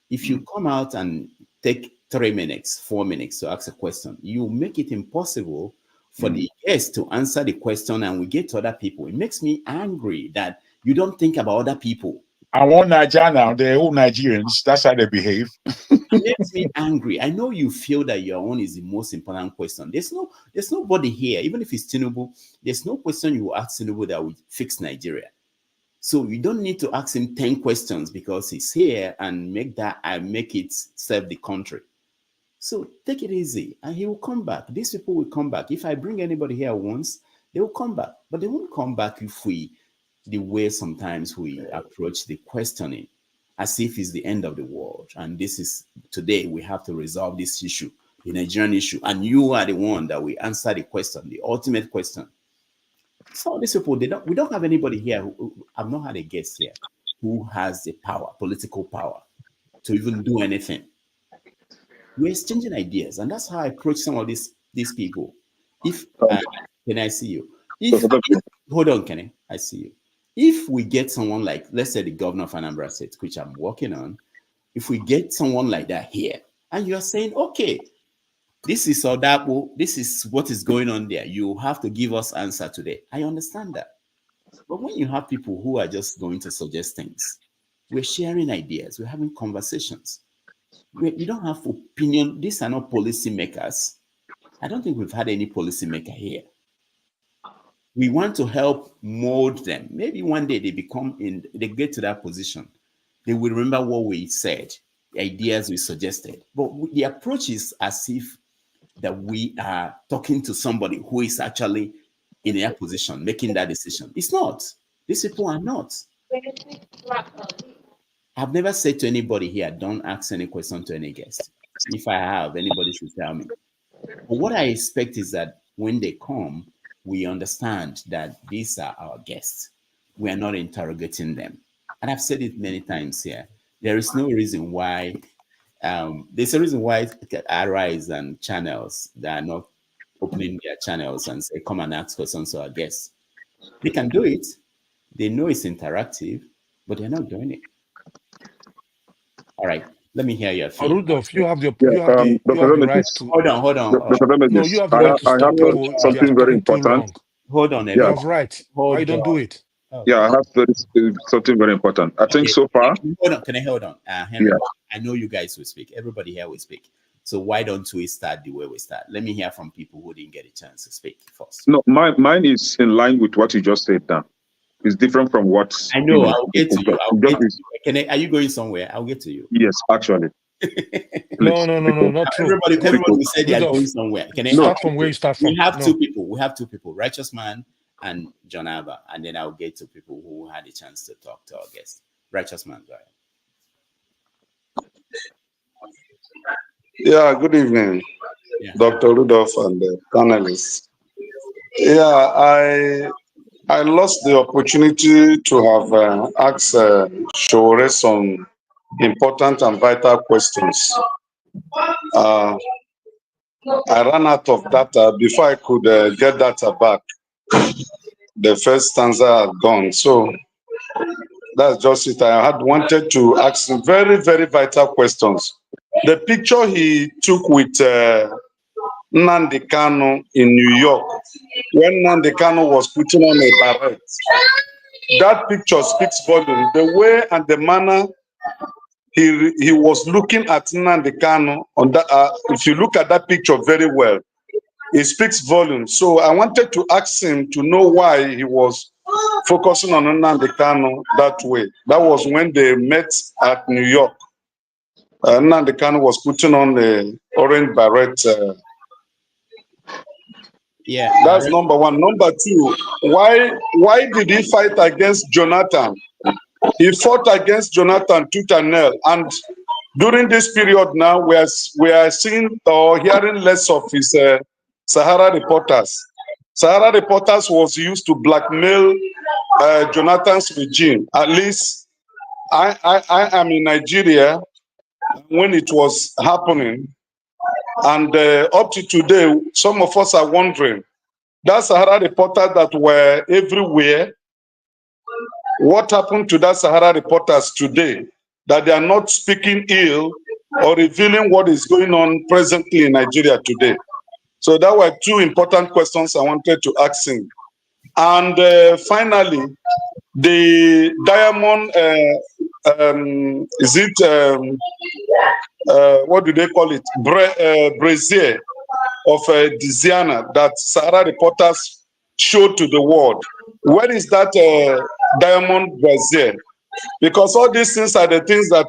A: if you come out and take 3 minutes, 4 minutes to ask a question, you make it impossible for the guest to answer the question, and we get to other people. It makes me angry that you don't think about other people.
F: I want Nigeria now. They're all Nigerians. That's how they behave.
A: It makes me angry. I know you feel that your own is the most important question. There's nobody here, even if it's Tinubu, there's no question you will ask Tinubu that will fix Nigeria. So you don't need to ask him 10 questions because he's here and make it serve the country. So take it easy and he will come back. These people will come back. If I bring anybody here once, they will come back. But they won't come back if the way sometimes we approach the questioning as if it's the end of the world. And this is today we have to resolve this issue, the Nigerian issue. And you are the one that will answer the question, the ultimate question. So these people, we don't have anybody here I've not had a guest here who has the power, political power, to even do anything. We're exchanging ideas, and that's how I approach some of these people. If can I see you? Hold on, Kenny, I see you. If we get someone like, let's say, the governor of Anambra State, which I'm working on, if we get someone like that here, and you are saying, okay, this is Odapo, this is what is going on there, you have to give us answer today. I understand that. But when you have people who are just going to suggest things, we're sharing ideas, we're having conversations. We don't have opinion. These are not policy makers. I don't think we've had any policy maker here. We want to help mold them. Maybe one day they get to that position. They will remember what we said, the ideas we suggested. But the approach is as if that we are talking to somebody who is actually in their position, making that decision. It's not. These people are not. I've never said to anybody here, don't ask any question to any guest. If I have, anybody should tell me. But what I expect is that when they come, we understand that these are our guests. We are not interrogating them. And I've said it many times here. There is no reason why, there's a reason why RIs and channels that are not opening their channels and say, come and ask questions to our guests. They can do it. They know it's interactive, but they're not doing it. All right, let me hear your feedback.
W: Rudolph, you have the right to.
A: Hold on.
W: No, you have the right to stop people.
S: Something very important.
A: Hold on,
W: you have right. Why you don't do it?
S: Yeah, I have something very important. I think so far.
A: Can I hold on? Henry, I know you guys will speak. Everybody here will speak. So why don't we start the way we start? Let me hear from people who didn't get a chance to speak first.
S: No, mine is in line with what you just said now. It's different from what
A: I know. I'll get to you. Are you going somewhere? I'll get to you.
S: Yes, actually.
W: No, not true.
A: Everybody will say they are going somewhere.
W: Start from where you start from.
A: We have two people. Righteous Man and John Abba, and then I'll get to people who had a chance to talk to our guests. Righteous man, go ahead.
I: Yeah, good evening, Dr. Rudolph and the panelists. Yeah, I lost the opportunity to have asked Sowore some important and vital questions. I ran out of data before I could get data back. The first stanza had gone, so that's just it. I had wanted to ask some very, very vital questions. The picture he took with Nnamdi Kanu in New York, when Nnamdi Kanu was putting on a beret, that picture speaks volume. The way and the manner he was looking at Nnamdi Kanu on that, if you look at that picture very well, it speaks volume. So I wanted to ask him to know why he was focusing on Nnamdi Kanu that way. That was when they met at New York. Nnamdi Kanu was putting on the orange beret.
A: Yeah,
I: that's number one. Number two, why did he fight against Jonathan? He fought against Jonathan tooth and nail, and during this period now, we are seeing or hearing less of his Sahara reporters. Sahara reporters was used to blackmail Jonathan's regime. At least I am in Nigeria when it was happening, and up to today, some of us are wondering, that Sahara reporters that were everywhere, what happened to that Sahara reporters today, that they are not speaking ill or revealing what is going on presently in Nigeria today? So that were two important questions I wanted to ask him. And finally, the diamond, is it, what do they call it? Brazier of Diziana that Sahara reporters showed to the world. Where is that diamond brazier? Because all these things are the things that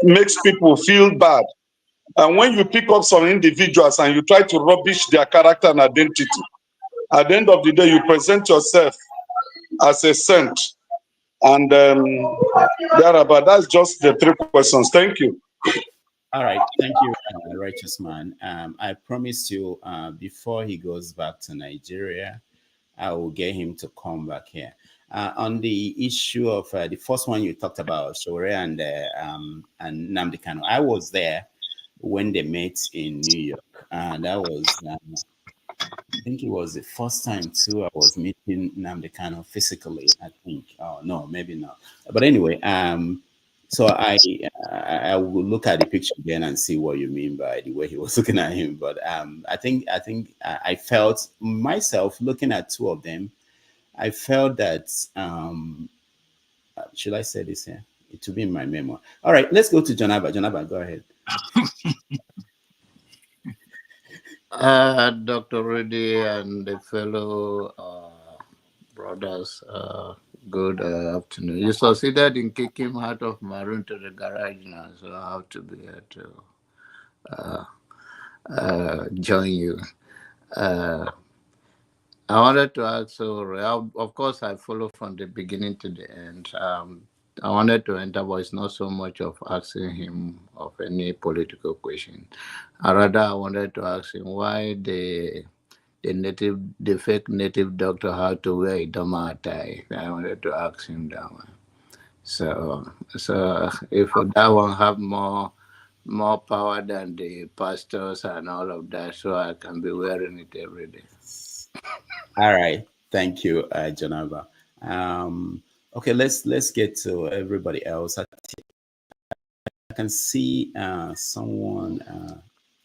I: makes people feel bad. And when you pick up some individuals and you try to rubbish their character and identity, at the end of the day, you present yourself as a saint. And thereabout, that's just the three questions. Thank you.
A: All right, thank you, righteous man. I promise you, before he goes back to Nigeria, I will get him to come back here. On the issue of the first one you talked about, Sowore and Nnamdi Kanu, I was there when they met in New York. That was, I think it was the first time too I was meeting Nnamdi Kanu physically, I think. Oh, no, maybe not. But anyway, so I will look at the picture again and see what you mean by the way he was looking at him. But I think I felt myself looking at two of them. I felt that should I say this here? It will be in my memoir. All right, let's go to John Abba. John Abba, go ahead.
J: Dr. Rudy and the fellow brothers, good afternoon. You succeeded in kicking him out of my room to the garage now, so I have to be here to join you. I wanted to ask, so of course I follow from the beginning to the end. I wanted to enter, but it's not so much of asking him of any political question. Rather, I wanted to ask him why the fake native doctor had to wear a Doma tie. I wanted to ask him that one. So if that one have more power than the pastors and all of that, so I can be wearing it every day.
A: All right, thank you, John Abba. Okay, let's get to everybody else. I can see someone.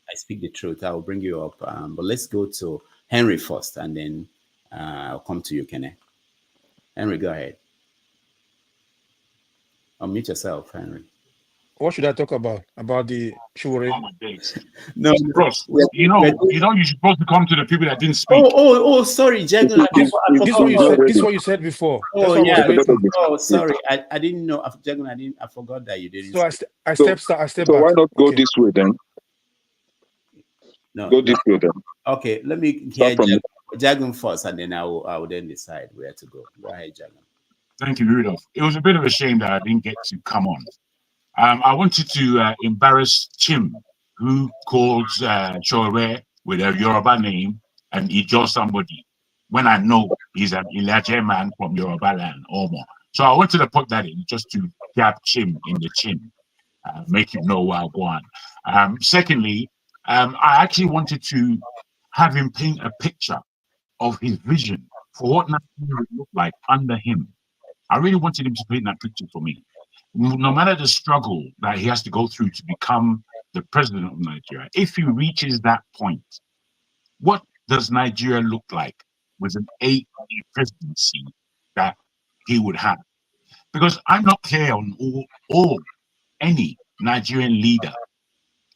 A: I speak the truth. I will bring you up. But let's go to Henry first, and then I'll come to you, Kene. Henry, go ahead. Unmute yourself, Henry.
W: What should I talk about? About the Sowore?
A: No,
F: Bros, you're supposed to come to the people that didn't speak.
A: Oh, sorry, Jagun.
W: This is what you said before.
A: Oh, yeah. Oh, sorry. I didn't know. Jagun, I forgot that you didn't.
W: So I step back.
S: So why not go this way then?
A: No,
S: go this way then.
A: Okay, let me hear Jagan first, and then I will then decide where to go. Go ahead, Jagan.
F: Thank you, Rudolph. It was a bit of a shame that I didn't get to come on. I wanted to embarrass Tim, who called Sowore with a Yoruba name and Ijo somebody, when I know he's an Ilaje man from Yoruba land, Omo. So I wanted to put that in just to jab Tim in the chin, make him know where I go on. Secondly, I actually wanted to have him paint a picture of his vision for what Nigeria would look like under him. I really wanted him to paint that picture for me. No matter the struggle that he has to go through to become the president of Nigeria, if he reaches that point, what does Nigeria look like with an 8-year presidency that he would have? Because I'm not clear on any Nigerian leader.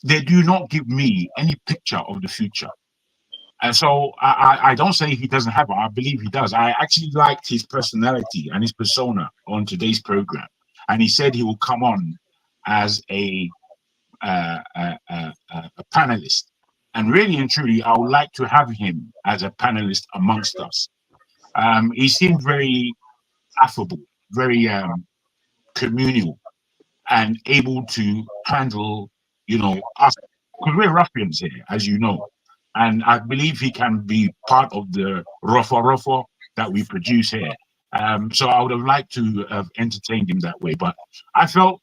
F: They do not give me any picture of the future. And so I don't say he doesn't have it. I believe he does. I actually liked his personality and his persona on today's program. And he said he will come on as a panelist. And really and truly, I would like to have him as a panelist amongst us. He seemed very affable, very communal, and able to handle, us. Because we're ruffians here, as you know. And I believe he can be part of the ruffle that we produce here. So I would have liked to have entertained him that way. But I felt,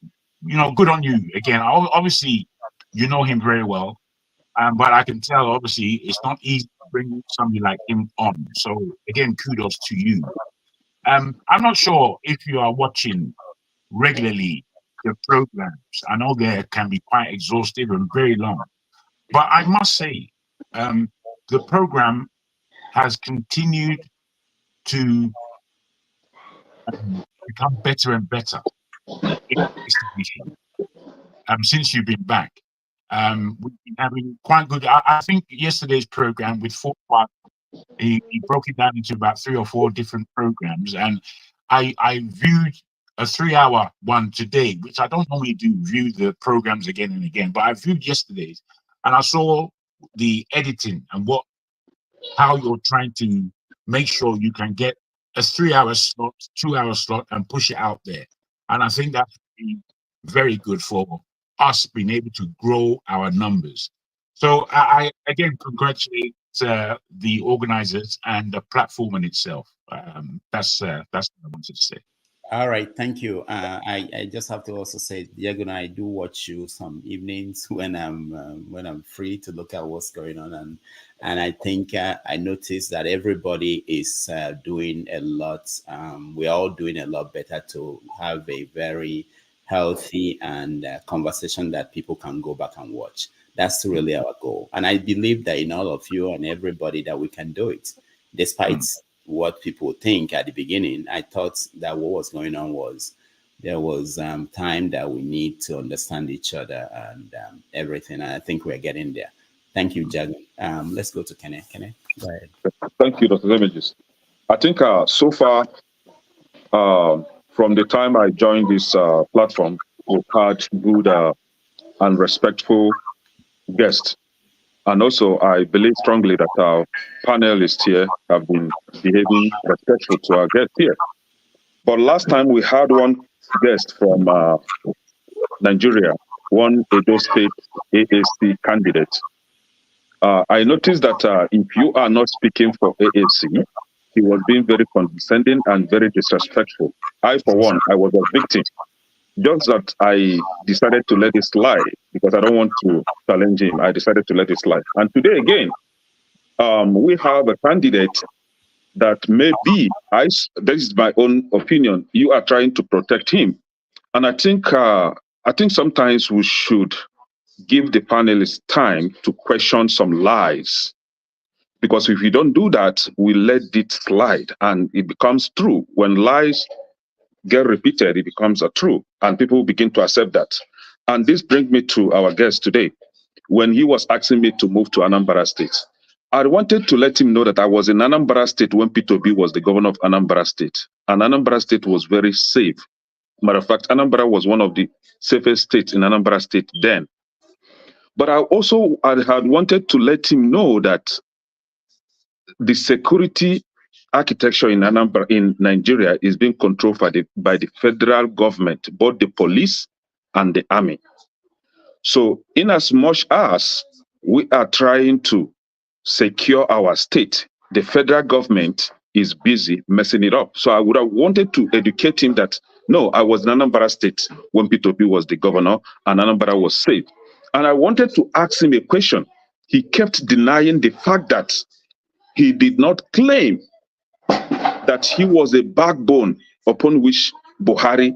F: good on you. Again, obviously, you know him very well. But I can tell, obviously, it's not easy to bring somebody like him on. So, again, kudos to you. I'm not sure if you are watching regularly the programs. I know they can be quite exhaustive and very long. But I must say, the program has continued to become better and better since you've been back. We've been having quite good. I think yesterday's program with 4 parts, he broke it down into about 3 or 4 different programs, and I viewed a 3-hour one today, which I don't normally do, view the programs again and again, but I viewed yesterday's, and I saw the editing and how you're trying to make sure you can get a 3-hour slot, 2-hour slot, and push it out there. And I think that's very good for us being able to grow our numbers. So I again congratulate the organizers and the platform in itself. That's what I wanted to say.
A: All right, thank you. I just have to also say, Diego, I do watch you some evenings when I'm free to look at what's going on, and I think I noticed that everybody is doing a lot. We're all doing a lot better to have a very healthy and conversation that people can go back and watch. That's really our goal, and I believe that in all of you and everybody that we can do it, despite what people think at the beginning. I thought that what was going on was there was time that we need to understand each other and everything. And I think we're getting there. Thank you, Jag. Let's go to Kenneth. Kenneth, go ahead.
S: Thank you, Dr. Damages. I think so far, from the time I joined this platform, we've had good and respectful guests. And also, I believe strongly that our panelists here have been behaving respectful to our guests here. But last time we had one guest from Nigeria, one Edo State AAC candidate. I noticed that if you are not speaking for AAC, he was being very condescending and very disrespectful. I, for one, I was a victim. Just that I decided to let it slide because I don't want to challenge him. I decided to let it slide. And today again, we have a candidate that maybe, this is my own opinion, you are trying to protect him. And I think sometimes we should give the panelists time to question some lies. Because if you don't do that, we let it slide and it becomes true. When lies get repeated, it becomes a true, and people begin to accept that. And this brings me to our guest today. When he was asking me to move to Anambra State, I wanted to let him know that I was in Anambra State when P2B was the governor of Anambra State, and Anambra State was very safe. Matter of fact, Anambra was one of the safest states in Anambra State then. But I had wanted to let him know that the security architecture in Anambra, in Nigeria, is being controlled by the federal government, both the police and the army. So in as much as we are trying to secure our state, the federal government is busy messing it up. So I would have wanted to educate him that, no, I was in Anambra State when P2P was the governor and Anambra was safe. And I wanted to ask him a question. He kept denying the fact that he did not claim that he was a backbone upon which Buhari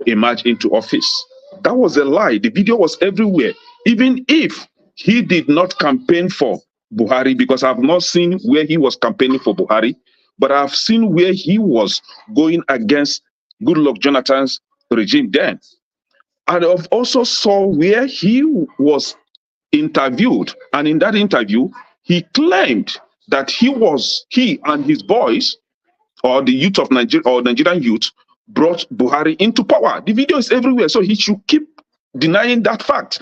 S: emerged into office. That was a lie. The video was everywhere. Even if he did not campaign for Buhari, because I've not seen where he was campaigning for Buhari, but I've seen where he was going against Goodluck Jonathan's regime then. And I've also saw where he was interviewed. And in that interview, he claimed that he and his boys, or the youth of Nigeria, or Nigerian youth, brought Buhari into power. The video is everywhere, so he should keep denying that fact.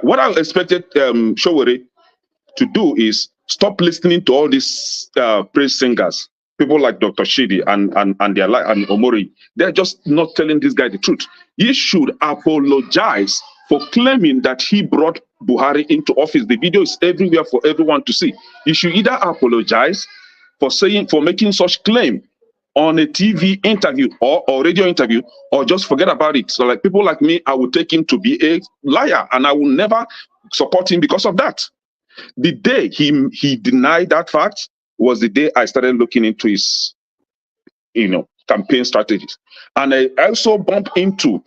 S: What I expected Sowore to do is stop listening to all these praise singers, people like Dr. Shidi and Omori. They're just not telling this guy the truth. He should apologize for claiming that he brought Buhari into office. The video is everywhere for everyone to see. He should either apologize for making such claim on a TV interview or radio interview, or just forget about it. So like people like me, I would take him to be a liar, and I will never support him because of that. The day he denied that fact was the day I started looking into his, campaign strategies. And I also bumped into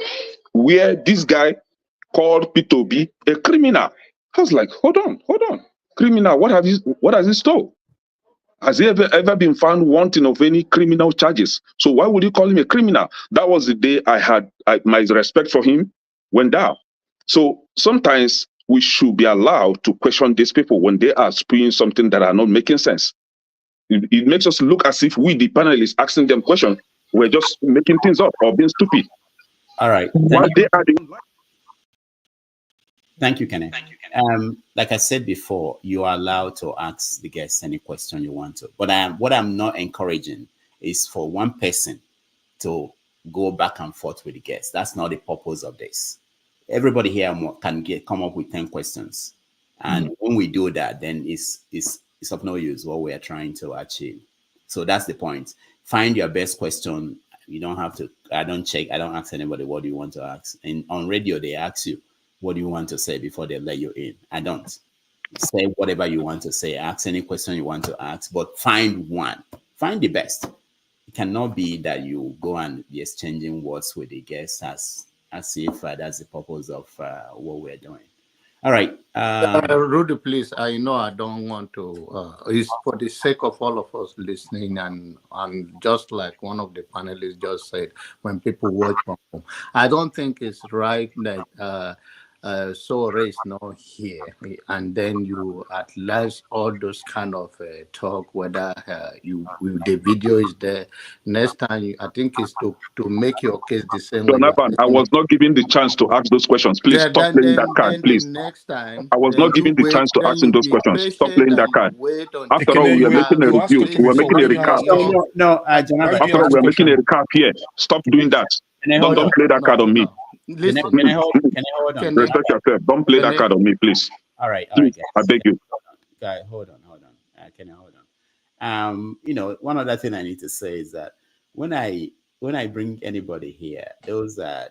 S: where this guy called P2B a criminal. I was like, hold on, criminal, what has he stole? Has he ever been found wanting of any criminal charges? So why would you call him a criminal? That was the day my respect for him went down. So sometimes we should be allowed to question these people when they are spewing something that are not making sense. It makes us look as if we, the panelists, asking them questions, we're just making things up or being stupid.
A: All right. Thank you, Kenneth. Like I said before, you are allowed to ask the guests any question you want to. But what I'm not encouraging is for one person to go back and forth with the guests. That's not the purpose of this. Everybody here can come up with 10 questions. And when we do that, then it's of no use what we are trying to achieve. So that's the point. Find your best question. You don't have to, I don't ask anybody, what do you want to ask? And on radio, they ask you, what do you want to say before they let you in? I don't. Say whatever you want to say. Ask any question you want to ask, but find one. Find the best. It cannot be that you go and be exchanging words with the guests as if that's the purpose of what we're doing. All right.
J: Rudy, please. I know I don't want to. It's for the sake of all of us listening, and just like one of the panelists just said, when people watch from home, I don't think it's right that Sowore is not here, and then you at last all those kind of talk, whether the video is there. Next time, I think it's to make your case the same way.
S: I was not given the chance to ask those questions. Please stop playing that card, please.
J: Next time,
S: I was not given the chance to ask those questions. Stop playing that card. After all, we are making a review. We are making a recap. After all, we are making a recap here. Stop doing that. Don't play that card on me.
J: Listen,
A: can I hold on?
S: Respect yourself. Don't play that card on me, please.
A: All right,
S: please,
A: guys.
S: I beg you.
A: Guys, hold on. Can I hold on? One other thing I need to say is that when I bring anybody here,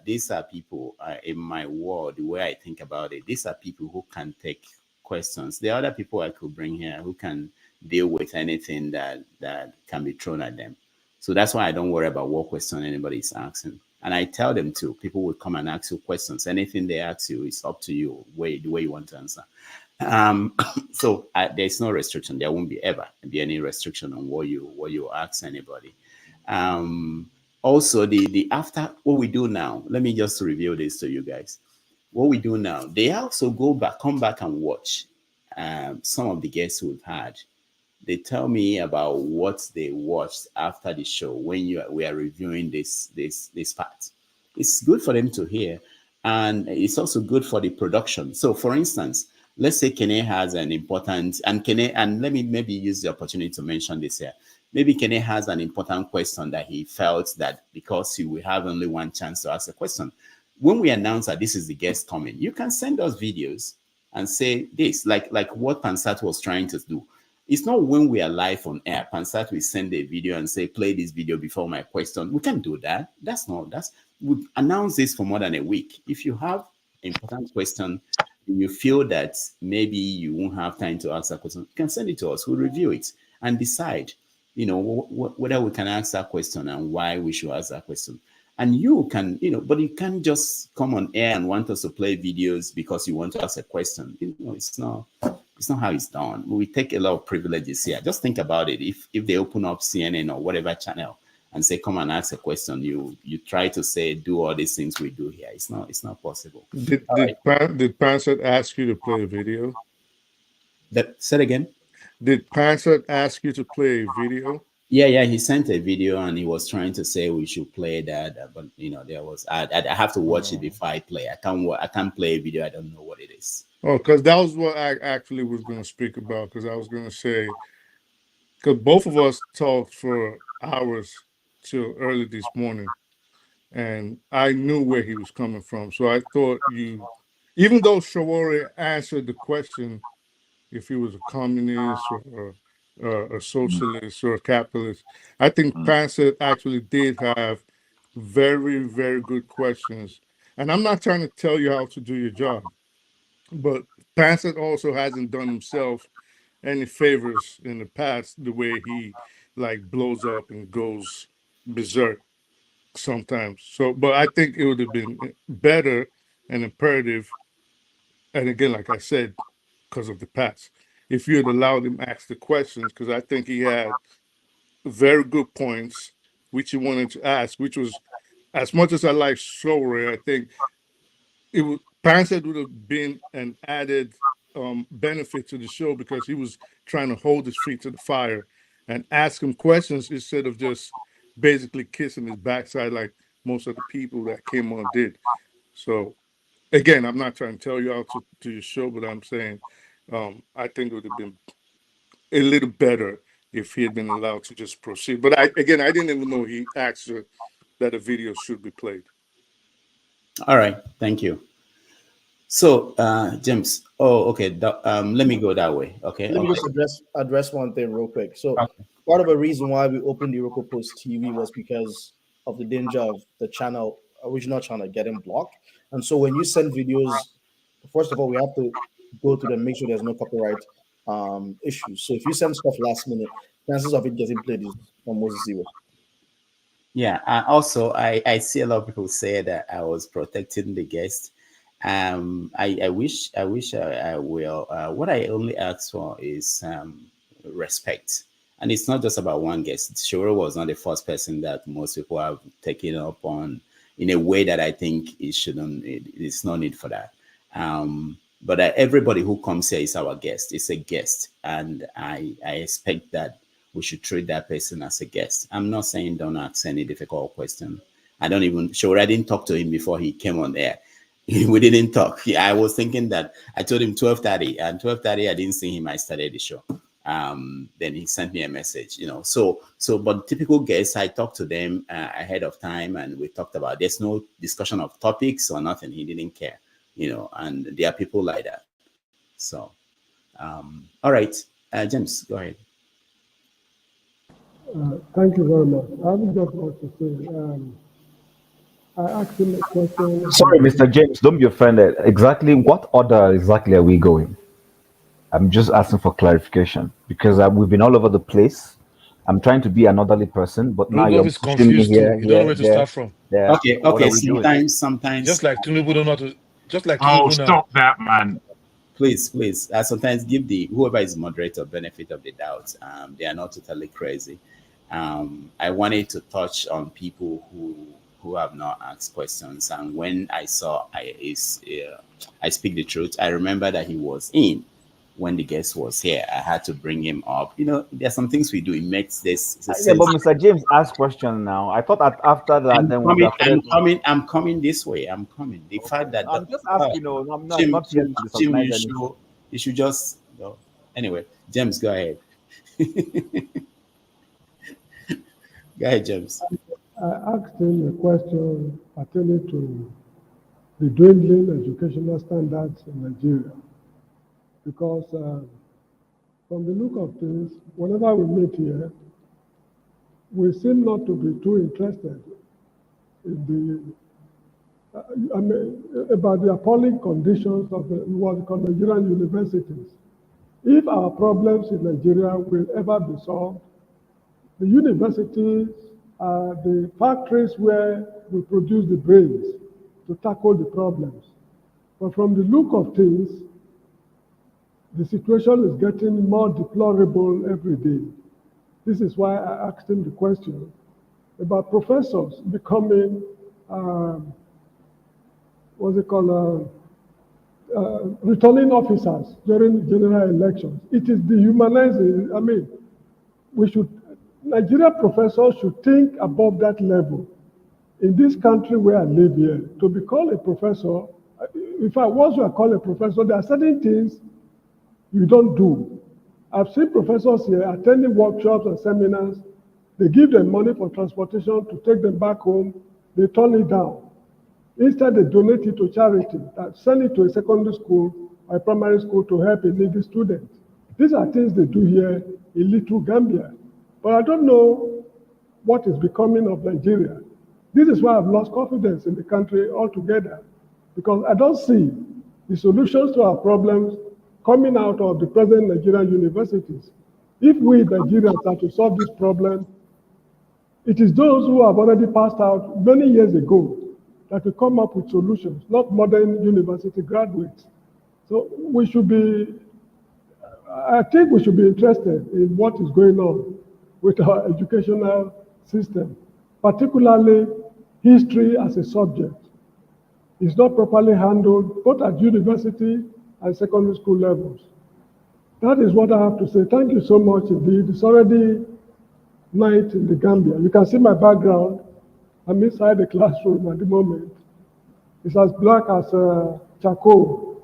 A: these are people in my world, the way I think about it. These are people who can take questions. There are other people I could bring here who can deal with anything that can be thrown at them. So that's why I don't worry about what question anybody is asking. And I tell them to. People will come and ask you questions. Anything they ask you is up to you, the way you want to answer. So there's no restriction. There won't ever be any restriction on what you ask anybody. Also, the after what we do now, let me just reveal this to you guys. What we do now, they also come back and watch some of the guests we've had. They tell me about what they watched after the show when we are reviewing this part. It's good for them to hear, and it's also good for the production. So, for instance, let's say Kene has an important, and let me maybe use the opportunity to mention this here. Maybe Kene has an important question that he felt that because he will have only one chance to ask a question. When we announce that this is the guest coming, you can send us videos and say this, like what Pansat was trying to do. It's not when we are live on air, Pansat will send a video and say, play this video before my question. We can't do that. We've announced this for more than a week. If you have important question, you feel that maybe you won't have time to ask that question, you can send it to us. We'll review it and decide, whether we can ask that question and why we should ask that question. And you can, but you can't just come on air and want us to play videos because you want to ask a question. It's not how it's done. We take a lot of privileges here. Just think about it. If they open up CNN or whatever channel and say, come and ask a question, you try to say, do all these things we do here. It's not possible.
C: Did Pansat ask you to play a video?
A: Say it again.
C: Did Pansat ask you to play a video?
A: Yeah, he sent a video and he was trying to say we should play that, but there was I have to watch it before I play. I can't play a video. I don't know what it is.
C: Oh, because that was what I actually was going to speak about. Because I was going to say, because both of us talked for hours till early this morning, and I knew where he was coming from. So I thought even though Sowore answered the question, if he was a communist or a socialist or a capitalist, I think Pansat actually did have very, very good questions. And I'm not trying to tell you how to do your job, but Pansat also hasn't done himself any favors in the past, the way he blows up and goes berserk sometimes. So, but I think it would have been better and imperative, and again, like I said, because of the past, if you had allowed him ask the questions, because I think he had very good points which he wanted to ask, which was, as much as I like Sowore, I think Pansat would have been an added benefit to the show, because he was trying to hold his feet to the fire and ask him questions instead of just basically kissing his backside like most of the people that came on did. So again, I'm not trying to tell you how to do your show, but I'm saying I think it would have been a little better if he had been allowed to just proceed. But I didn't even know he asked that a video should be played.
A: All right, thank you. So, James. Oh, okay. Let me go that way. Okay.
V: Let me just address one thing real quick. So, part of the reason why we opened the Iroko Post TV was because of the danger of the original channel getting blocked. And so, when you send videos, first of all, we have to go to them, make sure there's no copyright issues. So, if you send stuff last minute, chances of it getting played is almost zero.
A: Yeah. Also, I see a lot of people say that I was protecting the guest. I wish I will. What I only ask for is respect, and it's not just about one guest. Sowore was not the first person that most people have taken up on in a way that I think it shouldn't. It's no need for that. But everybody who comes here is our guest. It's a guest, and I expect that we should treat that person as a guest. I'm not saying don't ask any difficult question. Sowore, I didn't talk to him before he came on air. We didn't talk. I was thinking that I told him 12:30, and 12:30 I didn't see him. I started the show. Then he sent me a message. But typical guests, I talked to them ahead of time, and we talked about. There's no discussion of topics or nothing. He didn't care. And there are people like that. So, all right, James, go ahead.
B: Thank you very much. I would just want to say. I asked him a question.
X: Sorry, Mr. James, don't be offended. Exactly what order are we going? I'm just asking for clarification because we've been all over the place. I'm trying to be an orderly person, but now you're
W: confused here. You don't know where to start from.
A: Okay. Sometimes.
W: Just like Tinubu don't know to. Just like
F: Tinubu
W: now.
F: Stop that, man.
A: Please. Sometimes give whoever is moderator benefit of the doubt. They are not totally crazy. I wanted to touch on people who have not asked questions. And when I saw I speak the truth, I remember that he was in when the guest was here. I had to bring him up. There are some things we do. It makes this.
X: Yeah, but Mr. James asked question now. I thought that after that,
A: I'm coming this way. I'm coming. The fact that
X: I'm just asking. I'm not here to
A: You should just go. Anyway, James, go ahead. Go ahead, James.
B: I asked him a question pertaining to the dwindling educational standards in Nigeria. Because from the look of things, whenever we meet here, we seem not to be too interested in about the appalling conditions of what we call Nigerian universities. If our problems in Nigeria will ever be solved, the universities are the factories where we produce the brains to tackle the problems. But from the look of things, the situation is getting more deplorable every day. This is why I asked him the question about professors becoming, returning officers during general elections. It is dehumanizing. I mean, Nigerian professors should think above that level. In this country where I live here, to be called a professor, in fact, once you are called a professor, there are certain things you don't do. I've seen professors here attending workshops and seminars. They give them money for transportation to take them back home. They turn it down. Instead, they donate it to charity, send it to a secondary school or a primary school to help a needy student. These are things they do here in Little Gambia. But I don't know what is becoming of Nigeria. This is why I've lost confidence in the country altogether, because I don't see the solutions to our problems coming out of the present Nigerian universities. If we Nigerians are to solve this problem, it is those who have already passed out many years ago that will come up with solutions, not modern university graduates. So we should be, I think we should be interested in what is going on with our educational system, particularly history as a subject. It's not properly handled both at university and secondary school levels. That is what I have to say. Thank you so much indeed. It's already night in the Gambia. You can see my background. I'm inside the classroom at the moment. It's as black as charcoal.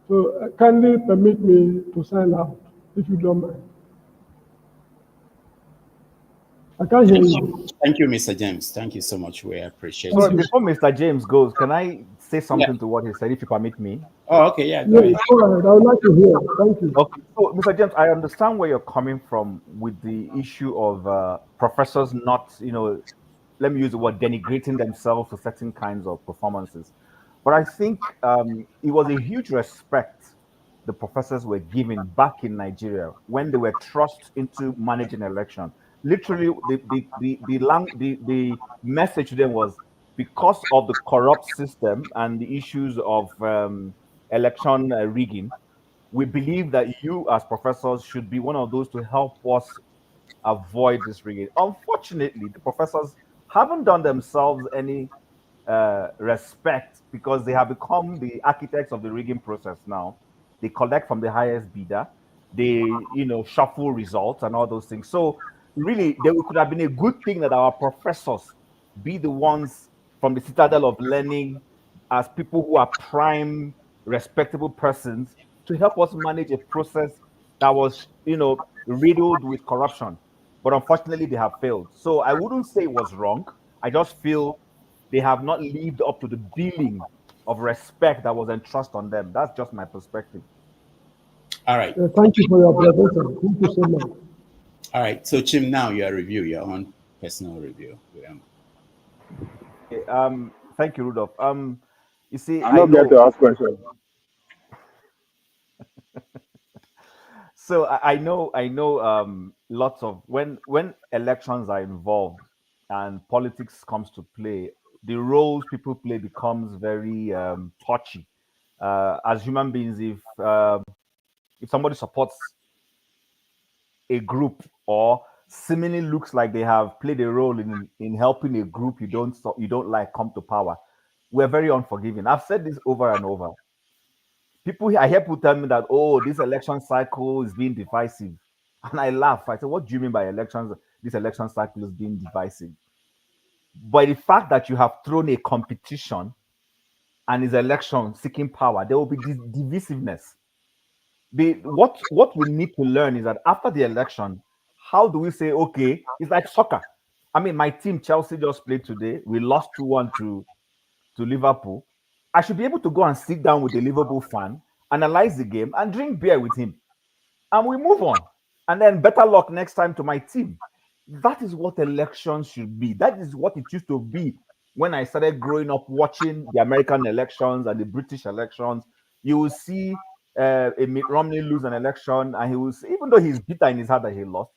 B: So kindly permit me to sign out, if you don't mind. I can't hear you.
A: Thank you, Mr. James. Thank you so much. We appreciate
X: Sorry,
A: it.
X: before Mr. James goes, can I say something to what he said, if you permit me?
A: Oh, okay, yeah.
B: Go ahead. I would like to hear. Thank you.
X: Okay, so Mr. James, I understand where you're coming from with the issue of professors not, let me use the word, denigrating themselves to certain kinds of performances. But I think it was a huge respect the professors were given back in Nigeria when they were thrust into managing election. Literally, the message to them was, because of the corrupt system and the issues of election rigging, we believe that you as professors should be one of those to help us avoid this rigging. Unfortunately, the professors haven't done themselves any respect, because they have become the architects of the rigging process now. They collect from the highest bidder. They, shuffle results and all those things. So really, there could have been a good thing that our professors be the ones from the citadel of learning, as people who are prime, respectable persons, to help us manage a process that was, riddled with corruption. But unfortunately, they have failed. So I wouldn't say it was wrong. I just feel they have not lived up to the billing of respect that was entrusted on them. That's just my perspective.
A: All right.
B: Thank you for your observation. Thank you so much.
A: All right. So, Chim, now your review, your own personal review.
X: Okay, thank you, Rudolph. You see,
E: I'm not there to ask questions.
X: So I know lots of when elections are involved and politics comes to play, the roles people play becomes very touchy. As human beings, if somebody supports a group or seemingly looks like they have played a role in helping a group you don't like come to power, we're very unforgiving. I've said this over and over. I hear people tell me that, oh, this election cycle is being divisive. And I laugh. I say, what do you mean by elections? This election cycle is being divisive. By the fact that you have thrown a competition and is election seeking power, there will be divisiveness. What we need to learn is that after the election, how do we say, okay, it's like soccer. I mean, my team, Chelsea, just played today. We lost 2-1 to Liverpool. I should be able to go and sit down with a Liverpool fan, analyze the game, and drink beer with him. And we move on. And then better luck next time to my team. That is what elections should be. That is what it used to be when I started growing up watching the American elections and the British elections. You will see Mitt Romney lose an election, and he will say, even though he's bitter in his heart that he lost,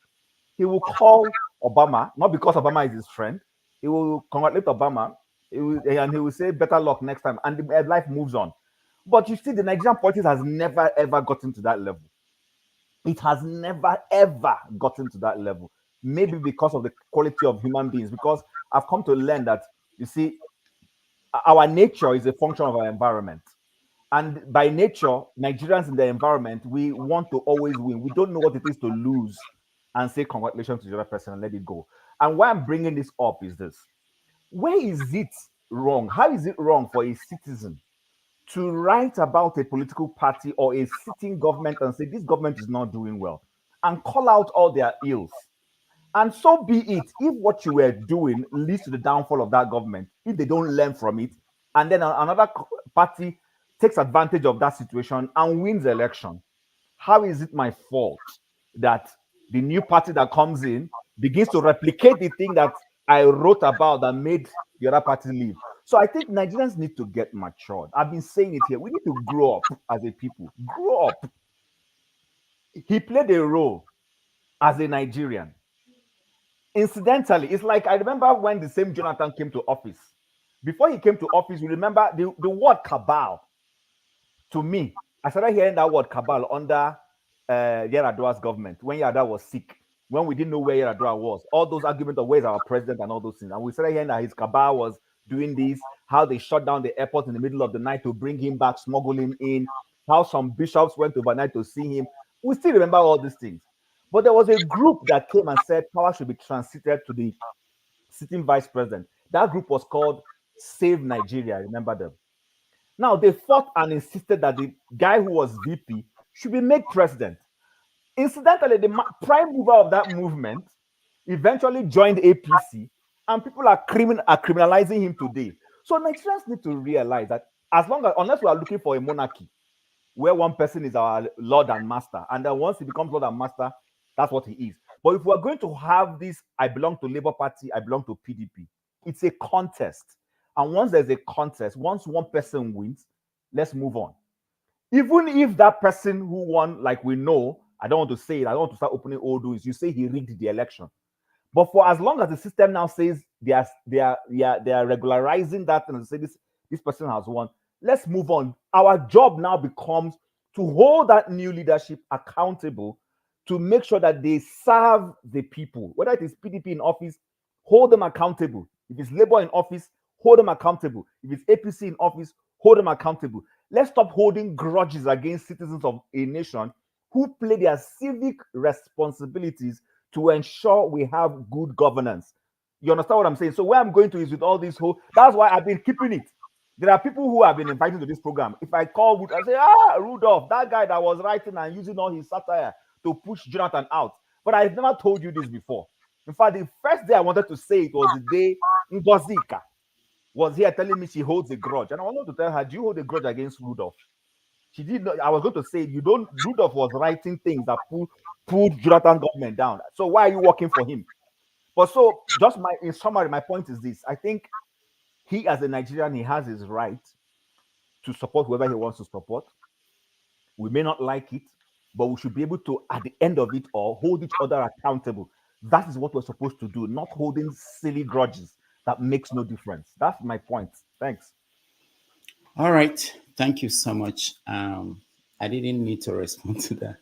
X: he will call Obama, not because Obama is his friend. He will congratulate Obama, and he will say, better luck next time. And the life moves on. But you see, the Nigerian politics has never, ever gotten to that level. It has never, ever gotten to that level. Maybe because of the quality of human beings, because I've come to learn that, you see, our nature is a function of our environment. And by nature, Nigerians in the environment, we want to always win. We don't know what it is to lose and say congratulations to the other person and let it go. And why I'm bringing this up is this. Where is it wrong? How is it wrong for a citizen to write about a political party or a sitting government and say this government is not doing well and call out all their ills? And so be it. If what you were doing leads to the downfall of that government, if they don't learn from it, and then another party takes advantage of that situation and wins the election, how is it my fault that the new party that comes in begins to replicate the thing that I wrote about that made the other party leave? So I think Nigerians need to get matured. I've been saying it here. We need to grow up as a people. Grow up. He played a role as a Nigerian. Incidentally, it's like I remember when the same Jonathan came to office. Before he came to office, you remember the word cabal. To me, I started hearing that word cabal under Yar'Adua's government when Yar'Adua was sick, when we didn't know where Yar'Adua was. All those arguments of where's our president and all those things. And we started hearing that his cabal was doing this, how they shut down the airport in the middle of the night to bring him back, smuggle him in, how some bishops went overnight to see him. We still remember all these things. But there was a group that came and said power should be transited to the sitting vice president. That group was called Save Nigeria. Remember them? Now, they fought and insisted that the guy who was VP should be made president. Incidentally, the prime mover of that movement eventually joined APC, and people are criminalizing him today. So Nigerians need to realize that unless we are looking for a monarchy, where one person is our lord and master, and then once he becomes lord and master, that's what he is. But if we're going to have this, I belong to Labour Party, I belong to PDP, it's a contest. And once there's a contest, once one person wins, let's move on. Even if that person who won, like we know, I don't want to say it, I don't want to start opening old doors, you say he rigged the election. But for as long as the system now says they are regularizing that and say this person has won, let's move on. Our job now becomes to hold that new leadership accountable to make sure that they serve the people. Whether it is PDP in office, hold them accountable. If it's Labour in office, hold them accountable. If it's APC in office, hold them accountable. Let's stop holding grudges against citizens of a nation who play their civic responsibilities to ensure we have good governance. You understand what I'm saying? So where I'm going to is with all this that's why I've been keeping it. There are people who have been invited to this program. If I call, I say, Rudolph, that guy that was writing and using all his satire to push Jonathan out. But I've never told you this before. In fact, the first day I wanted to say it was the day Ngozika was here telling me she holds a grudge. And I wanted to tell her, do you hold a grudge against Rudolph? She did not. I was going to say, Rudolph was writing things that pulled Jonathan government down. So why are you working for him? But so, in summary, my point is this. I think he, as a Nigerian, he has his right to support whoever he wants to support. We may not like it, but we should be able to, at the end of it all, hold each other accountable. That is what we're supposed to do, not holding silly grudges. That makes no difference. That's my point. Thanks.
A: All right. Thank you so much. I didn't need to respond to that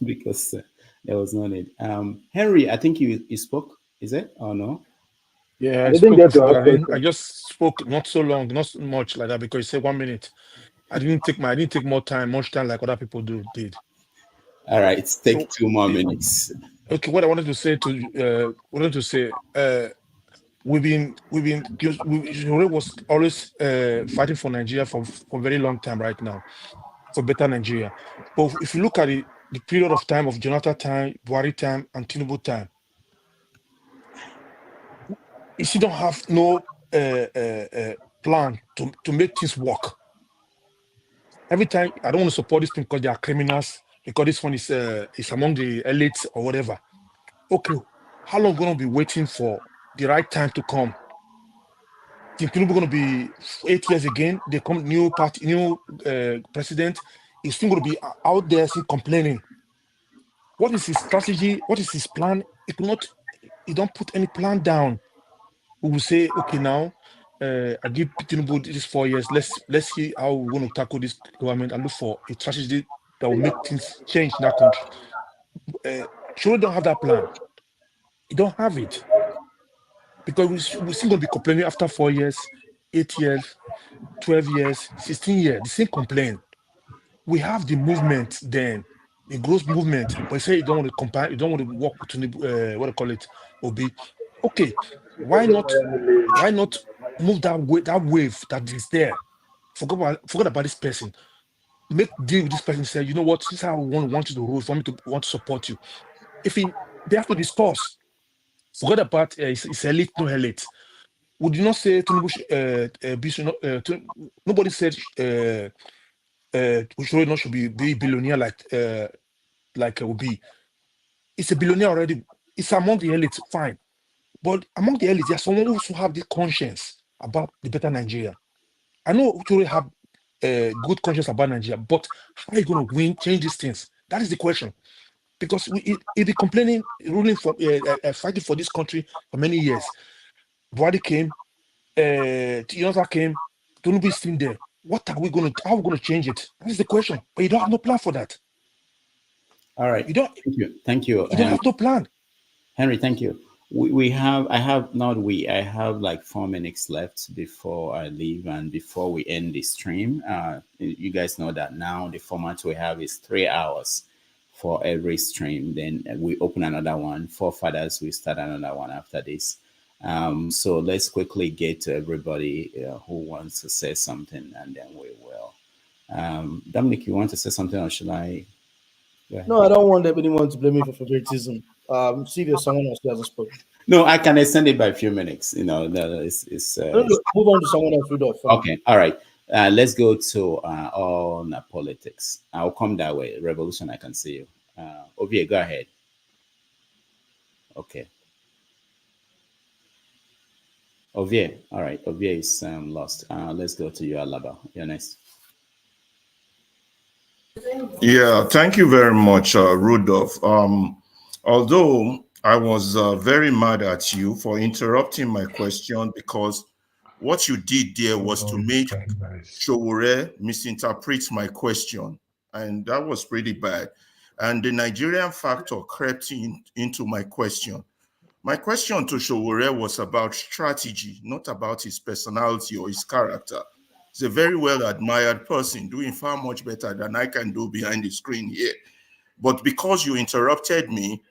A: because there was no need. Henry, I think you spoke. Is it or no?
W: Yeah, I didn't get I just spoke not so long, not so much like that, because you said 1 minute. I didn't take much time like other people did.
A: All right, take 2 more minutes.
W: Okay, what I wanted to say Sowore was always fighting for Nigeria for a very long time right now. for better Nigeria. But if you look at the period of time of Jonathan time, Buhari time, and Tinubu time, you still don't have no plan to make things work. Every time, I don't want to support this thing because they are criminals, because this one is among the elites or whatever. Okay, how long going to be waiting for the right time to come? Think Tinubu going to be 8 years again? They come new party, new president. He's still going to be out there still complaining. What is his strategy? What is his plan? He don't put any plan down. We will say, okay, now I give Tinubu this 4 years. Let's see how we're going to tackle this government and look for a strategy that will make things change in that country. Sure, don't have that plan. You don't have it. Because we're still going to be complaining after 4 years, 8 years, 12 years, 16 years, the same complaint. We have the movement then, the growth movement, but you say you don't want to compare, you don't want to work with what do you call it, Obi. Okay, why not move that wave that is there? Forget about this person. Make deal with this person. Say, you know what? This is how we want you to rule. For me to want to support you. They have to discuss. Forget about it's elite, no elite. Would you not say nobody said Oshoro should be billionaire like Obi. It's a billionaire already. It's among the elites, fine. But among the elites, there's someone who also have the conscience about the better Nigeria. I know Oshoro have good conscience about Nigeria, but how are you going to change these things? That is the question. Because he'll be complaining, ruling for fighting for this country for many years. Buhari came, Jonathan came, Tinubu is still there. How are we going to change it? That is the question. But you don't have no plan for that.
A: All right. Thank you.
W: You don't have no plan.
A: Henry, thank you. I have like 4 minutes left before I leave and before we end the stream. You guys know that now the format we have is 3 hours for every stream. Then we open another one. 4 fathers, we start another one after this. So let's quickly get to everybody who wants to say something, and then we will. Dominic, you want to say something, or should I?
V: No, I don't want anyone to blame me for favoritism. See, there's someone else who hasn't spoken.
A: No, I can extend it by a few minutes. You know,
V: move on to someone else, Rudolph.
A: Okay, all right. Let's go to on politics. I'll come that way. Revolution, I can see you. Ovie, go ahead. Okay. Ovie, all right. Ovie is lost. Let's go to you, Alaba. You're next.
O: Yeah, thank you very much, Rudolph. Although I was very mad at you for interrupting my question, because what you did there was to make Sowore misinterpret my question, and that was pretty bad. And the Nigerian factor crept into my question. My question to Sowore was about strategy, not about his personality or his character. He's a very well-admired person, doing far much better than I can do behind the screen here. But because you interrupted me,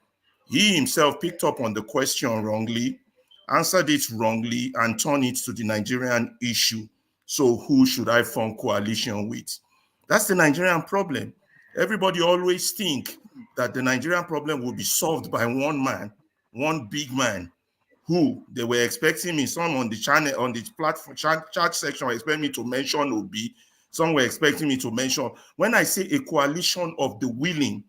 O: he himself picked up on the question wrongly, answered it wrongly, and turned it to the Nigerian issue. So who should I form coalition with? That's the Nigerian problem. Everybody always think that the Nigerian problem will be solved by one man, one big man, who they were expecting me, some on the channel, on the platform, chat section, were expecting me to mention Obi. Some were expecting me to mention, when I say a coalition of the willing,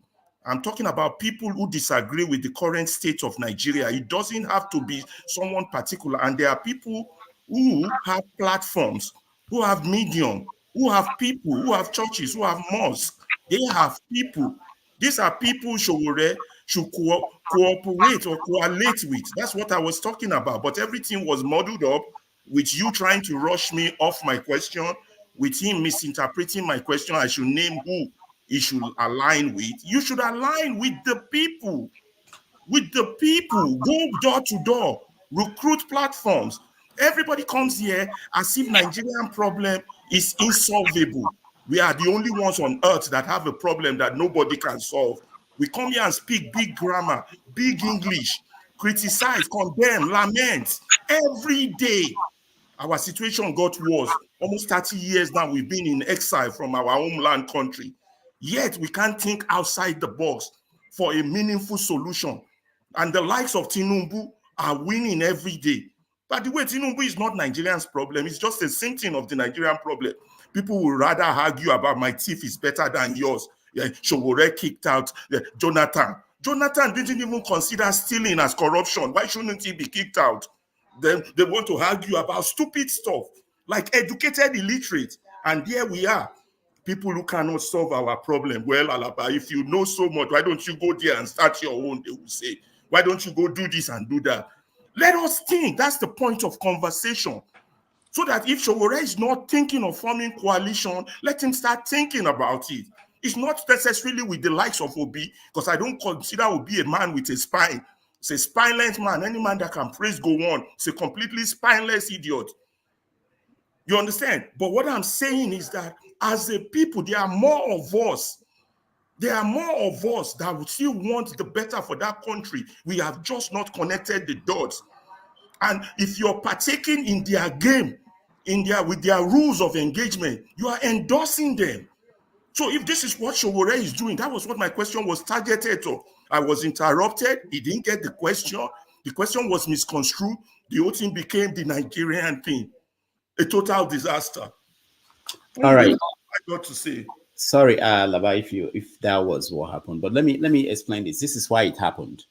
O: I'm talking about people who disagree with the current state of Nigeria. It doesn't have to be someone particular. And there are people who have platforms, who have medium, who have people, who have churches, who have mosques. They have people. These are people Sowore should cooperate or coalesce with. That's what I was talking about. But everything was muddled up with you trying to rush me off my question, with him misinterpreting my question. I should name who he should align with. You should align with the people. With the people. Go door to door. Recruit platforms. Everybody comes here as if Nigerian problem is insolvable. We are the only ones on earth that have a problem that nobody can solve. We come here and speak big grammar, big English, criticize, condemn, lament. Every day, our situation got worse. Almost 30 years now, we've been in exile from our homeland country. Yet we can't think outside the box for a meaningful solution. And the likes of Tinubu are winning every day. By the way, Tinubu is not Nigerians' problem. It's just a symptom of the Nigerian problem. People would rather argue about my teeth is better than yours. Sowore kicked out Jonathan. Jonathan didn't even consider stealing as corruption. Why shouldn't he be kicked out? Then they want to argue about stupid stuff like educated illiterate. And here we are, people who cannot solve our problem. Well, Alaba, if you know so much, why don't you go there and start your own, they will say. Why don't you go do this and do that? Let us think. That's the point of conversation. So that if Sowore is not thinking of forming coalition, let him start thinking about it. It's not necessarily with the likes of Obi, because I don't consider Obi a man with a spine. It's a spineless man. Any man that can praise go on. It's a completely spineless idiot. You understand? But what I'm saying is that as a people, there are more of us. There are more of us that would still want the better for that country. We have just not connected the dots. And if you're partaking in their game, with their rules of engagement, you are endorsing them. So if this is what Sowore is doing, that was what my question was targeted to. I was interrupted. He didn't get the question. The question was misconstrued. The whole thing became the Nigerian thing. A total disaster.
A: All right.
O: I got to say.
A: Sorry, Laba, if that was what happened, but let me explain this. This is why it happened.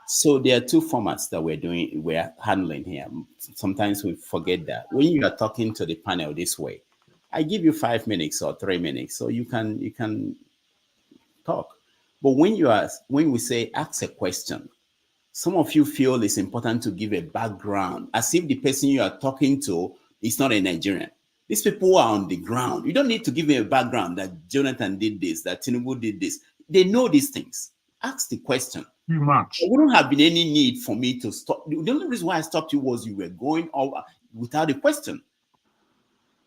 A: So there are two formats that we're handling here. Sometimes we forget that when you are talking to the panel this way, I give you 5 minutes or 3 minutes, so you can talk. But when we say ask a question, some of you feel it's important to give a background, as if the person you are talking to is not a Nigerian. These people are on the ground. You don't need to give me a background that Jonathan did this, that Tinubu did this. They know these things. Ask the question.
F: Too much.
A: There wouldn't have been any need for me to stop. The only reason why I stopped you was you were going over without a question.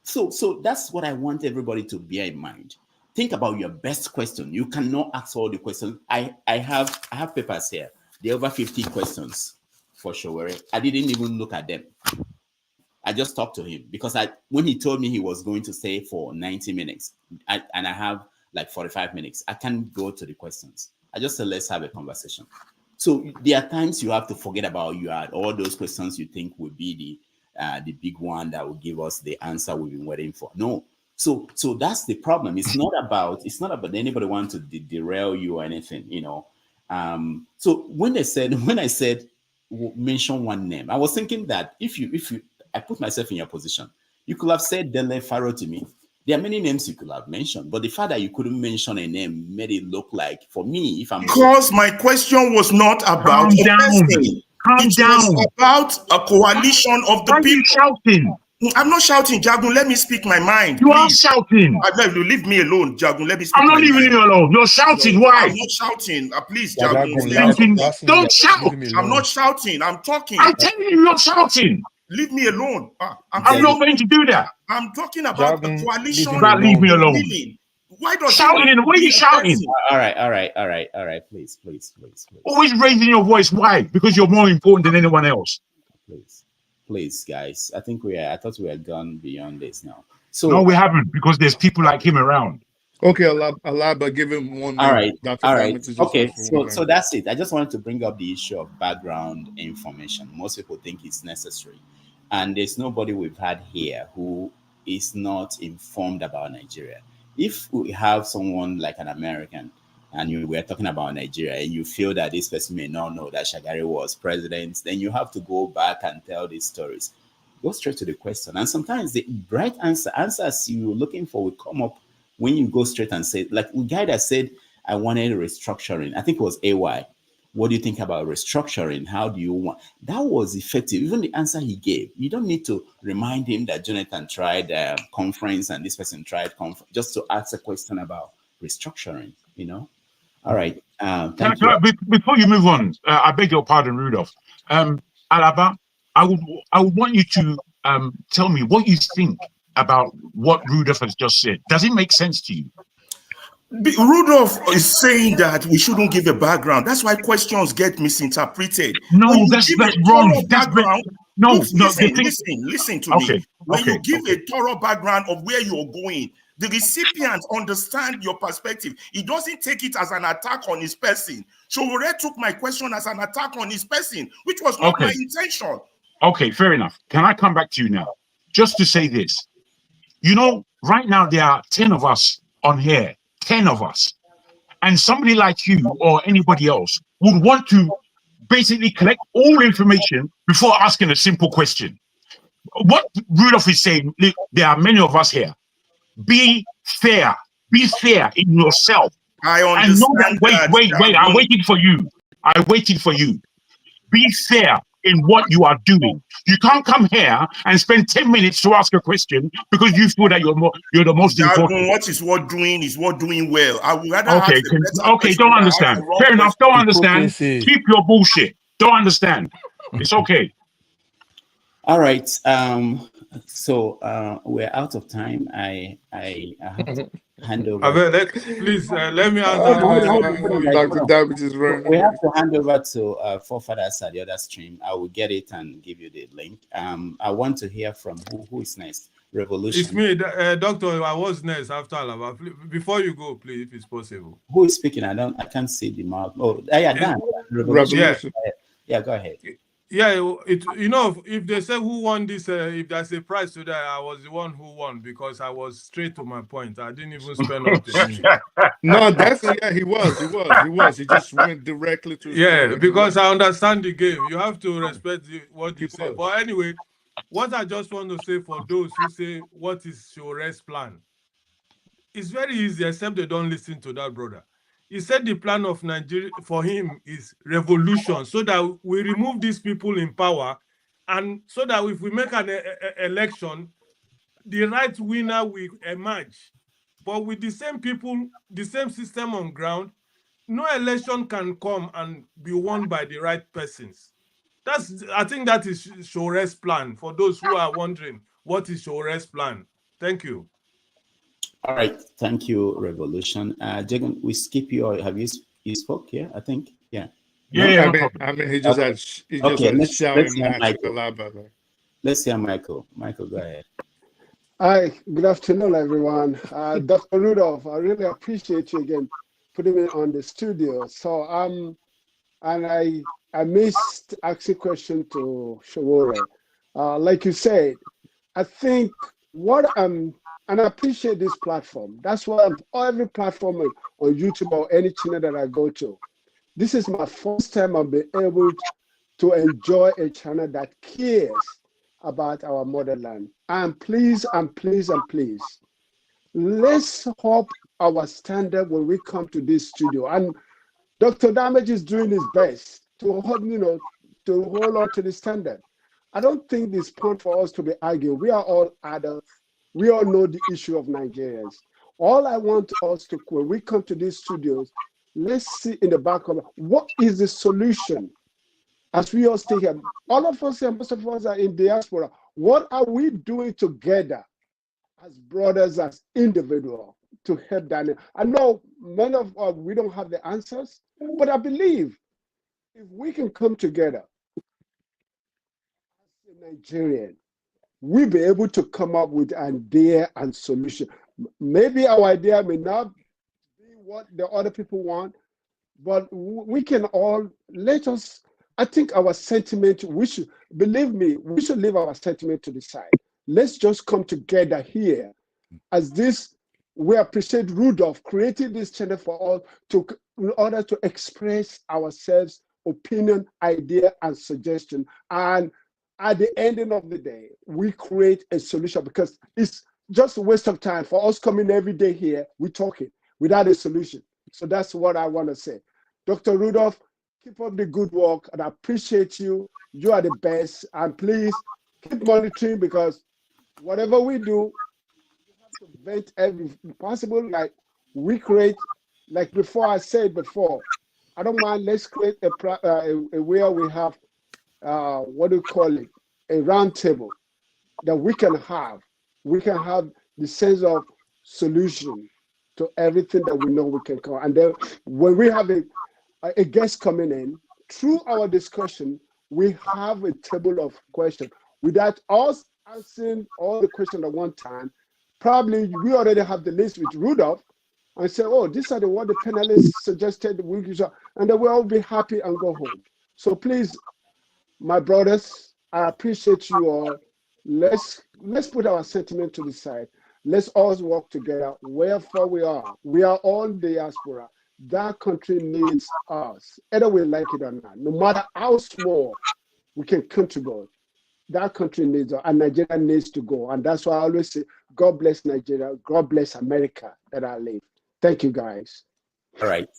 A: So that's what I want everybody to bear in mind. Think about your best question. You cannot ask all the questions. I have papers here. There are over 50 questions for Sowore. I didn't even look at them. I just talked to him because when he told me he was going to stay for 90 minutes and I have like 45 minutes, I can't go to the questions. I just said, let's have a conversation. So there are times you have to forget about all those questions you think would be the big one that will give us the answer we've been waiting for. No. So that's the problem. It's not about anybody want to derail you or anything, you know. So when I said mention one name, I was thinking that if I put myself in your position, you could have said Dele Faro to me. There are many names you could have mentioned, but the fact that you couldn't mention a name made it look like, for me, if I'm...
O: Because my question was not about a person. Calm down. It was about a coalition of the people. Why are you shouting? I'm not shouting, Jagun. Let me speak my mind. You are shouting. Leave me alone, Jagun. Let me speak. I'm not leaving you alone. You're shouting. Why? I'm not shouting. Please, Jagun. Don't shout. I'm not shouting. I'm talking. I'm telling you, you're shouting. Leave me alone. I'm not going to do that. I'm talking about the coalition. Leave me alone. Why does shouting? Why are you shouting?
A: All right. Please.
O: Always raising your voice. Why? Because you're more important than anyone else.
A: Please, guys. I thought we had gone beyond this now. So
O: no, we haven't, because there's people like him around.
K: Okay, Alaba, give him 1 minute.
A: All right. Okay, so that's it. I just wanted to bring up the issue of background information. Most people think it's necessary. And there's nobody we've had here who is not informed about Nigeria. If we have someone like an American and we're talking about Nigeria and you feel that this person may not know that Shagari was president, then you have to go back and tell these stories. Go straight to the question. And sometimes the right answers you're looking for will come up when you go straight and say, like the guy that said, I wanted restructuring. I think it was AY. What do you think about restructuring? How do you want? That was effective. Even the answer he gave, you don't need to remind him that Jonathan tried conference and this person tried conference, just to ask a question about restructuring, you know? All right. Thank you.
O: Before you move on, I beg your pardon, Rudolph. Alaba, I would want you to tell me what you think about what Rudolph has just said. Does it make sense to you? Rudolph is saying that we shouldn't give a background. That's why questions get misinterpreted. No, that's wrong. Listen to me. when you give a thorough background of where you're going, the recipient understand your perspective. He doesn't take it as an attack on his person. Sowore took my question as an attack on his person, which was not my intention.
F: Okay, fair enough. Can I come back to you now? Just to say this. You know, right now there are 10 of us on here, 10 of us. And somebody like you or anybody else would want to basically collect all information before asking a simple question. What Rudolph is saying, there are many of us here. Be fair. Be fair in yourself.
O: I understand.
F: And know that, wait, I waited for you. I waited for you. Be fair in what you are doing. You can't come here and spend 10 minutes to ask a question because you feel that you're the most important.
O: What is what doing is what doing well. I would rather
F: okay, don't understand. Fair enough, don't understand. Keep your bullshit. Don't understand. It's okay.
A: All right. So we're out of time. I have to hand over.
T: Please let me answer.
K: Dr. David is running.
A: We have to hand over to forefathers at the other stream. I will get it and give you the link. I want to hear from who is next. Revolution.
T: It's me, Doctor. I was next after Alaba. Before you go, please, if it's possible.
A: Who is speaking? I can't see the mouth. Oh, yeah, Dan. Revolution. Yeah, go ahead.
T: Yeah, you know, if they say who won this, if there's a prize today, I was the one who won because I was straight to my point. I didn't even spend all the
K: No, that's he was. He just went directly to.
T: Yeah, because I understand the game. You have to respect what you say. But anyway, what I just want to say for those who say what is Sowore's plan, it's very easy, except they don't listen to that brother. He said the plan of Nigeria for him is revolution, so that we remove these people in power, and so that if we make an election, the right winner will emerge. But with the same people, the same system on ground, no election can come and be won by the right persons. I think that is Sowore's plan. For those who are wondering, what is Sowore's plan? Thank you.
A: All right, thank you, Revolution. Jagan, we skip you, or have you spoke? Yeah, I think. Yeah.
K: Yeah. I mean, he just had.
A: Let's hear Michael. Let's hear Michael. Michael, go ahead.
B: Hi, good afternoon, everyone. Dr. Rudolph, I really appreciate you again putting me on the studio. So and I missed asking a question to Sowore. Like you said, I think and I appreciate this platform. That's why every platform on YouTube or any channel that I go to, this is my first time I've been able to enjoy a channel that cares about our motherland. And please, let's up our standard when we come to this studio. And Dr. Damage is doing his best to hold on to the standard. I don't think this point for us to be arguing. We are all adults. We all know the issue of Nigerians. All I want us to, when we come to these studios, let's see in the back of what is the solution. As we all stay here, all of us here, most of us are in diaspora. What are we doing together as brothers, as individuals, to help Daniel? I know many of us, we don't have the answers, but I believe if we can come together as a Nigerian, we'll be able to come up with an idea and solution. Maybe our idea may not be what the other people want, but we can all I think our sentiment, believe me, we should leave our sentiment to the side. Let's just come together here as this. We appreciate Rudolph creating this channel for us in order to express ourselves, opinion, idea, and suggestion. And at the ending of the day, we create a solution, because it's just a waste of time for us coming every day here, we're talking without a solution. So that's what I want to say. Dr. Rudolph, keep up the good work, and I appreciate you. You are the best. And please keep monitoring, because whatever we do, we have to vent every possible. Like we create, like before I said before, I don't mind, let's create a where we have what do you call it? A round table that we can have. We can have the sense of solution to everything that we know we can come. And then when we have a guest coming in, through our discussion, we have a table of questions. Without us answering all the questions at one time. Probably we already have the list with Rudolph and say, oh, these are what the panelists suggested, and then we'll all be happy and go home. So please, my brothers, I appreciate you all. Let's put our sentiment to the side. Let's all work together. Wherever we are all diaspora. That country needs us, either we like it or not. No matter how small we can contribute, that country needs us, and Nigeria needs to go. And that's why I always say, God bless Nigeria, God bless America that I live. Thank you, guys.
A: All right.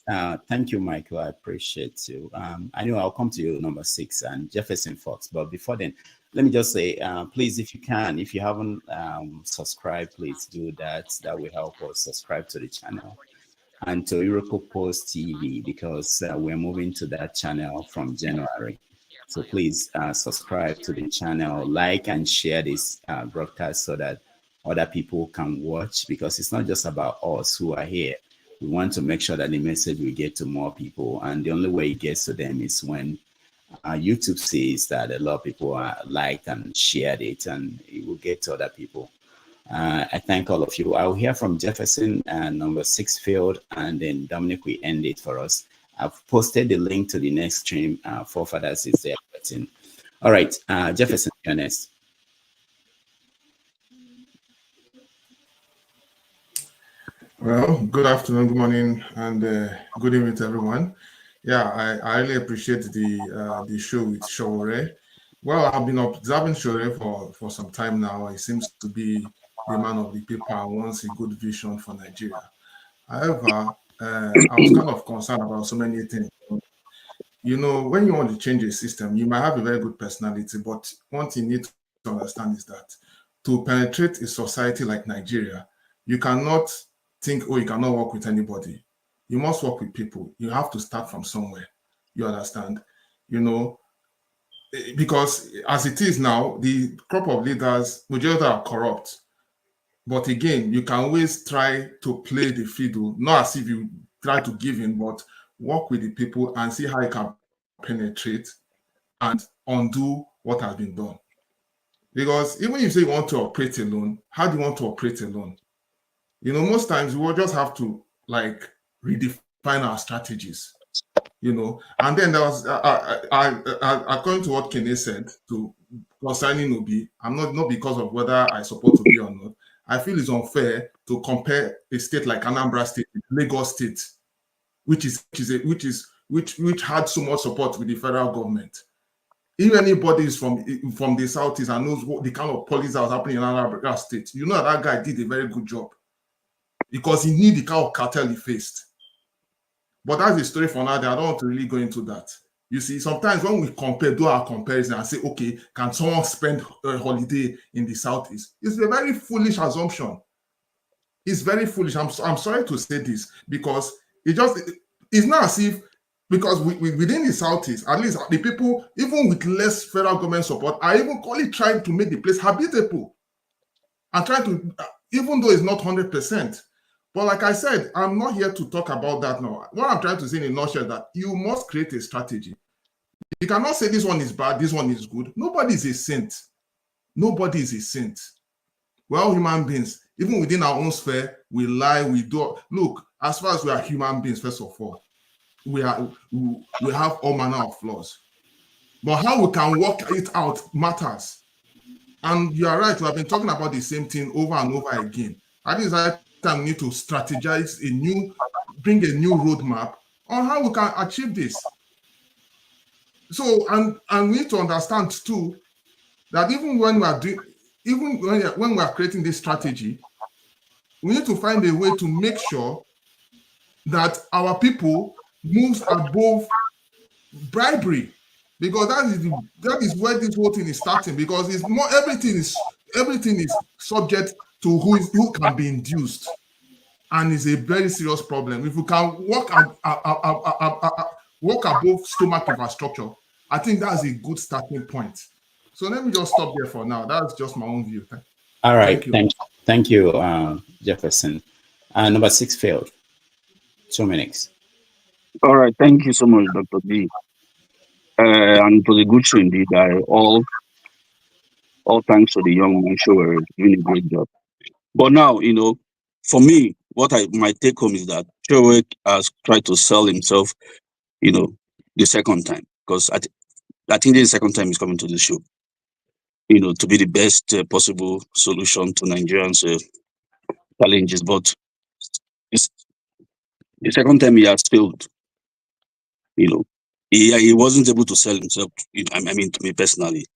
A: Thank you, Michael. I appreciate you. I know I'll come to you, number 6, and Jefferson Fox. But before then, let me just say, please, if you can, if you haven't subscribed, please do that. That will help us subscribe to the channel and to Iroko Post TV, because we're moving to that channel from January. So please subscribe to the channel, like and share this broadcast so that other people can watch, because it's not just about us who are here. We want to make sure that the message will get to more people, and the only way it gets to them is when YouTube sees that a lot of people are liked and shared it, and it will get to other people. I thank all of you. I'll hear from Jefferson and number 6 field, and then Dominic will end it for us. I've posted the link to the next stream. Forefathers is there. All right, Jefferson, you're next.
C: Well, good afternoon, good morning, and good evening to everyone. Yeah, I really appreciate the show with Sowore. Well, I've been observing Sowore for some time now. He seems to be the man of the people and wants a good vision for Nigeria. However, I was kind of concerned about so many things. You know, when you want to change a system, you might have a very good personality, but one thing you need to understand is that to penetrate a society like Nigeria, you cannot think, oh, you cannot work with anybody. You must work with people. You have to start from somewhere. You understand? You know, because as it is now, the crop of leaders, majority are corrupt. But again, you can always try to play the fiddle, not as if you try to give in, but work with the people and see how you can penetrate and undo what has been done. Because even if you say you want to operate alone, how do you want to operate alone? You know, most times we will just have to like redefine our strategies, you know. And then there was, according to what Kene said, to concerning Obi, I'm not because of whether I support Obi or not. I feel it's unfair to compare a state like Anambra State with Lagos State, which had so much support with the federal government. If anybody is from the Southeast and knows what the kind of policy that was happening in Anambra State, you know that guy did a very good job because he knew the kind of cartel he faced. But that's a story for now. I don't want to really go into that. You see, sometimes when we do our comparison and say, okay, can someone spend a holiday in the Southeast? It's a very foolish assumption. It's very foolish. I'm sorry to say this because it's not as if, because within the Southeast, at least the people, even with less federal government support, are even trying to make the place habitable and trying to, even though it's not 100%. But like I said, I'm not here to talk about that now. What I'm trying to say in a nutshell is that you must create a strategy. You cannot say this one is bad, this one is good. Nobody is a saint. Nobody is a saint. We're all human beings. Even within our own sphere, we lie, we do. Look, as far as we are human beings, first of all, we have all manner of flaws. But how we can work it out matters. And you are right, we have been talking about the same thing over and over again. I think it's time we need to strategize bring a new roadmap on how we can achieve this. So, and we need to understand too that even when we are creating this strategy, we need to find a way to make sure that our people moves above bribery, because that is where this whole thing is starting. Because it's more everything is subject to who can be induced, and it's a very serious problem. If we can work above stomach infrastructure, I think that's a good starting point. So let me just stop there for now. That's just my own view.
A: All right, thank you, Jefferson. Number 6 failed. 2 minutes.
L: All right, thank you so much, Dr. B. And it was a good show indeed. All All thanks to the young man Sowore doing a great job. But now, for me, my take home is that Sowore has tried to sell himself, the second time, because I think the second time he's coming to the show, to be the best possible solution to Nigerians' challenges. But it's, the second time he has failed, he wasn't able to sell himself. I mean, to me personally,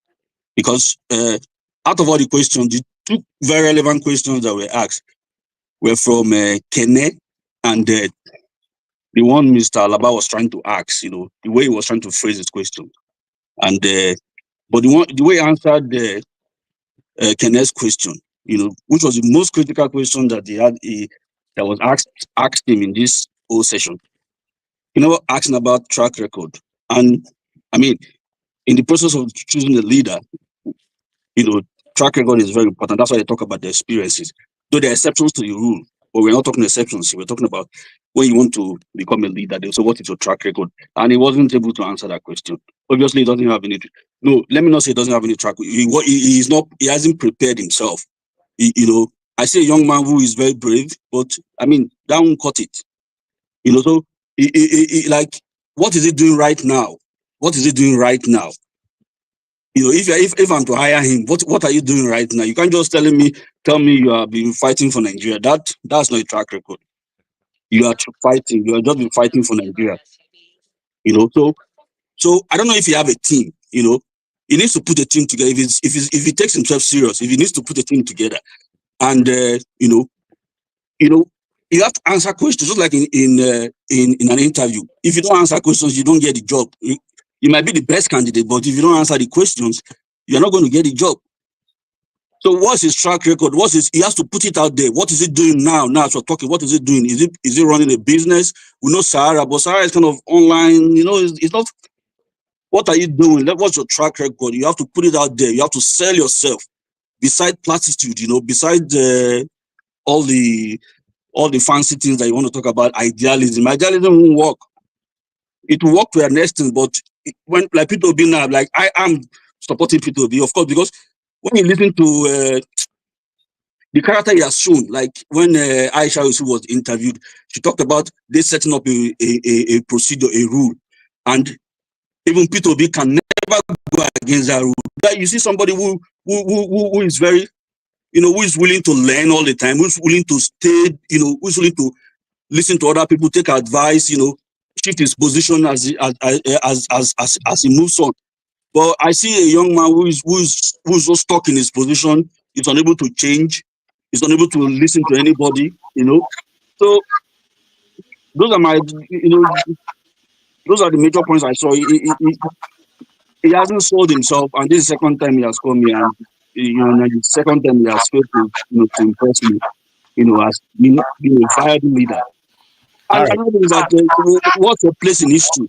L: because out of all the questions, the two very relevant questions that were asked were from Kene and the one Mr. Alaba was trying to ask. The way he was trying to phrase his question, and but the way he answered Kene's question, which was the most critical question that that was asked him in this whole session. Asking about track record, and I mean, in the process of choosing a leader, track record is very important. That's why they talk about the experiences. Though there are exceptions to the rule, but we're not talking exceptions. We're talking about when you want to become a leader. So what is your track record? And he wasn't able to answer that question. Obviously, he doesn't have any. No, let me not say he doesn't have any track. He's not. He hasn't prepared himself. I see a young man who is very brave, but I mean, that won't cut it. So like, what is he doing right now? What is he doing right now? If I'm to hire him, what are you doing right now? You can't just tell me you have been fighting for Nigeria. That's not a track record. You are fighting. You have just been fighting for Nigeria. So I don't know if you have a team. He needs to put a team together. If he takes himself serious, if he needs to put a team together, and you have to answer questions, just like in an interview. If you don't answer questions, you don't get the job. You might be the best candidate, but if you don't answer the questions, you're not going to get the job. So what's his track record? He has to put it out there. What is he doing now? Now as we're talking, what is he doing? Is he running a business? We know Sahara, but Sahara is kind of online, it's not. What are you doing? What's your track record? You have to put it out there. You have to sell yourself. Beside platitude, beside all the fancy things that you want to talk about, idealism won't work. It will work to an extent, but when like people be now, like I am supporting people be, of course, because when you listen to the character he has shown, like when Aisha Yusuf was interviewed, she talked about they setting up a procedure, a rule, and even P2B can never go against that rule. That you see somebody who is very, who is willing to learn all the time, who's willing to stay, who's willing to listen to other people, take advice, shift his position as he moves on. But I see a young man who's just stuck in his position. He's unable to change. He's unable to listen to anybody. So those are my, those are the major points I saw. He hasn't sold himself, and this is the second time he has come here, and the second time he has failed to impress me. As being a fired leader. And another thing is that what's your place in history?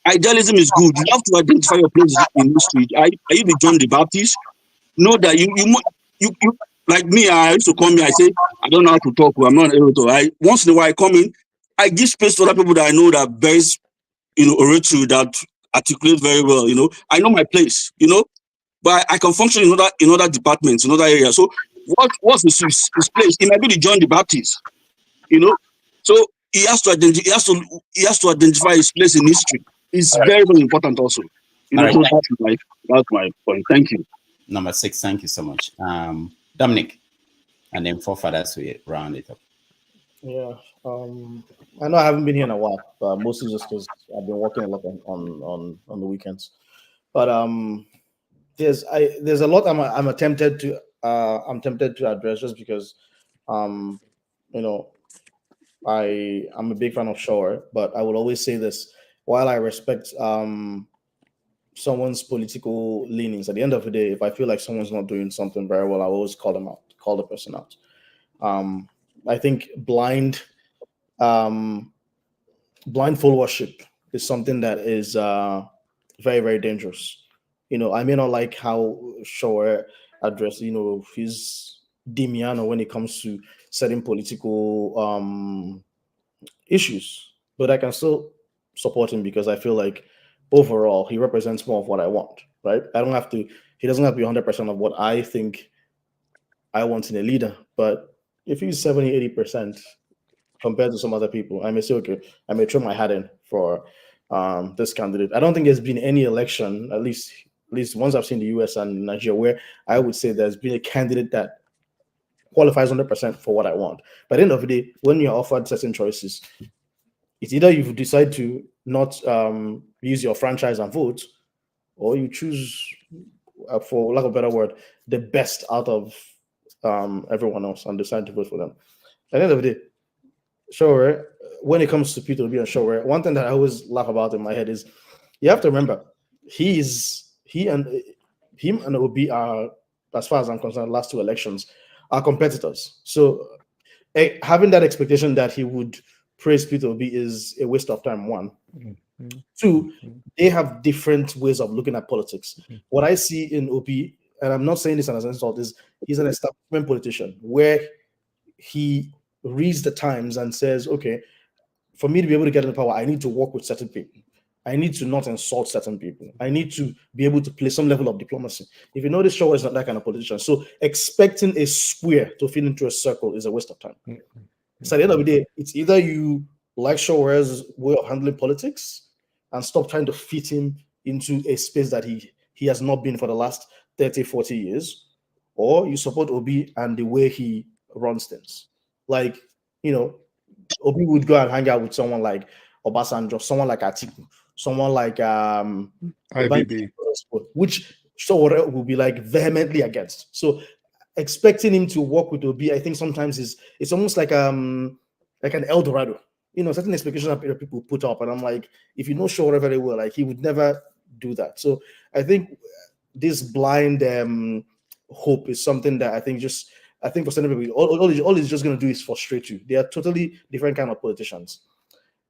L: Idealism is good. You have to identify your place in history. Are you the John the Baptist? Know that you like me. I used to come here. I say I don't know how to talk. I'm not able to. Once in a while I come in. I give space to other people that I know that base, oratory that articulate very well. I know my place. But I can function in other departments, in other areas. So what's his place? It might be the John the Baptist. So he has to identify his place in history. It's very, very important also.
A: Right.
L: So that's my point. Thank you.
A: Number 6, thank you so much. Dominic, and then forefathers will round it up.
V: Yeah. I know I haven't been here in a while, but mostly just because I've been working a lot on the weekends. But there's a lot I'm tempted to address just because I'm a big fan of Sowore, but I will always say this: while I respect someone's political leanings, at the end of the day, if I feel like someone's not doing something very well, I will always call them out, call the person out. I think blind followership is something that is very, very dangerous. I may not like how Sowore addressed, his demeanor when it comes to certain political issues, but I can still support him because I feel like overall, he represents more of what I want, right? I don't have to, he doesn't have to be 100% of what I think I want in a leader. But if he's 70, 80% compared to some other people, I may say, okay, I may throw my hat in for this candidate. I don't think there's been any election, at least ones I've seen in the US and Nigeria, where I would say there's been a candidate that qualifies 100% for what I want. But at the end of the day, when you're offered certain choices, it's either you decide to not use your franchise and vote, or you choose, for lack of a better word, the best out of everyone else and decide to vote for them. At the end of the day, Sowore, when it comes to Peter Obi and Sowore, one thing that I always laugh about in my head is you have to remember him and Obi are, as far as I'm concerned, the last two elections are competitors. So having that expectation that he would praise Peter Obi is a waste of time, one. Two, they have different ways of looking at politics. What I see in Obi, and I'm not saying this as an insult, is he's an establishment politician where he reads the times and says, okay, for me to be able to get into power, I need to work with certain people. I need to not insult certain people. I need to be able to play some level of diplomacy. If you notice, Sowore is not that kind of politician. So expecting a square to fit into a circle is a waste of time. So at the end of the day, it's either you like Sowore's way of handling politics and stop trying to fit him into a space that he has not been for the last 30, 40 years, or you support Obi and the way he runs things. Like, Obi would go and hang out with someone like Obasanjo, someone like Atiku, someone like
K: IBB,
V: which Sowore will be like vehemently against. So expecting him to work with Obi, I think sometimes it's almost like an El Dorado. Certain expectations that people put up, and I'm like, if you know Sowore very well, like he would never do that. So I think this blind hope is something that I think for certain people, all it's just going to do is frustrate you. They are totally different kind of politicians.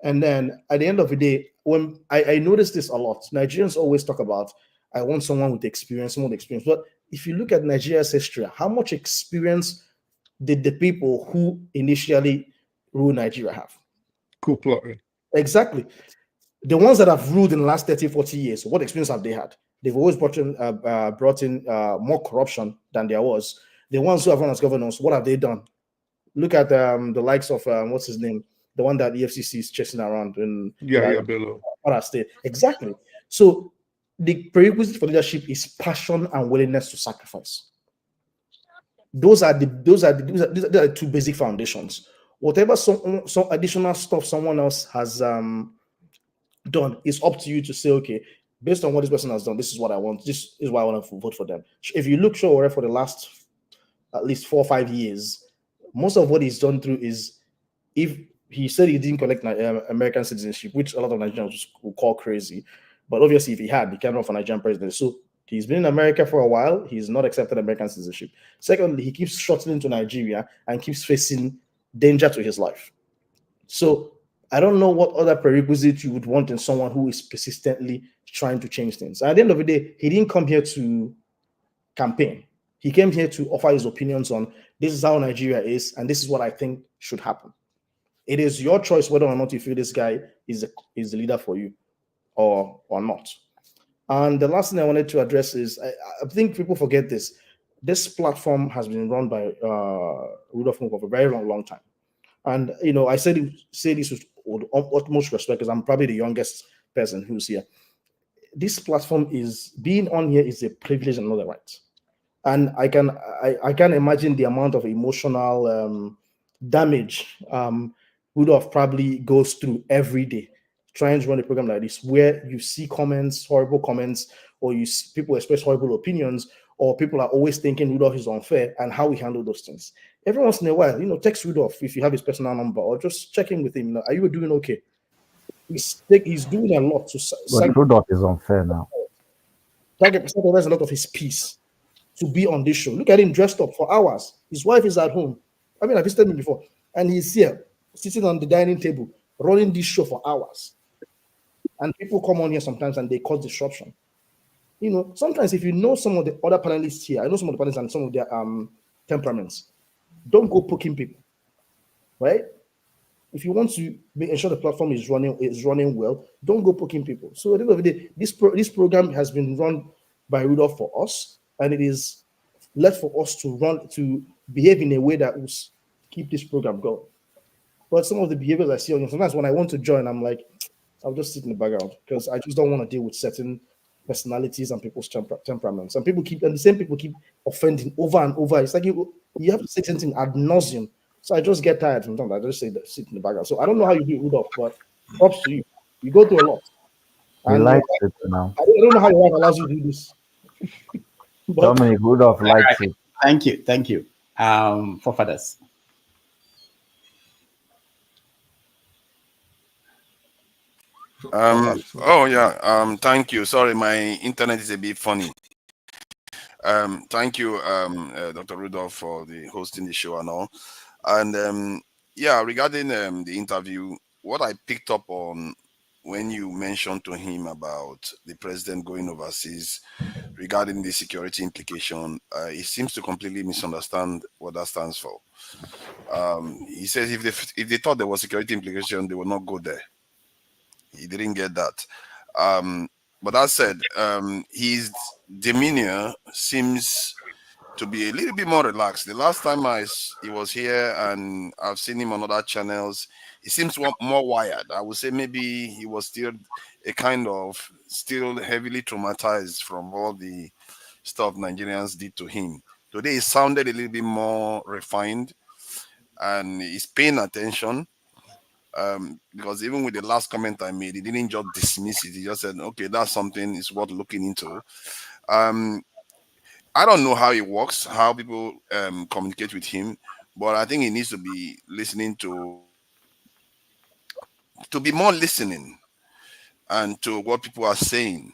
V: And then at the end of the day, when I notice this a lot, Nigerians always talk about, I want someone with experience, someone with experience. But if you look at Nigeria's history, how much experience did the people who initially ruled Nigeria have?
K: Coup plotting.
V: Exactly. The ones that have ruled in the last 30, 40 years, what experience have they had? They've always brought in more corruption than there was. The ones who have run as governors, what have they done? Look at the likes of, what's his name? The one that the FCC is chasing around in
K: Bello.
V: State. Exactly. So the prerequisite for leadership is passion and willingness to sacrifice. Those are the two basic foundations. Whatever some additional stuff someone else has done, it's up to you to say, okay, based on what this person has done, this is what I want. This is why I want to vote for them. If you look Sowore for the last at least 4 or 5 years, most of what he's done through is, if he said he didn't collect American citizenship, which a lot of Nigerians will call crazy, but obviously if he had, he can't run for Nigerian president. So he's been in America for a while. He's not accepted American citizenship. Secondly, he keeps shuttling to Nigeria and keeps facing danger to his life. So I don't know what other prerequisite you would want in someone who is persistently trying to change things. At the end of the day, he didn't come here to campaign. He came here to offer his opinions on, this is how Nigeria is, and this is what I think should happen. It is your choice whether or not you feel this guy is the leader for you or not. And the last thing I wanted to address is, I think people forget this. This platform has been run by Rudolph Okonkwo for a very long time. And, I say this with utmost respect because I'm probably the youngest person who's here. This platform being on here is a privilege and not a right. And I can imagine the amount of emotional damage Rudolph probably goes through every day trying to run a program like this, where you see horrible comments, or you see people express horrible opinions, or people are always thinking Rudolph is unfair, and how we handle those things. Every once in a while, text Rudolph if you have his personal number, or just check in with him. Are you doing okay? He's doing a lot to.
X: But Rudolph is unfair now.
V: Sacrifice a lot of his peace to be on this show. Look at him dressed up for hours. His wife is at home. I visited him before, and he's here sitting on the dining table running this show for hours. And people come on here sometimes and they cause disruption. Sometimes if you know some of the other panelists here, I know some of the panelists and some of their temperaments, don't go poking people, right? If you want to ensure the platform is running well, don't go poking people. So at the end of the day, this program has been run by Rudolph for us, and it is left for us to behave in a way that will keep this program going. But some of the behaviors I see on sometimes when I want to join, I'm like, I'll just sit in the background because I just don't want to deal with certain personalities and people's temperaments. And the same people keep offending over and over. It's like you have to say something ad nauseum. So I just get tired sometimes. I just say that, sit in the background. So I don't know how you do it, Rudolph, but props to you. You go through a lot.
X: He
V: And
X: likes it now.
V: I don't know how your wife allows you to do this.
X: Dominic Rudolph likes it.
A: Thank you. Forefathers.
D: Thank you. Sorry, my internet is a bit funny. Thank you, Dr. Rudolph, for the hosting the show and all. And regarding the interview, what I picked up on when you mentioned to him about the president going overseas regarding the security implication, he seems to completely misunderstand what that stands for. He says if they thought there was security implication, they would not go there. He didn't get that. But that said, his demeanor seems to be a little bit more relaxed. The last time he was here, and I've seen him on other channels, he seems more wired. I would say maybe he was still still heavily traumatized from all the stuff Nigerians did to him. Today he sounded a little bit more refined, and he's paying attention. Because even with the last comment I made, he didn't just dismiss it. He just said, okay, that's something is worth looking into. I don't know how it works, how people communicate with him, but I think he needs to be listening to be more listening and to what people are saying.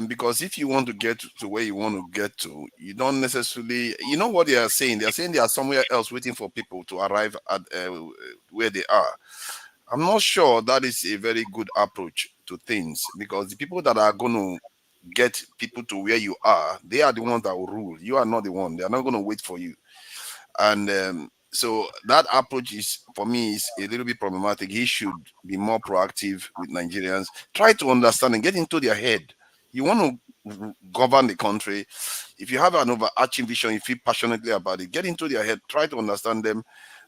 D: Because if you want to get to where you want to get to, you don't necessarily, you know what they are saying. They are saying they are somewhere else waiting for people to arrive at where they are. I'm not sure that is a very good approach to things, because the people that are going to get people to where you are, they are the ones that will rule. You are not the one. They are not going to wait for you. And so that approach is, for me, is a little bit problematic. He should be more proactive with Nigerians. Try to understand and get into their head. You want to govern the country. If you have an overarching vision, you feel passionately about it, get into their head, try to understand them,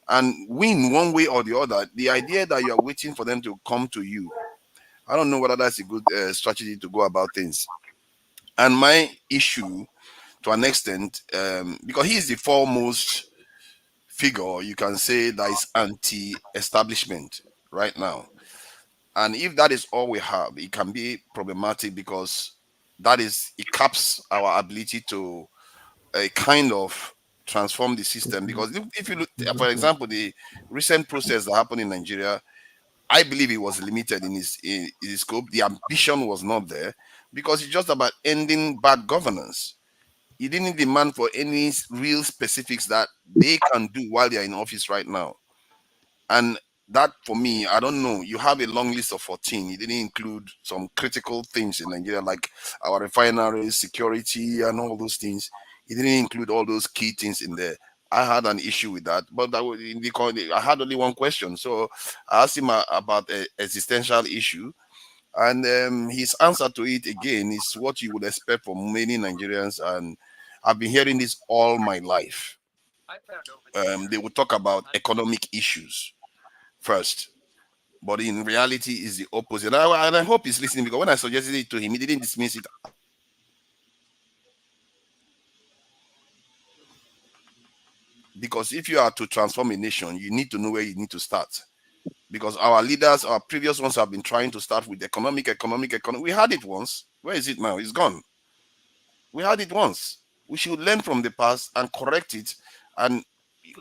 D: and win one way or the other. The idea that you are waiting for them to come to you, I don't know whether that's a good strategy to go about things. And my issue, to an extent, because he is the foremost figure, you can say, that is anti-establishment right now. And if that is all we have, it can be problematic, because it caps our ability to kind of transform the system. Because if you look, for example, the recent process that happened in Nigeria, I believe it was limited in his scope. The ambition was not there, because it's just about ending bad governance. He didn't demand for any real specifics that they can do while they are in office right now. And that, for me, I don't know. You have a long list of 14. He didn't include some critical things in Nigeria, like our refineries, security, and all those things. He didn't include all those key things in there. I had an issue with that, but I had only one question. So I asked him about an existential issue, and his answer to it, again, is what you would expect from many Nigerians. And I've been hearing this all my life. They will talk about economic issues first, but in reality is the opposite. And I hope he's listening, because when I suggested it to him, he didn't dismiss it. Because if you are to transform a nation, you need to know where you need to start. Because our leaders, our previous ones, have been trying to start with economic. We had it once. Where is it now? It's gone. We had it once. We should learn from the past and correct it, and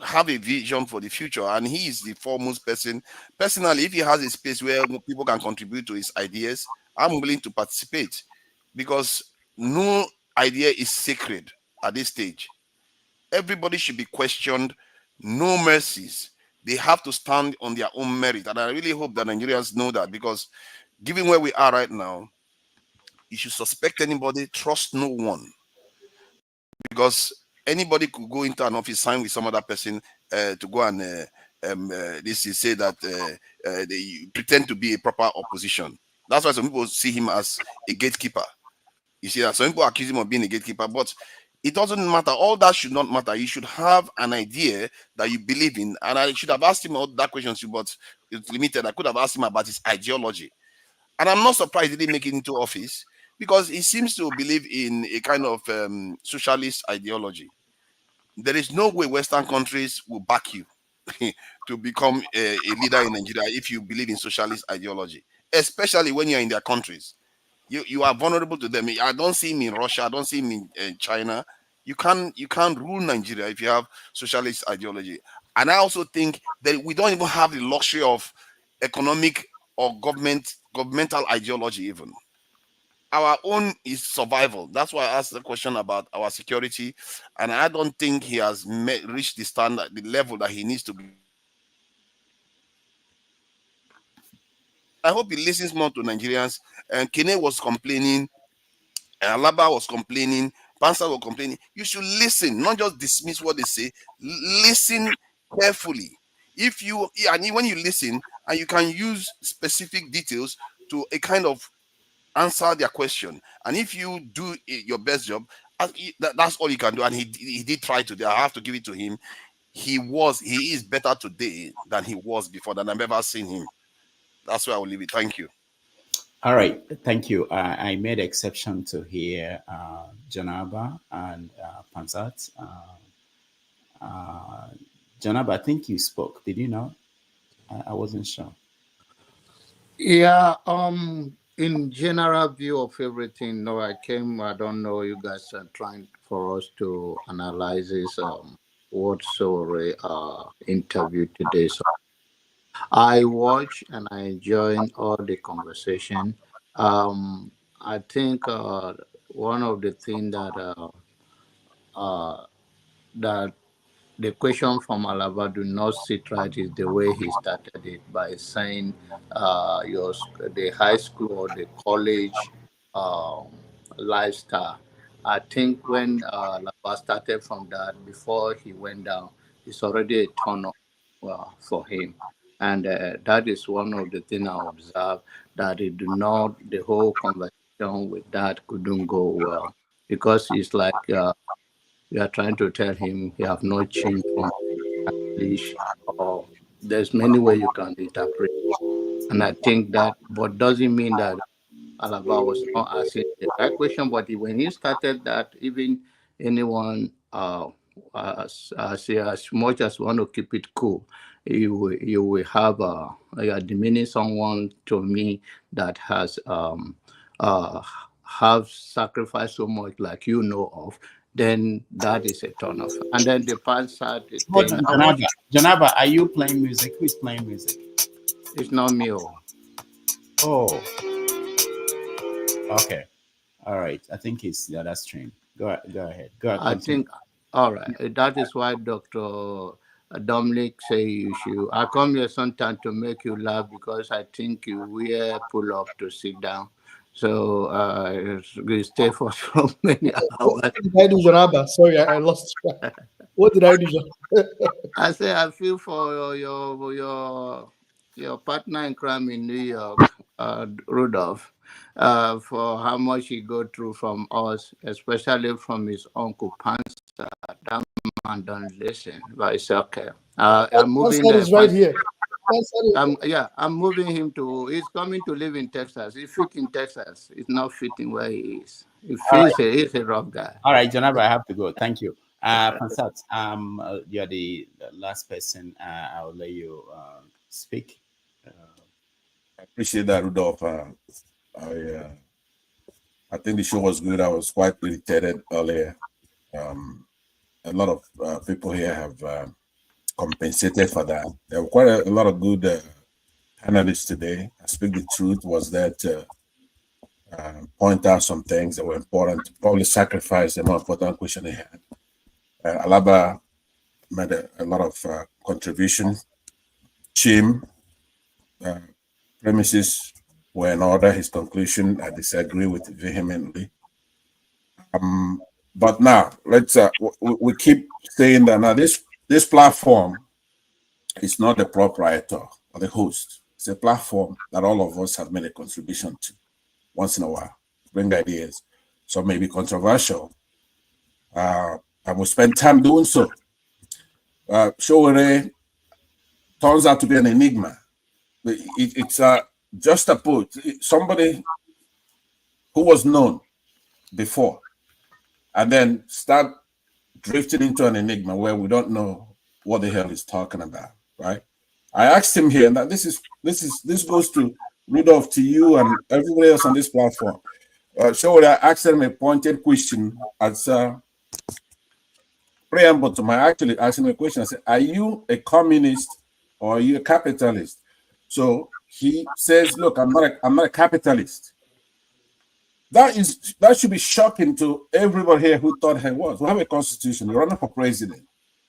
D: have a vision for the future. And he is the foremost person. Personally, if he has a space where people can contribute to his ideas, I'm willing to participate, because no idea is sacred at this stage. Everybody should be questioned. No mercies. They have to stand on their own merit. And I really hope that Nigerians know that, because given where we are right now, you should suspect anybody, trust no one. Because anybody could go into an office, sign with some other person to go and this is say that they pretend to be a proper opposition. That's why some people see him as a gatekeeper. You see that some people accuse him of being a gatekeeper, but it doesn't matter. All that should not matter. You should have an idea that you believe in. And I should have asked him all that questions, but it's limited. I could have asked him about his ideology. And I'm not surprised he didn't make it into office because he seems to believe in a kind of socialist ideology. There is no way Western countries will back you to become a leader in Nigeria if you believe in socialist ideology, especially when you're in their countries. You are vulnerable to them. I don't see him in Russia. I don't see him in China. You can't rule Nigeria if you have socialist ideology. And I also think that we don't even have the luxury of economic or governmental ideology even. Our own is survival. That's why I asked the question about our security, and I don't think he has reached the standard, the level that he needs to be. I hope he listens more to Nigerians. And Kene was complaining, and Alaba was complaining, Pansa was complaining. You should listen, not just dismiss what they say. Listen carefully. When you listen, and you can use specific details to a kind of answer their question. And if you do your best job, that's all you can do. And he did try today. I have to give it to him. He is better today than he was before, than I've ever seen him. That's where I will leave it. Thank you.
A: All right, thank you. I made exception to hear Janaba and Pansat. Janaba, I think you spoke. Did you know? I wasn't sure.
J: Yeah. In general view of everything, no, I don't know. You guys are trying for us to analyze this. What Sowore interview today. So I watch and I enjoy all the conversation. I think one of the things that that the question from Alaba do not sit right is the way he started it by saying the high school or the college lifestyle. I think when Alaba started from that, before he went down, it's already a turn off for him. And that is one of the things I observed, that the whole conversation with that couldn't go well, because it's like you are trying to tell him he have not changed from English, or there's many ways you can interpret. And I think that, but doesn't mean that Alaba was not asking the right question. But when he started that, even anyone, as much as want to keep it cool, you will have you are demeaning someone, to me, that has have sacrificed so much, like of, then that is a turn off. And then the Pansa thing.
A: Janaba, are you playing music? Who is playing music?
J: It's not me.
A: Oh. Okay. All right. I think it's the other stream. Go ahead.
J: I think, all right. That is why Dr. Dominic say you should. I come here sometimes to make you laugh, because I think you will pull up to sit down. So we stay for so many hours.
R: What did I do, Janaba? Sorry, I lost track. What did I do?
J: I say I feel for your partner in crime in New York, Rudolph, for how much he go through from us, especially from his uncle Pansa. That man don't listen, but it's okay. I'm moving.
R: Pansa is right here.
J: I'm moving him to. He's coming to live in Texas. He fit in Texas. It's not fitting where he is. He's a rough guy.
A: All right, Janaba, I have to go. Thank you. Pansat, you're the last person. I'll let you speak.
M: I appreciate that, Rudolph. I think the show was good. I was quite irritated earlier. A lot of people here have compensated for that. There were quite a lot of good panelists today. I speak the truth was that point out some things that were important, probably sacrifice the more important question they had. Alaba made a lot of contribution. Chim, premises were in order. His conclusion, I disagree with vehemently. But now, let's we keep saying that now this platform It's not the proprietor or the host. It's a platform that all of us have made a contribution to once in a while. Bring ideas. Some may be controversial. And we spend time doing so. Sowore turns out to be an enigma. It's just a put. Somebody who was known before and then start drifting into an enigma where we don't know what the hell he's talking about, right? I asked him here, and that this goes to Rudolph, to you and everybody else on this platform. Sowore, I asked him a pointed question as preamble to my actually asking him a question. I said, "Are you a communist or are you a capitalist?" So he says, "Look, I'm not a capitalist." That should be shocking to everybody here who thought he was. We have a constitution. You're running for president.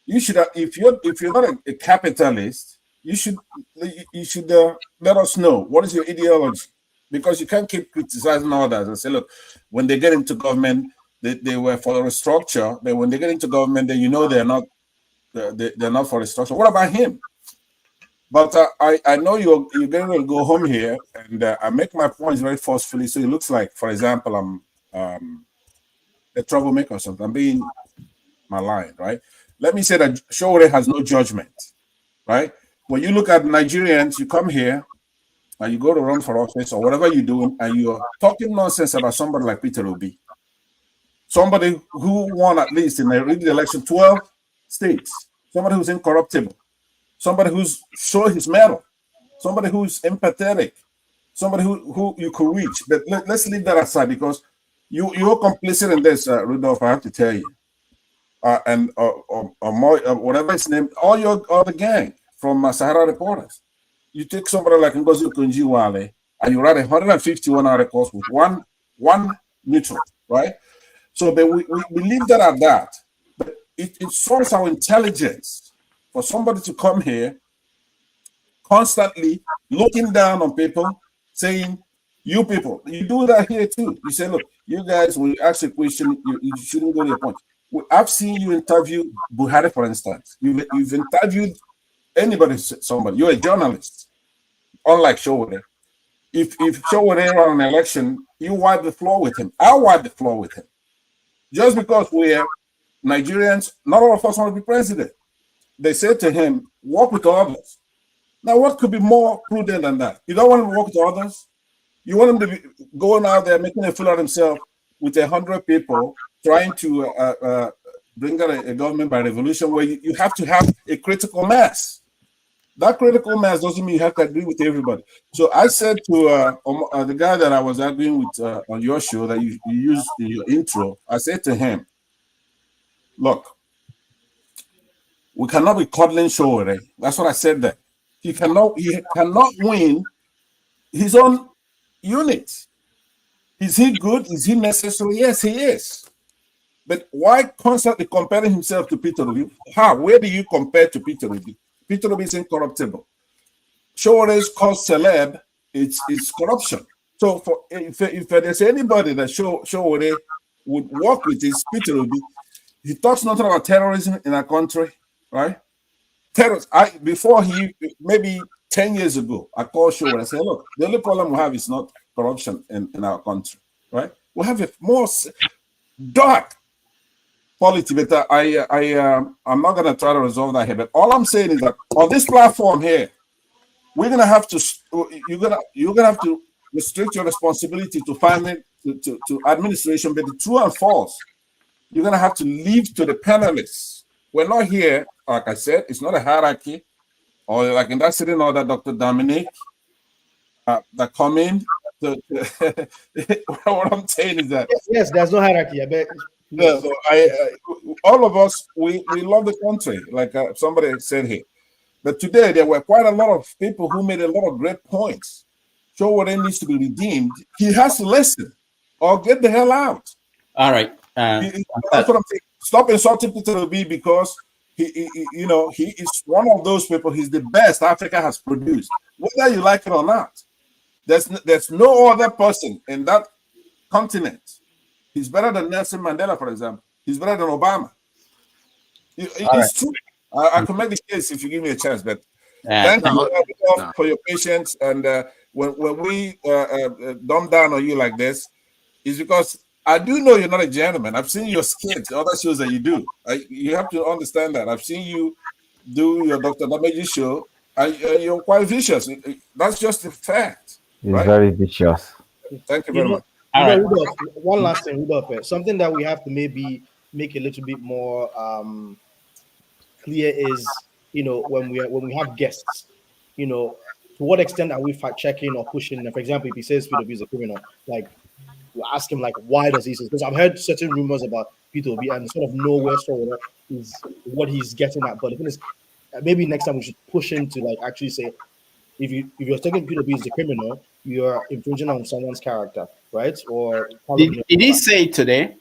M: You should, if you're not a capitalist, you should let us know what is your ideology, because you can't keep criticizing others and say, look, when they get into government, they were for a structure, but when they get into government, then you know they're not for a structure. What about him? But I know you're going to go home here, and I make my points very forcefully. So it looks like, for example, I'm a troublemaker or something. I'm being maligned, right? Let me say that Sowore has no judgment, right? When you look at Nigerians, you come here and you go to run for office or whatever you're doing, and you're talking nonsense about somebody like Peter Obi, somebody who won at least in the election 12 states, somebody who's incorruptible, somebody who's showing his mettle, somebody who's empathetic, somebody who you could reach. But let's leave that aside, because you're complicit in this, Rudolph, I have to tell you. And whatever his name, all the gang from Sahara Reporters. You take somebody like Ngozi Okonjo-Iweala and you write 151 articles with one neutral, right? So we leave that at that. But it shows our intelligence for somebody to come here constantly looking down on people, saying, you people, you do that here too. You say, look, you guys, when you ask a question, you shouldn't go to your point. I've seen you interview Buhari, for instance. You've interviewed anybody, somebody. You're a journalist, unlike Sowore. If Sowore ran an election, you wipe the floor with him. I'll wipe the floor with him. Just because we're Nigerians, not all of us want to be president. They said to him, work with others. Now, what could be more prudent than that? You don't want him to work with others? You want him to be going out there making a fool of himself with 100 people trying to bring out a government by revolution, where you have to have a critical mass. That critical mass doesn't mean you have to agree with everybody. So I said to the guy that I was arguing with on your show that you used in your intro, I said to him, look, we cannot be coddling Sowore. That's what I said there. He cannot win his own unit. Is he good? Is he necessary? Yes, he is. But why constantly comparing himself to Peter Obi? How? Where do you compare to Peter Obi? Peter Obi is incorruptible. Showore's cause celeb, it's corruption. So if there's anybody that Sowore would work with, is Peter Obi. He talks nothing about terrorism in our country, right? Before maybe 10 years ago, I called Sowore and said, look, the only problem we have is not corruption in our country, right? We have a more dark polity, but I'm not going to try to resolve that here. But all I'm saying is that on this platform here, you're gonna have to restrict your responsibility to family, to administration, but the true and false, you're gonna have to leave to the panelists. We're not here, like I said, it's not a hierarchy, or like in that sitting order, Dr. Dominic, that come in. What I'm saying is that
V: yes, there's no hierarchy. I bet.
M: Yeah, so all of us, we love the country, like somebody said here. But today, there were quite a lot of people who made a lot of great points. Sowore needs to be redeemed. He has to listen or get the hell out.
A: All right.
M: That's what I'm saying. Stop insulting Peter Obi, because he is one of those people. He's the best Africa has produced, whether you like it or not. There's no other person in that continent. He's better than Nelson Mandela, for example. He's better than Obama. It's true. I can make the case if you give me a chance, but Thank you for your patience. And when we dumb down on you like this, is because I do know you're not a gentleman. I've seen your skits, other shows that you do. You have to understand that. I've seen you do your Dr. Dameji show, and you're quite vicious. That's just a fact.
X: He's
M: right?
X: very vicious.
M: Thank you very much.
V: Rudolph, one last thing, Rudolph. Something that we have to maybe make a little bit more clear is, when we have guests, to what extent are we fact checking or pushing? For example, if he says P2B is a criminal, like we ask him, like, why does he say? Because I've heard certain rumors about P2B and sort of know where Sowore is, what he's getting at. But the thing is, maybe next time we should push him to like actually say, if you're taking P2B as a criminal, you're infringing on someone's character, right? Or
A: did he say it today?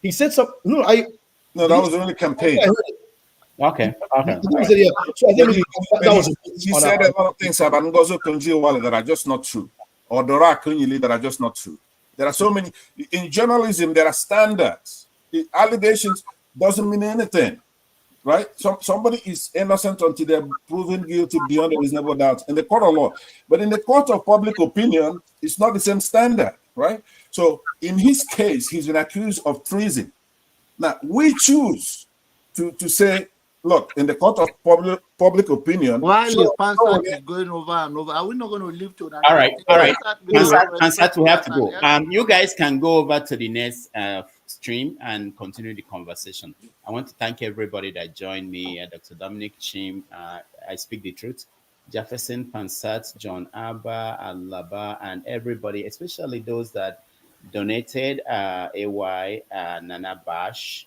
V: He said some. No,
M: that was only campaign.
A: Okay.
V: So I think
M: he said a lot of things about Ngozi Okonjo-Iweala that are just not true, or Dora Akunyili that are just not true. There are so many in journalism. There are standards. The allegations doesn't mean anything, right? Somebody is innocent until they're proven guilty beyond a reasonable doubt in the court of law. But in the court of public opinion, it's not the same standard, right? So in his case, he's been accused of treason. Now we choose to say, look, in the court of public opinion.
J: While the Pansat is going over and over, are we not going to leave to that?
A: All right. Pansat, we have to go. You guys can go over to the next stream and continue the conversation. I want to thank everybody that joined me, Dr. Dominic Chim, I Speak the Truth, Jefferson, Pansat, John Abba, Alaba, and everybody, especially those that donated, AY, Nana Bash,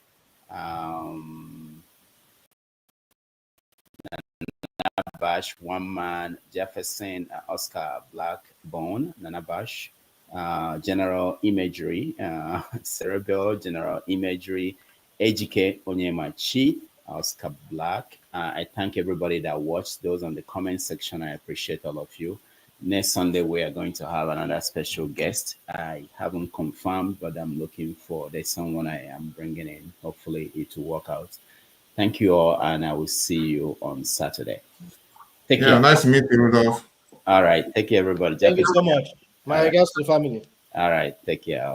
A: Bash, One Man, Jefferson, Oscar Blackbone, Nana Bash, General Imagery, Cerebral, General Imagery, Ejike Onyemachi, Oscar Black. I thank everybody that watched. Those on the comment section, I appreciate all of you. Next Sunday, we are going to have another special guest. I haven't confirmed, but I'm looking for, there's someone I am bringing in. Hopefully it will work out. Thank you all, and I will see you on Saturday. Take care.
K: Nice to meet you, Rudolph.
A: All right. Take care, everybody.
V: Thank you so much. My regards to the family.
A: All right. Take care.